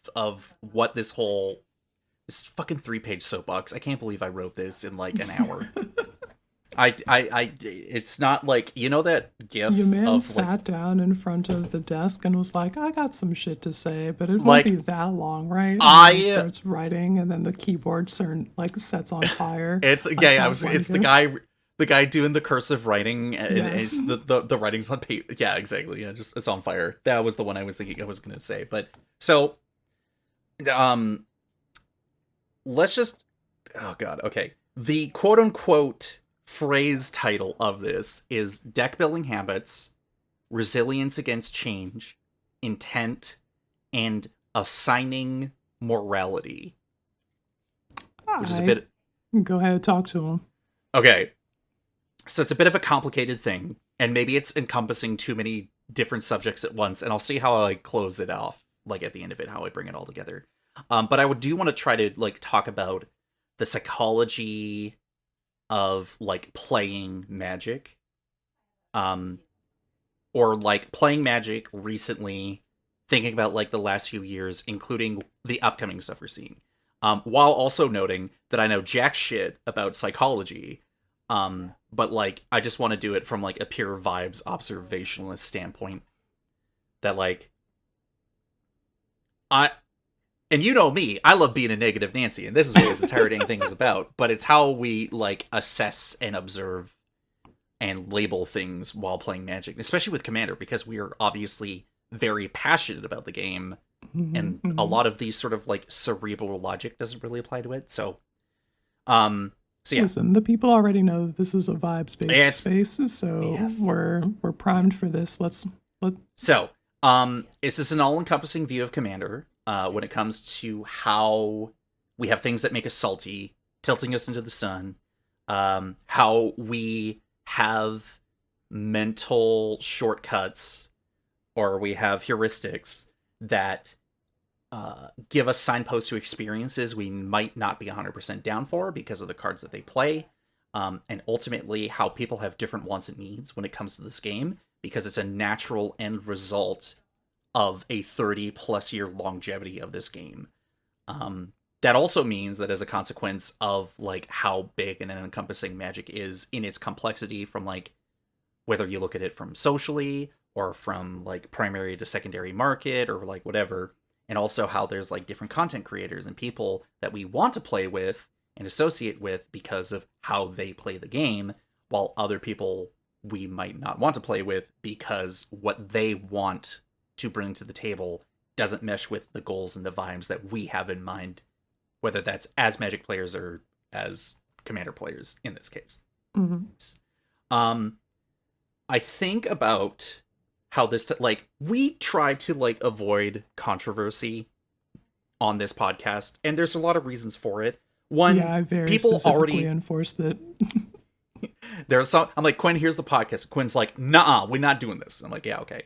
what this fucking 3-page soapbox. I can't believe I wrote this in like an hour. It's not like, you know that gif Your man of sat like, down in front of the desk and was like, I got some shit to say, but it Like, won't be that long, right? And then he I starts writing, and then the keyboard sets on fire. it's like yeah, that one it's gif. the guy doing the cursive writing, and Yes. it's the writing's on paper. Yeah, exactly. Yeah, just it's on fire. That was the one I was thinking I was gonna say. But so let's just, oh god, okay. The quote unquote phrase title of this is Deck Building Habits, Resilience Against Change, Intent, and Assigning Morality. Which is a bit. Go ahead, talk to him. Okay. So it's a bit of a complicated thing, and maybe it's encompassing too many different subjects at once, and I'll see how I close it off, like at the end of it, how I bring it all together. But I do want to try to like talk about the psychology of like playing Magic, or like playing Magic recently, thinking about like the last few years, including the upcoming stuff we're seeing. While also noting that I know jack shit about psychology, but like I just want to do it from like a pure vibes observationalist standpoint. That like and you know me, I love being a negative Nancy, and this is what this entire dang thing is about. But it's how we like assess and observe and label things while playing Magic, especially with Commander, because we are obviously very passionate about the game, and a lot of these sort of like cerebral logic doesn't really apply to it. So yeah. Listen, the people already know that this is a vibes-based space, so yes. we're primed for this. So is this an all-encompassing view of Commander when it comes to how we have things that make us salty, tilting us into the sun, how we have mental shortcuts, or we have heuristics that give us signposts to experiences we might not be 100% down for because of the cards that they play, and ultimately how people have different wants and needs when it comes to this game, because it's a natural end result of a 30-plus year longevity of this game. That also means that as a consequence of like how big and encompassing Magic is in its complexity, from like whether you look at it from socially or from like primary to secondary market or like whatever, and also how there's like different content creators and people that we want to play with and associate with because of how they play the game, while other people we might not want to play with because what they want to bring to the table doesn't mesh with the goals and the vibes that we have in mind, whether that's as Magic players or as Commander players in this case. I think about how this like we try to like avoid controversy on this podcast, and there's a lot of reasons for it. One, I very people already enforced it. There's some. I'm like, Quinn, here's the podcast. Quinn's like, nah, we're not doing this. I'm like, yeah, okay.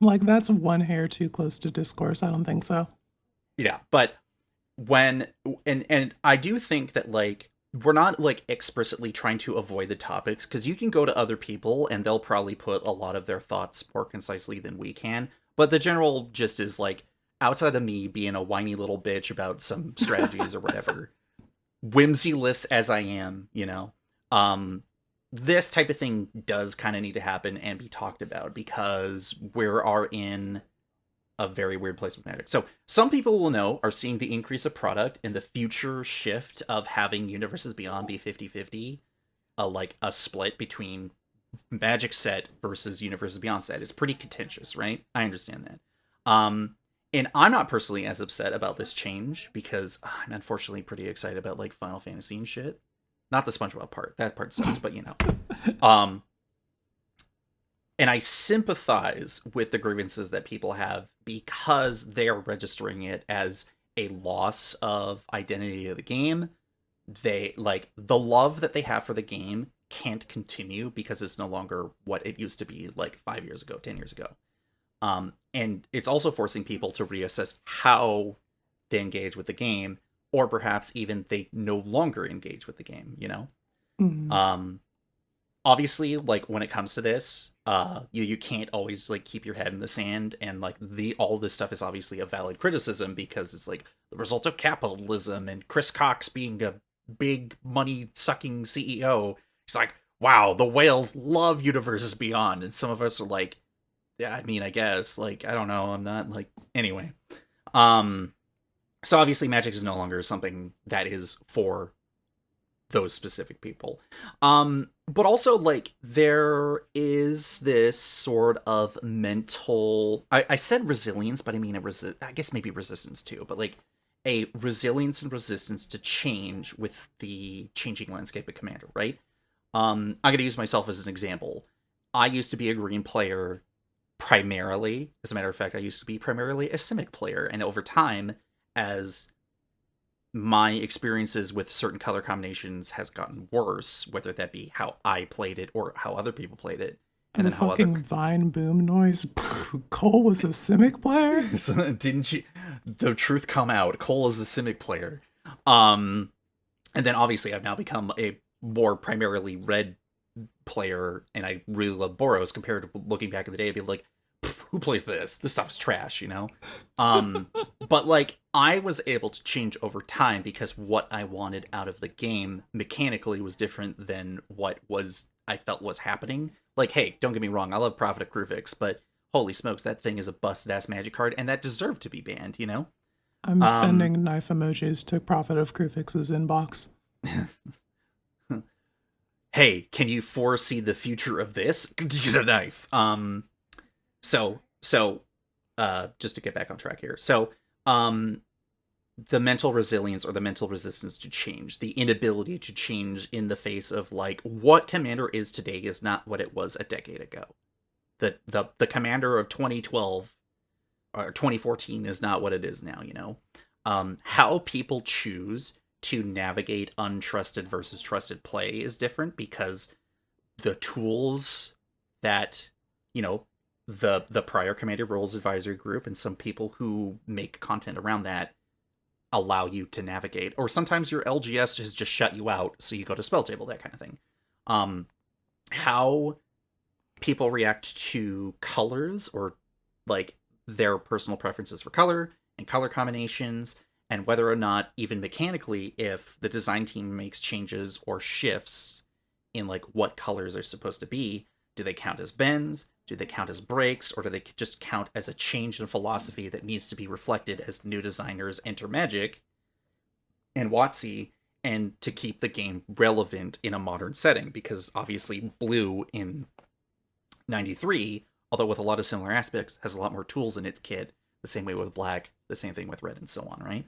Like, that's one hair too close to discourse. I don't think so. Yeah, but when and I do think that like we're not like explicitly trying to avoid the topics, because you can go to other people and they'll probably put a lot of their thoughts more concisely than we can. But the general gist is like, outside of me being a whiny little bitch about some strategies or whatever, whimsy-less as I am, you know, this type of thing does kind of need to happen and be talked about, because we are in a very weird place with Magic. So some people will know, are seeing the increase of product and the future shift of having Universes Beyond be 50-50, like a split between Magic set versus Universes Beyond set is pretty contentious, right? I understand that. And I'm not personally as upset about this change, because I'm unfortunately pretty excited about like Final Fantasy and shit. Not the SpongeBob part. That part sucks, but you know. Um, and I sympathize with the grievances that people have because they are registering it as a loss of identity of the game. They like the love that they have for the game can't continue because it's no longer what it used to be like 5 years ago, 10 years ago. And it's also forcing people to reassess how they engage with the game, or perhaps even they no longer engage with the game, you know? Mm. Obviously, like when it comes to this, you can't always like keep your head in the sand, and like all this stuff is obviously a valid criticism because it's like the result of capitalism and Chris Cox being a big money sucking CEO. He's like, wow, the whales love Universes Beyond, and some of us are like, yeah, I mean, I guess, like, I don't know, I'm not like anyway. Um, so obviously, Magic is no longer something that is for those specific people. But also like there is this sort of mental I said resilience, but I mean I guess maybe resistance too, but like a resilience and resistance to change with the changing landscape of Commander, right? I'm gonna use myself as an example. I used to be a green player primarily. As a matter of fact, I used to be primarily a Simic player, and over time, as my experiences with certain color combinations has gotten worse, whether that be how I played it or how other people played it, and The then how other fucking Vine boom noise. Cole was a Simic player? didn't you the truth come out? Cole is a Simic player. And then obviously I've now become a more primarily red player, and I really love Boros compared to looking back in the day. I'd be like, who plays this? This stuff is trash, you know? But like I was able to change over time because what I wanted out of the game mechanically was different than what was I felt was happening. Like, hey, don't get me wrong, I love Prophet of Kruvix, but holy smokes, that thing is a busted ass magic card, and that deserved to be banned, you know? I'm Um sending knife emojis to Prophet of Krufix's inbox. hey, can you foresee the future of this? Get a knife. So just to get back on track here. So the mental resilience or the mental resistance to change, the inability to change in the face of like what Commander is today is not what it was a decade ago. The Commander of 2012 or 2014 is not what it is now, you know. How people choose to navigate untrusted versus trusted play is different because the tools that, you know, the prior Commander Rules Advisory Group and some people who make content around that allow you to navigate. Or sometimes your LGS has just shut you out, so you go to spell table, that kind of thing. How people react to colors or like their personal preferences for color and color combinations, and whether or not even mechanically if the design team makes changes or shifts in like what colors are supposed to be, do they count as bends, do they count as breaks, or do they just count as a change in philosophy that needs to be reflected as new designers enter Magic and WotC, and to keep the game relevant in a modern setting? Because obviously blue in 93, although with a lot of similar aspects, has a lot more tools in its kit, the same way with black, the same thing with red, and so on, right?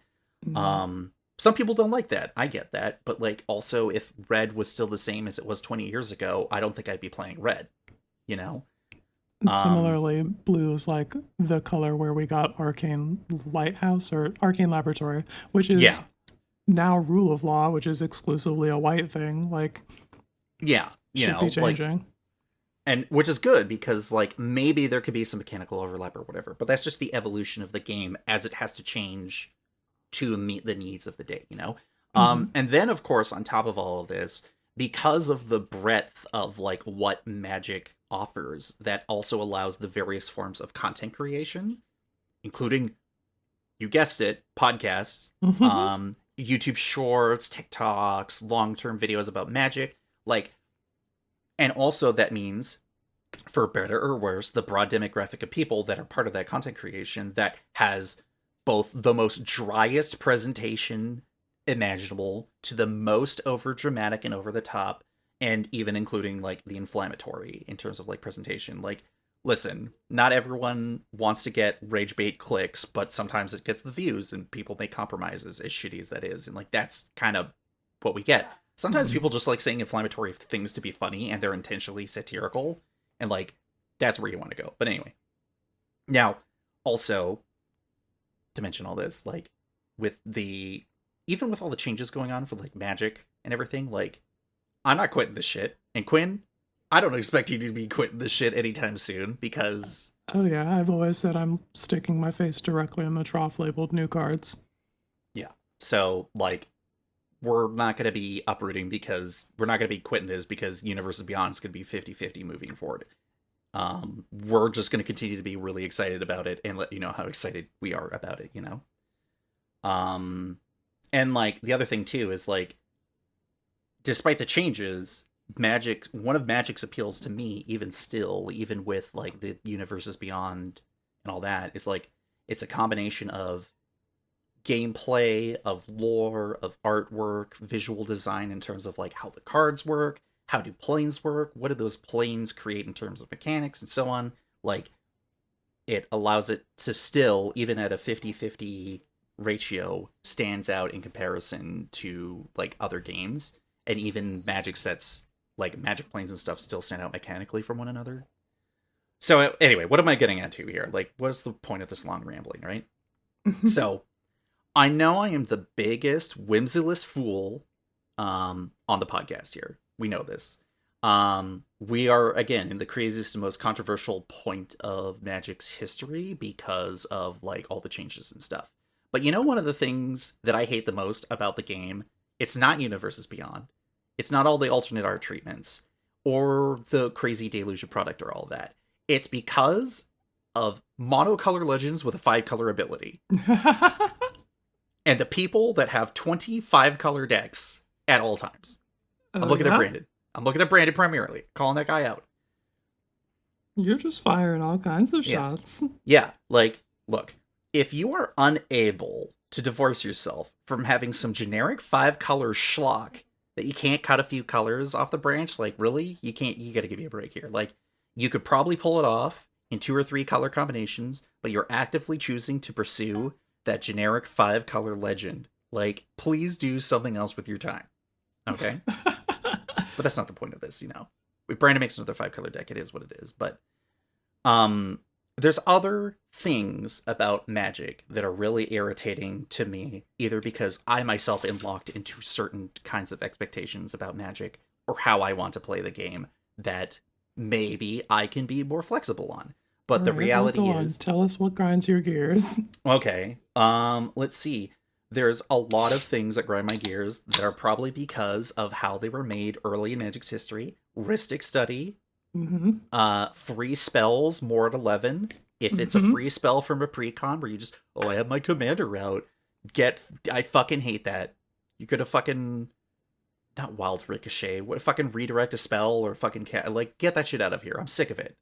Some people don't like that. I get that. But like also if red was still the same as it was 20 years ago, I don't think I'd be playing red, you know? And similarly, blue is like the color where we got Arcane Lighthouse or Arcane Laboratory, which is now Rule of Law, which is exclusively a white thing. Like, yeah, you should know, be changing. Like, and which is good because like maybe there could be some mechanical overlap or whatever, but that's just the evolution of the game as it has to change to meet the needs of the day, you know? And then of course on top of all of this, because of the breadth of like what Magic offers, that also allows the various forms of content creation, including, you guessed it, podcasts, YouTube shorts, TikToks, long-term videos about Magic, like, and also that means, for better or worse, the broad demographic of people that are part of that content creation that has both the most driest presentation imaginable to the most over dramatic and over the top, and even including like the inflammatory in terms of like presentation. Like, listen, not everyone wants to get rage bait clicks, but sometimes it gets the views and people make compromises, as shitty as that is, and like that's kind of what we get. Sometimes people just like saying inflammatory things to be funny, and they're intentionally satirical, and like that's where you want to go. But anyway, now also to mention all this, like with the even with all the changes going on for like Magic and everything, like I'm not quitting this shit. And Quinn, I don't expect you to be quitting this shit anytime soon because Oh yeah, I've always said I'm sticking my face directly in the trough labeled new cards. yeah. So like we're not going to be uprooting because we're not going to be quitting this because Universes Beyond is going to be 50-50 moving forward. We're just going to continue to be really excited about it and let you know how excited we are about it, you know? And like the other thing too is like, despite the changes, one of Magic's appeals to me, even still, even with like the Universes Beyond and all that, is like, it's a combination of gameplay, of lore, of artwork, visual design in terms of like how the cards work, how do planes work, what do those planes create in terms of mechanics, and so on. Like, it allows it to still, even at a 50-50 ratio, stands out in comparison to like other games. And even Magic sets, like Magic planes and stuff, still stand out mechanically from one another. So anyway, what am I getting at here? Like, what's the point of this long rambling, right? So I know I am the biggest whimsyless fool on the podcast here. We know this. We are, again, in the craziest and most controversial point of Magic's history because of, like, all the changes and stuff. But you know one of the things that I hate the most about the game? It's not Universes Beyond. It's not all the alternate art treatments or the crazy deluge of product or all that. It's because of monocolor legends with a 5-color ability. And the people that have 25 color decks at all times. I'm looking at Brandon. I'm looking at Brandon primarily, calling that guy out. You're just firing all kinds of shots. Yeah, like, look, if you are unable to divorce yourself from having some generic 5-color schlock that you can't cut a few colors off the branch, like, really? You gotta give me a break here. Like, you could probably pull it off in 2 or 3 color combinations, but you're actively choosing to pursue that generic 5-color legend. Like, please do something else with your time. Okay? But that's not the point of this, you know. If Brandon makes another 5-color deck, it is what it is. But there's other things about Magic that are really irritating to me, either because I myself am locked into certain kinds of expectations about Magic or how I want to play the game that maybe I can be more flexible on. But the reality is... Tell us what grinds your gears. Okay. Let's see. There's a lot of things that grind my gears that are probably because of how they were made early in Magic's history. Ristic Study. Free spells, more at 11. If it's a free spell from a precon where you just, I have my commander out. I fucking hate that. You could have fucking... Not Wild Ricochet. What, fucking redirect a spell or fucking... Like, get that shit out of here. I'm sick of it.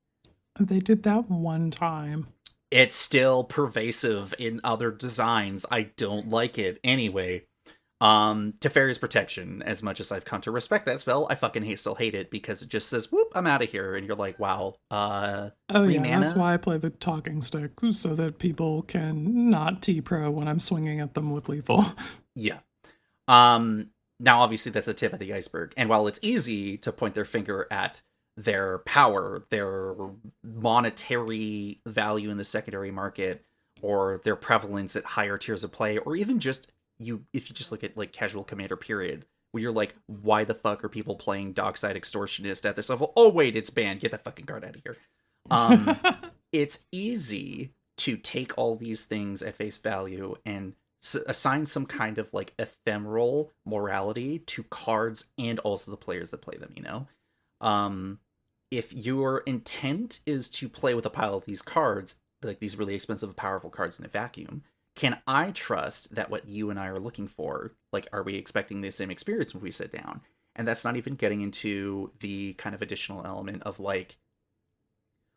They did that one time. It's still pervasive in other designs. I don't like it. Anyway, Teferi's Protection, as much as I've come to respect that spell, I fucking still hate it because it just says, whoop, I'm out of here. And you're like, wow. Oh yeah, mana? That's why I play the talking stick, so that people can not T-Pro when I'm swinging at them with lethal. Yeah. Now, obviously, that's the tip of the iceberg. And while it's easy to point their finger at their power, their monetary value in the secondary market, or their prevalence at higher tiers of play, or even just if you just look at like casual commander period, where you're like, why the fuck are people playing Dockside Extortionist at this level? Oh wait, it's banned. Get that fucking card out of here. It's easy to take all these things at face value and assign some kind of like ephemeral morality to cards and also the players that play them, you know? If your intent is to play with a pile of these cards, like these really expensive, powerful cards in a vacuum, can I trust that what you and I are looking for, like, are we expecting the same experience when we sit down? And that's not even getting into the kind of additional element of, like,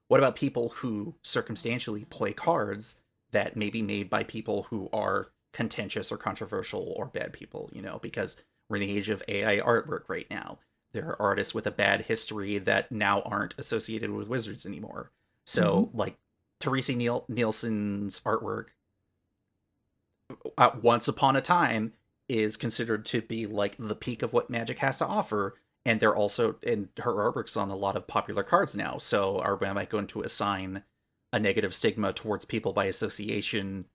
what about people who circumstantially play cards that may be made by people who are contentious or controversial or bad people, you know? Because we're in the age of AI artwork right now. There are artists with a bad history that now aren't associated with Wizards anymore. So, like, Teresi Nielsen's artwork, once upon a time, is considered to be like the peak of what Magic has to offer, and they're also, and her artwork's on a lot of popular cards now. So am I going to assign a negative stigma towards people by association,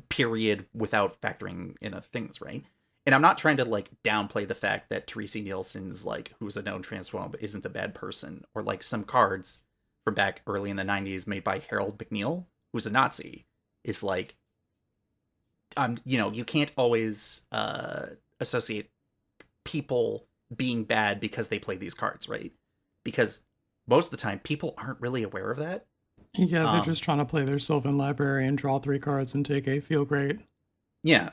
period, without factoring in other things, right? And I'm not trying to like downplay the fact that Teresa Nielsen's like, who's a known transphobe, isn't a bad person, or like some cards from back early in the 90s made by Harold McNeil, who's a Nazi, is like, you can't always associate people being bad because they play these cards, right? Because most of the time, people aren't really aware of that. Yeah, they're just trying to play their Sylvan library and draw 3 cards and take a feel great. Yeah,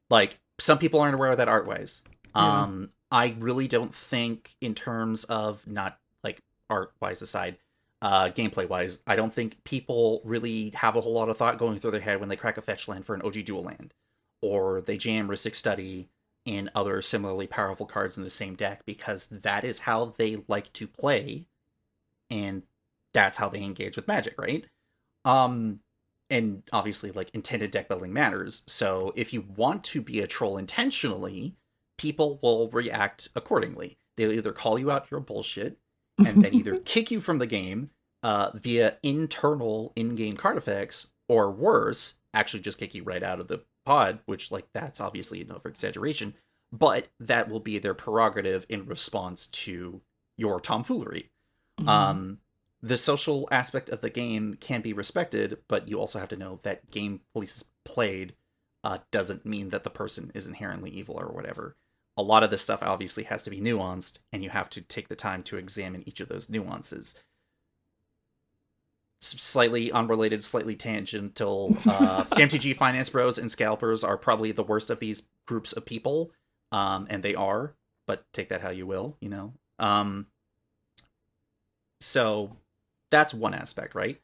like some people aren't aware of that art wise. Yeah. I really don't think, in terms of not like art wise aside, gameplay wise, I don't think people really have a whole lot of thought going through their head when they crack a fetch land for an OG dual land, or they jam Rhystic Study and other similarly powerful cards in the same deck, because that is how they like to play, and that's how they engage with Magic, right? And obviously, like, intended deck building matters. So if you want to be a troll intentionally, people will react accordingly. They'll either call you out your bullshit and then either kick you from the game via internal in-game card effects, or worse, actually just kick you right out of the pod, which, like, that's obviously an over-exaggeration, but that will be their prerogative in response to your tomfoolery. The social aspect of the game can be respected, but you also have to know that game police played doesn't mean that the person is inherently evil or whatever. A lot of this stuff obviously has to be nuanced, and you have to take the time to examine each of those nuances. Slightly unrelated, slightly tangential, MTG Finance Bros and Scalpers are probably the worst of these groups of people, and they are, but take that how you will, So that's one aspect, right?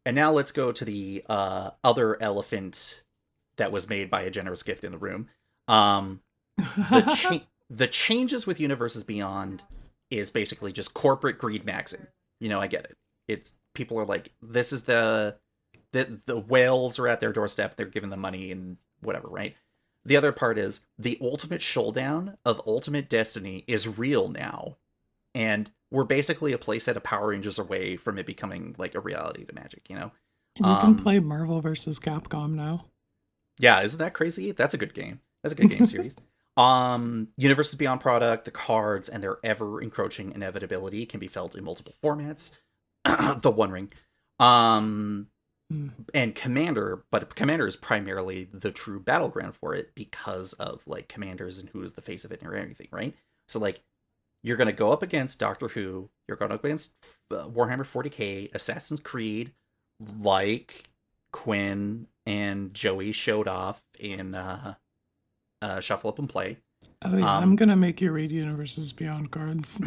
And now let's go to the other elephant that was made by a generous gift in the room. The changes with Universes Beyond is basically just corporate greed maxing. I get it. It's people are like, this is the whales are at their doorstep. They're giving them money and whatever, right? The other part is the ultimate showdown of Ultimate Destiny is real now, and we're basically a playset of Power Rangers away from it becoming like a reality to Magic. You can play Marvel versus Capcom now. Yeah, isn't that crazy? That's a good game. That's a good game series. Universes Beyond product, the cards, and their ever encroaching inevitability can be felt in multiple formats. The One Ring, and Commander, but Commander is primarily the true battleground for it because of like Commanders and who is the face of it and everything, right? So like, you're gonna go up against Doctor Who, you're going up against Warhammer 40k, Assassin's Creed, like Quinn and Joey showed off in Shuffle Up and Play. Oh yeah, I'm gonna make you read Universes Beyond cards.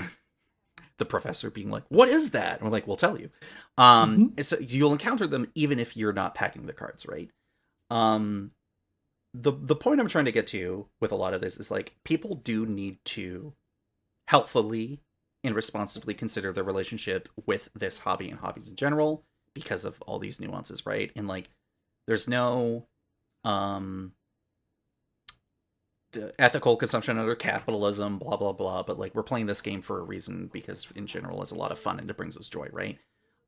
The professor being like, "What is that?" And we're like, "We'll tell you." So you'll encounter them even if you're not packing the cards, right? The point I'm trying to get to with a lot of this is like, people do need to healthfully and responsibly consider their relationship with this hobby and hobbies in general, because of all these nuances, right? And like, there's no the ethical consumption under capitalism, blah blah blah, but like, we're playing this game for a reason, because in general it's a lot of fun and it brings us joy, right?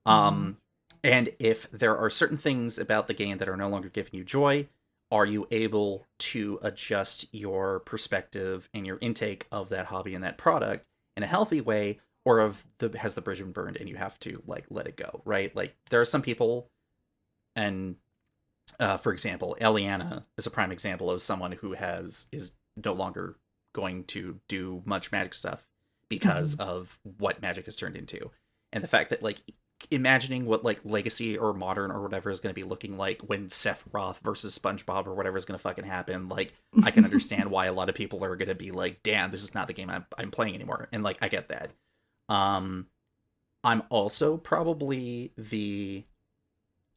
And if there are certain things about the game that are no longer giving you joy, are you able to adjust your perspective and your intake of that hobby and that product in a healthy way, or has the bridge been burned and you have to like let it go, right? Like, there are some people, and for example, Eliana is a prime example of someone who is no longer going to do much Magic stuff because of what Magic has turned into, and the fact that like, imagining what like Legacy or Modern or whatever is going to be looking like when Sephiroth versus SpongeBob or whatever is going to fucking happen, like, I can understand why a lot of people are going to be like, damn, this is not the game I'm playing anymore. And like, I get that. I'm also probably the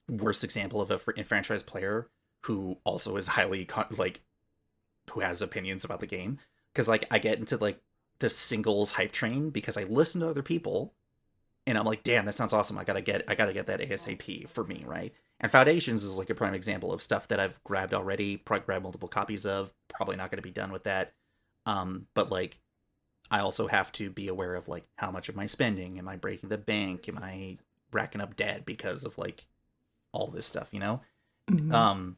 worst example of a enfranchised player who also is highly who has opinions about the game, because like, I get into like the singles hype train because I listen to other people, and I'm like, damn, that sounds awesome. I gotta get that ASAP for me, right? And Foundations is like a prime example of stuff that I've grabbed already, probably grabbed multiple copies of. Probably not gonna be done with that. But like, I also have to be aware of like how much am I spending? Am I breaking the bank? Am I racking up debt because of like all this stuff, you know? Mhm.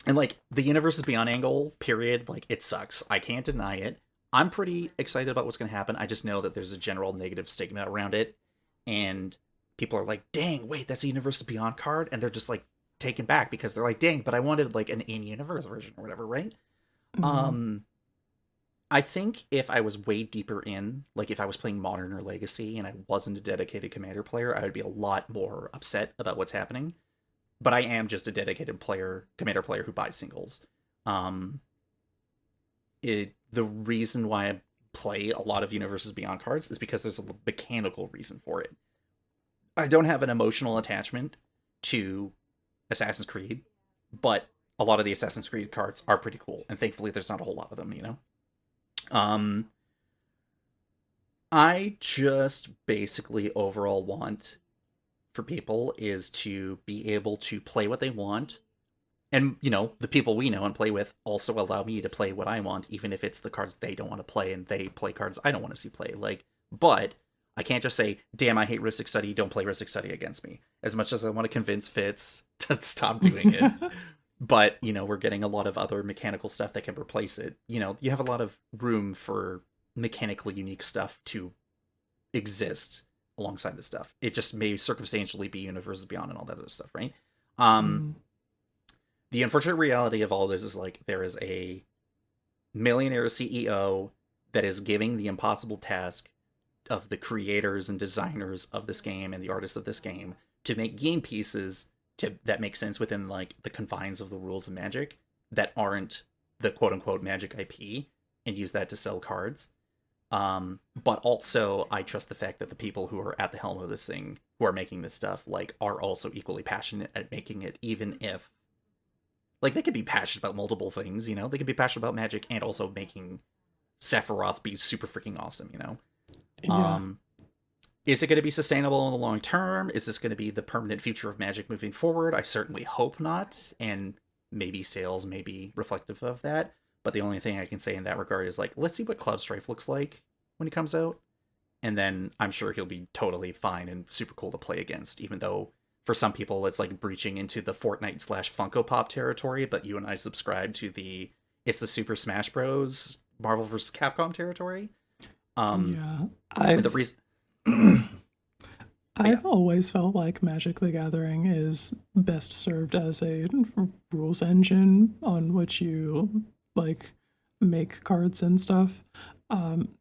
And like the Universes Beyond angle, period, like it sucks. I can't deny it. I'm pretty excited about what's going to happen. I just know that there's a general negative stigma around it, and people are like, "Dang, wait, that's a Universes Beyond card," and they're just like taken back because they're like, "Dang, but I wanted like an in-universe version or whatever, right?" Mhm. Um, I think if I was way deeper in, like if I was playing Modern or Legacy and I wasn't a dedicated Commander player, I would be a lot more upset about what's happening. But I am just a dedicated Commander player who buys singles. Um, the reason why I play a lot of Universes Beyond cards is because there's a mechanical reason for it. I don't have an emotional attachment to Assassin's Creed, but a lot of the Assassin's Creed cards are pretty cool, and thankfully there's not a whole lot of them, you know? Um, I just basically overall want for people is to be able to play what they want. And, you know, the people we know and play with also allow me to play what I want, even if it's the cards they don't want to play and they play cards I don't want to see play. Like, but I can't just say, damn, I hate Rhystic Study, don't play Rhystic Study against me. As much as I want to convince Fitz to stop doing it. But, you know, we're getting a lot of other mechanical stuff that can replace it. You know, you have a lot of room for mechanically unique stuff to exist alongside this stuff. It just may circumstantially be Universes Beyond and all that other stuff, right? Um, Mm. the unfortunate reality of all this is like there is a millionaire CEO that is giving the impossible task of the creators and designers of this game and the artists of this game to make game pieces that make sense within like the confines of the rules of Magic that aren't the quote unquote Magic IP and use that to sell cards. But also I trust the fact that the people who are at the helm of this thing, who are making this stuff, like are also equally passionate at making it, even if like they could be passionate about multiple things, you know? They could be passionate about Magic and also making Sephiroth be super freaking awesome, you know? Yeah. Um, is it going to be sustainable in the long term? Is this going to be the permanent future of Magic moving forward? I certainly hope not, and maybe sales may be reflective of that. But the only thing I can say in that regard is like, let's see what Cloud Strife looks like when he comes out, and then I'm sure he'll be totally fine and super cool to play against, even though for some people it's like breaching into the Fortnite slash Funko Pop territory, but you and I subscribe to the it's the Super Smash Bros. Marvel vs. Capcom territory. Yeah. And the I've reason, but yeah, I've always felt like Magic the Gathering is best served as a rules engine on which you like make cards and stuff.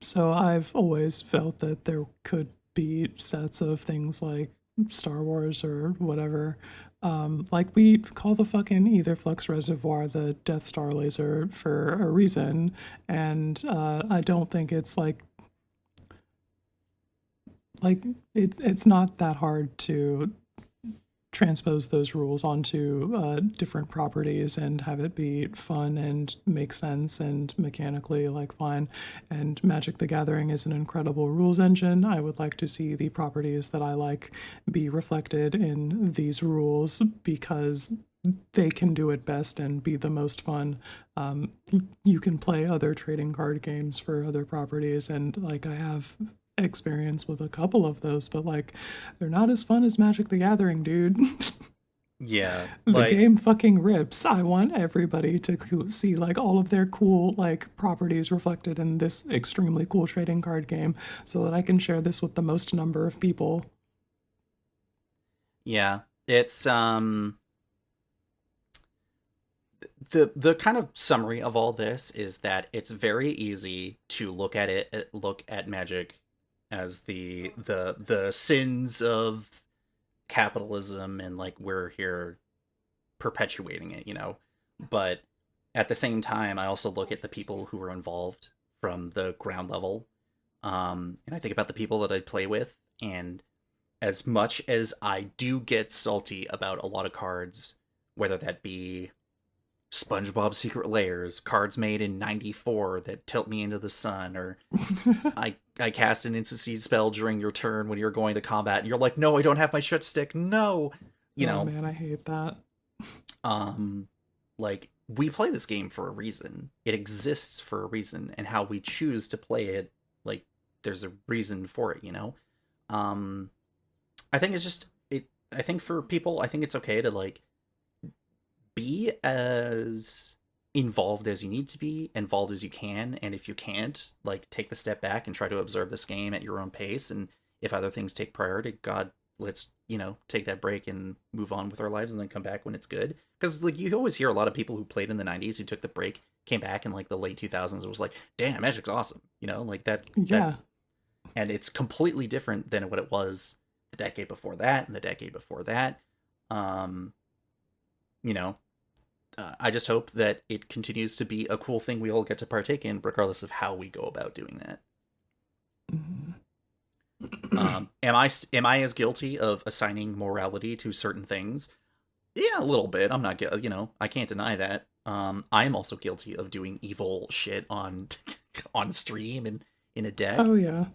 So I've always felt that there could be sets of things like Star Wars or whatever. Like we call the fucking Ether Flux Reservoir the Death Star laser for a reason, and I don't think it's like it's not that hard to transpose those rules onto different properties and have it be fun and make sense and mechanically like fine. And Magic the Gathering is an incredible rules engine. I would like to see the properties that I like be reflected in these rules because they can do it best and be the most fun. You can play other trading card games for other properties, and like I have experience with a couple of those, but like they're not as fun as Magic the Gathering, dude. yeah, The like game fucking rips. I want everybody to see like all of their cool like properties reflected in this extremely cool trading card game so that I can share this with the most number of people. yeah, it's the kind of summary of all this is that it's very easy to look at Magic as the sins of capitalism and like we're here perpetuating it, you know. But at the same time, I also look at the people who are involved from the ground level. And I think about the people that I play with, and as much as I do get salty about a lot of cards, whether that be SpongeBob Secret Layers, cards made in '94 that tilt me into the sun, or I cast an instant seed spell during your turn when you're going to combat, and you're like, no, I don't have my shut stick, no, Oh man, I hate that. Like, we play this game for a reason. It exists for a reason, and how we choose to play it, like, there's a reason for it, you know. I think it's just I think for people, I think it's okay to like be as involved as you need to be, involved as you can, and if you can't, like, take the step back and try to observe this game at your own pace, and if other things take priority, God, let's, you know, take that break and move on with our lives and then come back when it's good. Because, like, you always hear a lot of people who played in the 90s who took the break, came back in, like, the late 2000s, and was like, damn, Magic's awesome, you know, like, that's, and it's completely different than what it was the decade before that, and the decade before that. You know, I just hope that it continues to be a cool thing we all get to partake in, regardless of how we go about doing that. Am I as guilty of assigning morality to certain things? Yeah, a little bit. I'm not, you know, I can't deny that. I am also guilty of doing evil shit on stream and in a deck. Oh yeah.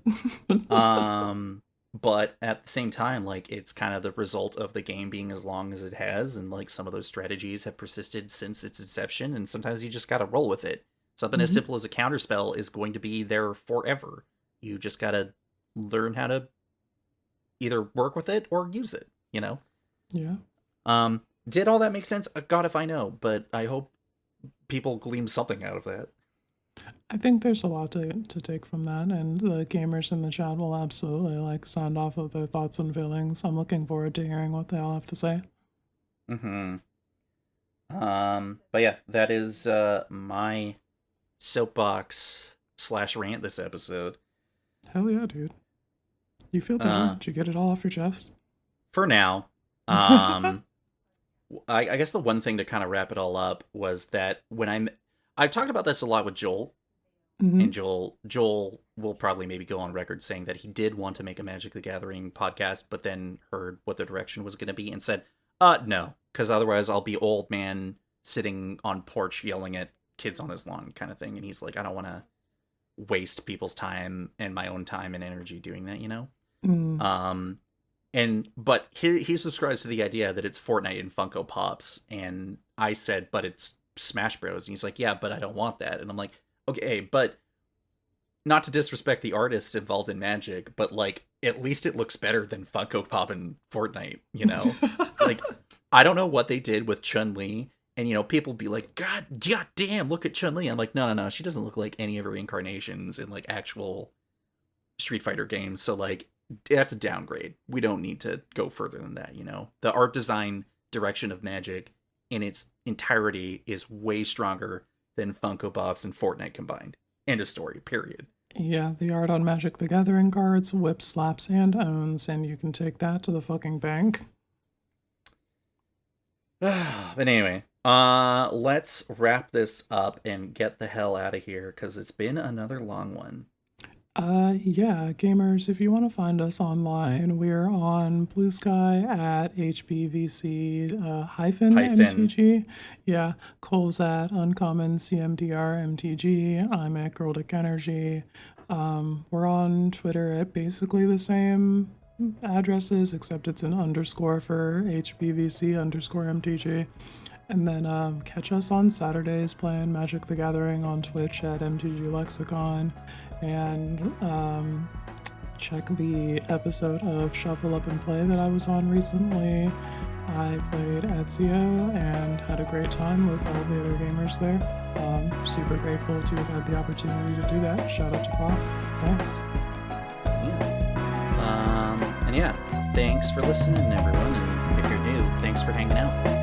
But at the same time, like, it's kind of the result of the game being as long as it has, and like some of those strategies have persisted since its inception, and sometimes you just gotta roll with it. Something as simple as a counterspell is going to be there forever. You just gotta learn how to either work with it or use it, you know? Yeah. Did all that make sense? God if I know, but I hope people glean something out of that. I think there's a lot to take from that, and the gamers in the chat will absolutely like sound off of their thoughts and feelings. I'm looking forward to hearing what they all have to say. But yeah, that is my soapbox / rant this episode. Hell yeah, dude. You feel better? Did you get it all off your chest? For now. I guess the one thing to kind of wrap it all up was that when I've talked about this a lot with Joel, and Joel will probably maybe go on record saying that he did want to make a Magic the Gathering podcast, but then heard what the direction was going to be and said, no, because otherwise I'll be old man sitting on porch yelling at kids on his lawn kind of thing. And he's like, I don't want to waste people's time and my own time and energy doing that, you know? But he subscribes to the idea that it's Fortnite and Funko Pops, and I said, but it's Smash Bros. And he's like, yeah, but I don't want that. And I'm like, okay, but not to disrespect the artists involved in Magic, but like, at least it looks better than Funko Pop and Fortnite, you know? Like, I don't know what they did with Chun-Li, and, you know, people be like, God damn, look at Chun-Li. I'm like, no, she doesn't look like any of her incarnations in like actual Street Fighter games. So like, that's a downgrade. We don't need to go further than that, you know? The art design direction of Magic in its entirety is way stronger than Funko Pops and Fortnite combined. End of story, period. Yeah, the art on Magic the Gathering cards whips, slaps, and owns, and you can take that to the fucking bank. But anyway, let's wrap this up and get the hell out of here, because it's been another long one. Yeah, gamers, if you want to find us online, we're on Blue Sky at HBVC hyphen MTG. Yeah, Cole's at Uncommon CMDR MTG. I'm at Girldick Energy. We're on Twitter at basically the same addresses, except it's an underscore for HBVC underscore MTG. And then catch us on Saturdays playing Magic the Gathering on Twitch at MTG Lexicon. And check the episode of Shuffle Up and Play that I was on recently. I played Ezio and had a great time with all the other gamers there. Super grateful to have had the opportunity to do that. Shout out to Prof. Thanks. And yeah, thanks for listening, everyone. And if you're new, thanks for hanging out.